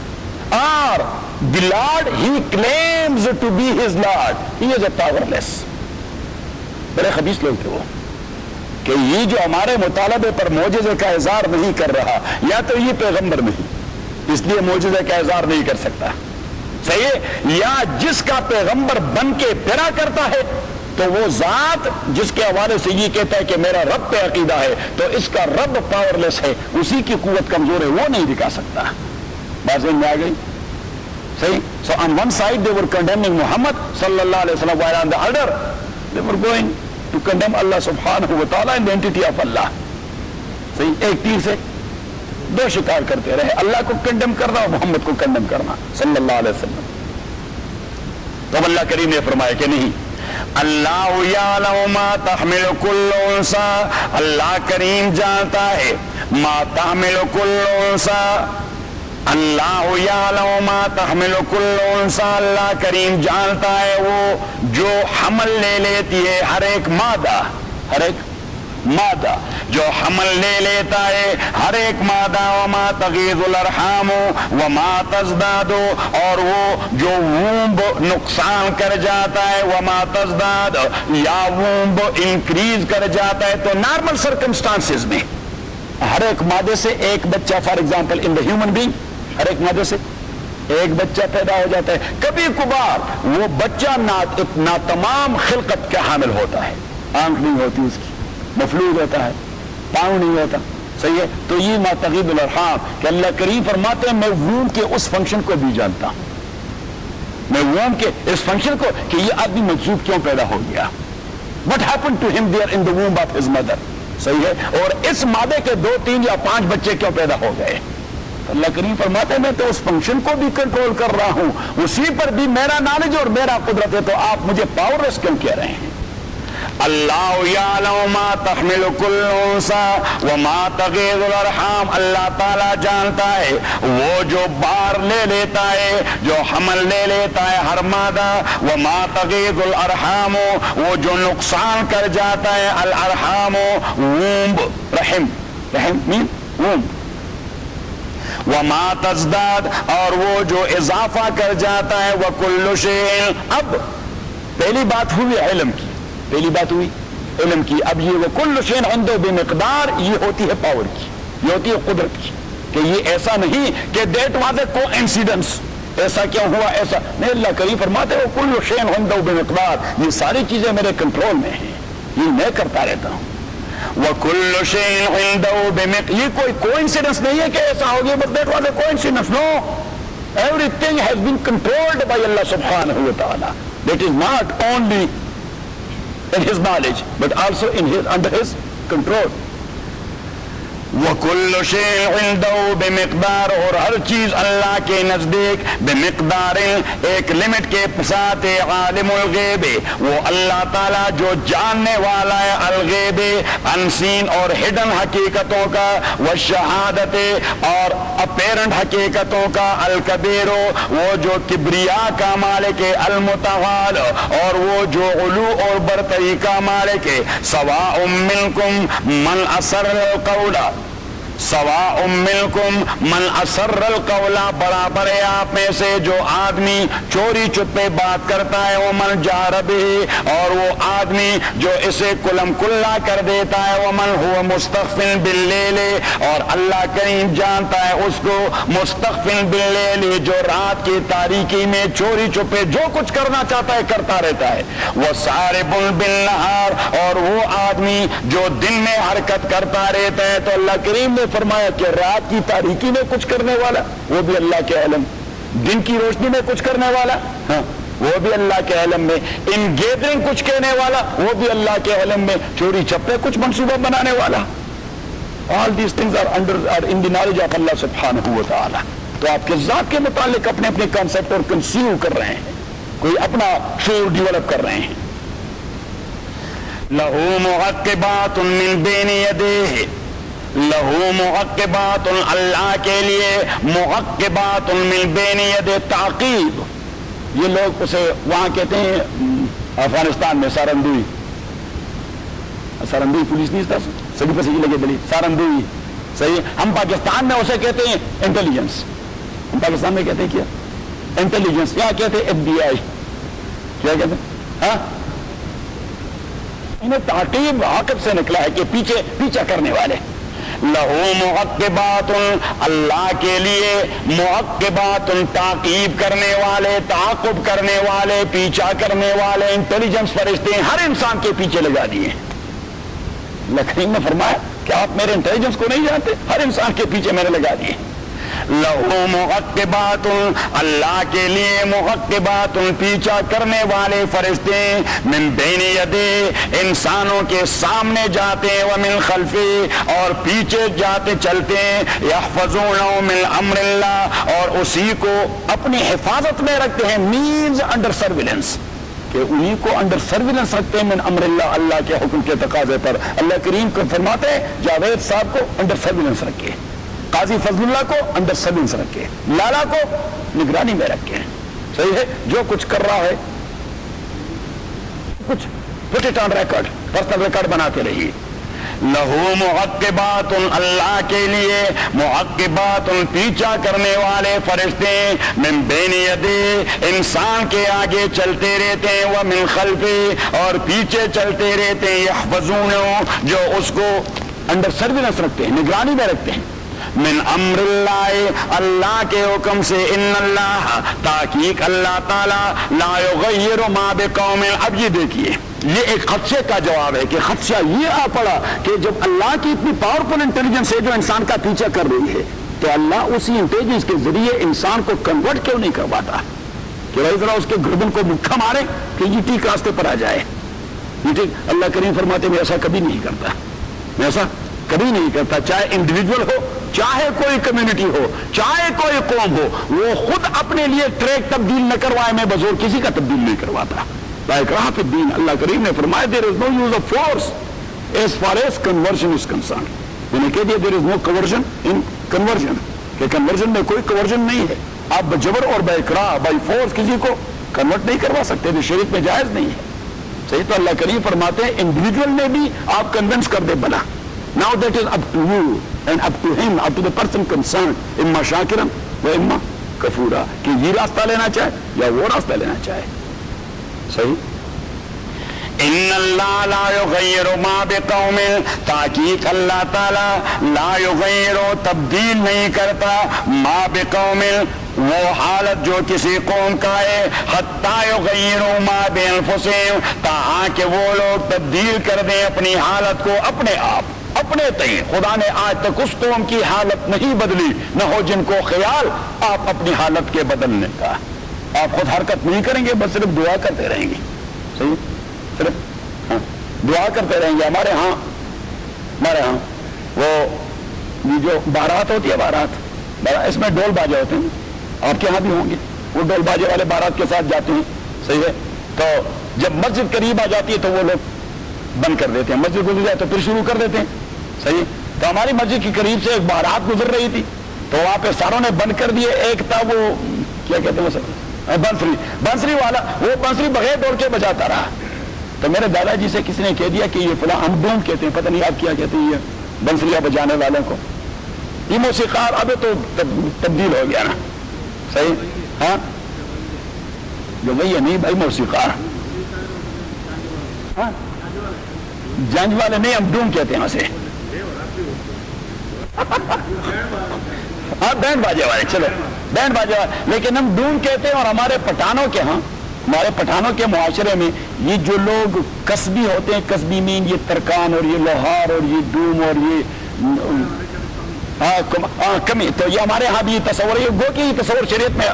or the Lord he claims to be his Lord, he is a powerless۔ بڑے خبیث لوگ تھے وہ کہ یہ جو ہمارے مطالبے پر معجزے کا اظہار نہیں کر رہا، یا تو یہ پیغمبر نہیں اس لیے معجزے کا اظہار نہیں کر سکتا، صحیح ہے، یا جس کا پیغمبر بن کے پھرا کرتا ہے تو وہ ذات جس کے حوالے سے یہ کہتا ہے کہ میرا رب پہ عقیدہ ہے تو اس کا رب پاورلیس ہے، اسی کی قوت کمزور ہے، وہ نہیں دکھا سکتا۔ بات میں آ گئی صحیح. So on one side they were condemning Muhammad sallallahu alaihi wasallam, while on the other they were going to condemn Allah subhanahu wa ta'ala and the entity of Allah. صحیح, ایک تیر سے دو شکار کرتے رہے, اللہ کو کنڈم کرنا اور محمد کو کنڈم کرنا صلی اللہ علیہ وسلم. تو اللہ کریم نے فرمایا کہ نہیں, اللہ یعلم ما تحمل کل انثی, اللہ کریم جانتا ہے ما تحمل کل انثی, اللہ یعلم ما تحمل کل انثی, اللہ کریم جانتا ہے وہ جو حمل لے لیتی ہے ہر ایک مادہ, ہر ایک مادہ جو حمل لے لیتا ہے ہر ایک مادہ, وما تغیض الارحام وما تزداد, اور وہ جو وومب نقصان کر جاتا ہے, وما تزداد یا وومب انکریز کر جاتا ہے. تو نارمل سرکمسٹانسز میں ہر ایک مادے سے ایک بچہ, for example in the human being, ہر ایک مادے سے ایک بچہ پیدا ہو جاتا ہے. کبھی کبھار وہ بچہ نا تمام خلقت کا حامل ہوتا ہے, آنکھ نہیں ہوتی اس کی, مفلوج ہوتا ہے, پاؤں نہیں ہوتا, صحیح ہے. تو یہ ما تغیض الارحام کہ اللہ کریم فرماتے ہیں میں ووم کے اس فنکشن کو بھی جانتا ہوں, میں ووم کے اس فنکشن کو کہ یہ آدمی مجذوب کیوں پیدا ہو گیا, what happened to him there in the womb of his mother, صحیح ہے, اور اس مادے کے 2, 3 یا 5 بچے کیوں پیدا ہو گئے. اللہ کریم فرماتے ہیں میں تو اس فنکشن کو بھی کنٹرول کر رہا ہوں, اسی پر بھی میرا نالج اور میرا قدرت ہے, تو آپ مجھے پاورلیس کیوں کہہ رہے ہیں. اللہ یعلم ما تحمل کل انثی وما تغیض الارحام, اللہ تعالیٰ جانتا ہے وہ جو بار لے لیتا ہے, جو حمل لے لیتا ہے ہر مادہ, وما تغیض الارحام وہ جو نقصان کر جاتا ہے, الارحام وومب, رحم, رحم مین وومب, وما تزداد اور وہ جو اضافہ کر جاتا ہے, وکل شیء. اب پہلی بات ہوئی علم کی, پہلی بات ہوئی علم کی, اب یہ وکل شیء عنده بمقدار, یہ ہوتی ہے پاور کی, یہ ہوتی ہے قدرت کی, کہ یہ ایسا نہیں کہ دیٹ واز اے کوانسیڈنس, ایسا کیوں ہوا ایسا نہیں. اللہ کریم فرماتے ہیں وکل شیء عنده بمقدار, یہ ساری چیزیں میرے کنٹرول میں ہیں, یہ میں کرتا رہتا ہوں. وَكُلُّ شَيْءٍ عِندَهُ بِمِقْدَارٍ, یہ کوئی کوئنسیڈنس نہیں ہے کہ ایسا ہو گیا, but that was a coincidence. No, everything has been controlled by Allah subhanahu wa ta'ala. That is not only in his knowledge but also in his, under his control. وَكُلُّ شَيْءٍ عِندَهُ بِمِقْدَارٍ, اور ہر چیز اللہ کے نزدیک بمقدار, ایک لمٹ کے ساتھ. عالم الغیب, وہ اللہ تعالیٰ جو جاننے والا ہے, الغیب انسین اور ہڈن حقیقتوں کا, والشہادت اور اپیرنٹ حقیقتوں کا, الکبیر وہ جو کبریا کا مالک ہے, المتعال اور وہ جو علو اور برتری کا مالک ہے. سواء منکم من اسر القول, سواء منکم من اسر القول, برابر ہے آپ میں سے جو آدمی چوری چپے بات کرتا ہے, ومن جہر بہ, اور وہ آدمی جو اسے کلم کلا کر دیتا ہے, ومن هو مستخف باللیل, اور اللہ کریم جانتا ہے اس کو مستخف باللیل, جو رات کی تاریکی میں چوری چپے جو کچھ کرنا چاہتا ہے کرتا رہتا ہے. وسارب بالنہار, اور وہ آدمی جو دن میں حرکت کرتا رہتا ہے. تو اللہ کریم نے فرمایا کہ رات کی تاریکی میں کچھ کرنے والا وہ بھی اللہ کے علم, دن کی روشنی میں کچھ کرنے والا ہاں وہ بھی اللہ کے علم میں, ان گیدرنگ کچھ کہنے والا وہ بھی اللہ کے علم میں, چوری چھپے کچھ منصوبہ بنانے والا. all these things are in the knowledge of Allah subhanahu wa ta'ala. تو آپ کے ذات کے متعلق اپنے اپنے کانسیپٹ اور کنسیو کر رہے ہیں, کوئی اپنا شعور ڈیولپ کر رہے ہیں. لَهُ مُعَقِّبَاتٌ مِّن بَيْنِ يَدَيْهِ, لہو معقبات, اللہ کے لیے معقبات من بین ید, تعقیب. یہ لوگ اسے وہاں کہتے ہیں افغانستان میں سارندوئی, سارندوئی پولیس نہیں تھا, سگی پہ سگی لگے بلی سارندوئی, صحیح. ہم پاکستان میں اسے کہتے ہیں انٹیلیجنس, ہم پاکستان میں کہتے ہیں کیا انٹیلیجنس, یہاں کہتے ہیں FBI, کیا کہتے ہیں ہاں. انہیں تعقیب عاقب سے نکلا ہے کہ پیچھے پیچھا کرنے والے. لہو معقبات, اللہ کے لیے معقبات, تعقیب کرنے والے, تعاقب کرنے والے, پیچھا کرنے والے, انٹیلیجنس فرشتے ہر انسان کے پیچھے لگا دیے. اللہ کریم نے فرمایا کہ آپ میرے انٹیلیجنس کو نہیں جانتے, ہر انسان کے پیچھے میں نے لگا دیے. لہو معقبات، اللہ کے لیے معقبات پیچھا کرنے والے فرشتے، من بین یدے انسانوں کے سامنے جاتے ہیں، ومن خلفی اور پیچھے جاتے چلتے ہیں، یحفظونہ من امر اللہ اور اسی کو اپنی حفاظت میں رکھتے ہیں، مینز انڈر سرویلنس، کہ انہی کو انڈر سرویلنس رکھتے ہیں، من امر اللہ اللہ کے حکم کے تقاضے پر۔ اللہ کریم کو فرماتے ہیں جاوید صاحب کو انڈر سرویلنس رکھے، قاضی فضل اللہ کو انڈر سرویلنس رکھے، لالا کو نگرانی میں رکھے، صحیح ہے، جو کچھ کر رہا ہے کچھ put it on record, personal record بناتے رہیے۔ لہو معقبات، اللہ کے لیے معقبات پیچھا کرنے والے فرشتے، من بین یدے انسان کے آگے چلتے رہتے ہیں، ومن خلفی اور پیچھے چلتے رہتے ہیں، یحفظون جو اس کو انڈر سرویلنس رکھتے ہیں، نگرانی میں رکھتے ہیں، من امر اللہ اللہ کے حکم سے، ان اللہ تحقیق اللہ تعالی لا یغیر ما بقوم۔ اب یہ دیکھیے یہ ایک خدشے کا جواب ہے کہ خدشہ یہ آ پڑا کہ جب اللہ کی اتنی پاورفل انٹیلیجنس ہے جو انسان کا پیچھا کر رہی ہے، تو اللہ اسی انٹیلیجنس کے ذریعے انسان کو کنورٹ کیوں نہیں کرواتا کہ بھائی ذرا اس کے گردن کو مکھا مارے کہ یہ ٹھیک راستے پر آ جائے۔ یہ ٹھیک اللہ کریم فرماتے میں ایسا کبھی نہیں کرتا، میں ایسا کبھی نہیں کرتا، چاہے انڈیویجول ہو، چاہے کوئی کمیونٹی ہو، چاہے کوئی قوم ہو، وہ خود اپنے لیے ٹریک تبدیل نہ کروائے، میں بزور کسی کا تبدیل نہیں کرواتا۔ اکراہ فی الدین، اللہ کریم نے فرمایا there is no use of force as far as conversion is concerned۔ انہوں نے کہہ دیا there is no coercion in conversion، کہ کنورژن میں کوئی coercion نہیں ہے، آپ بجبر اور باکراہ بائی فورس کسی کو کنورٹ نہیں کروا سکتے، جو شریعت میں جائز نہیں ہے، صحیح۔ تو اللہ کریم فرماتے ہیں انڈیویجول میں بھی آپ کنونس کر دے بنا، now that is up to you and up to him, up to the person concerned، اما شاکرا و اما کفورا، کہ یہ راستہ لینا چاہے یا وہ راستہ لینا چاہے، صحیح۔ ان اللہ لا یغیر ما بقوم، تحقیق اللہ تعالی لا یغیر تبدیل نہیں کرتا، ما بقوم وہ حالت جو کسی قوم کا ہے، حتی یغیروا ما بانفسہم تاہاں کہ وہ لوگ تبدیل کر دیں اپنی حالت کو اپنے آپ، اپنے تئیں۔ خدا نے آج تک اس قوم کی حالت نہیں بدلی، نہ ہو جن کو خیال آپ اپنی حالت کے بدلنے کا۔ آپ خود حرکت نہیں کریں گے، بس صرف دعا کرتے رہیں گے، صحیح، صرف دعا کرتے رہیں گے۔ ہمارے ہاں وہ یہ جو بارات ہوتی ہے، بارات اس میں ڈول باجے ہوتے ہیں، آپ کے ہاں بھی ہوں گے، وہ ڈول باجے والے بارات کے ساتھ جاتے ہیں، صحیح ہے۔ تو جب مسجد قریب آ جاتی ہے تو وہ لوگ بند کر دیتے ہیں، مسجد گزر جائے تو پھر شروع کر دیتے ہیں، صحیح۔ تو ہماری مسجد کے قریب سے ایک بارات گزر رہی تھی، تو وہاں پہ ساروں نے بند کر دیے۔ ایک تھا وہ کیا کہتے ہیں بنسری والا، وہ بنسری بغیر دوڑ کے بجاتا رہا۔ تو میرے دادا جی سے کسی نے کہہ دیا کہ یہ فلاں ہم ڈوم کہتے ہیں، پتہ نہیں آپ کیا کہتے ہیں یہ بنسریاں بجانے والوں کو، یہ موسیقار اب تو تبدیل ہو گیا نا، صحیح، ہاں جو وہی ہے، نہیں بھائی موسیقار، ہاں جنج والے نہیں، ہم ڈوم کہتے ہیں اسے، ہاں بینڈ باجے والے، چلو بینڈ باجے والے، لیکن ہم ڈوم کہتے ہیں۔ اور ہمارے پٹھانوں کے معاشرے میں یہ جو لوگ قصبی ہوتے ہیں، قصبی مین یہ ترکان اور یہ لوہار اور یہ ڈوم اور یہ کمی، تو یہ ہمارے ہاں بھی یہ تصور ہے، گو کہ یہ تصور شریعت میں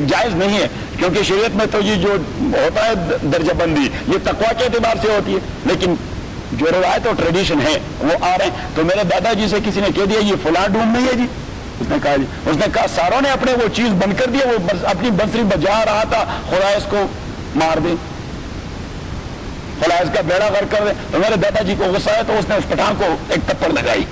جائز نہیں ہے، کیونکہ شریعت میں تو یہ جو ہوتا ہے درجہ بندی یہ تقویٰ کے اعتبار سے ہوتی ہے، لیکن جو روایت اور ٹریڈیشن ہے وہ آ رہے ہیں۔ تو میرے دادا جی سے کسی نے کہہ دیا یہ فلاں ڈوم نہیں ہے جی، اس نے کہا ساروں نے اپنے وہ چیز بند کر دیا، وہ اپنی بنسری بجا رہا تھا، خدا اس کو مار دے، خدا اس کا بیڑا غرق کر دے۔ تو میرے دادا جی کو غصہ ہے تو اس نے اس پٹھان کو ایک تپڑ لگائی،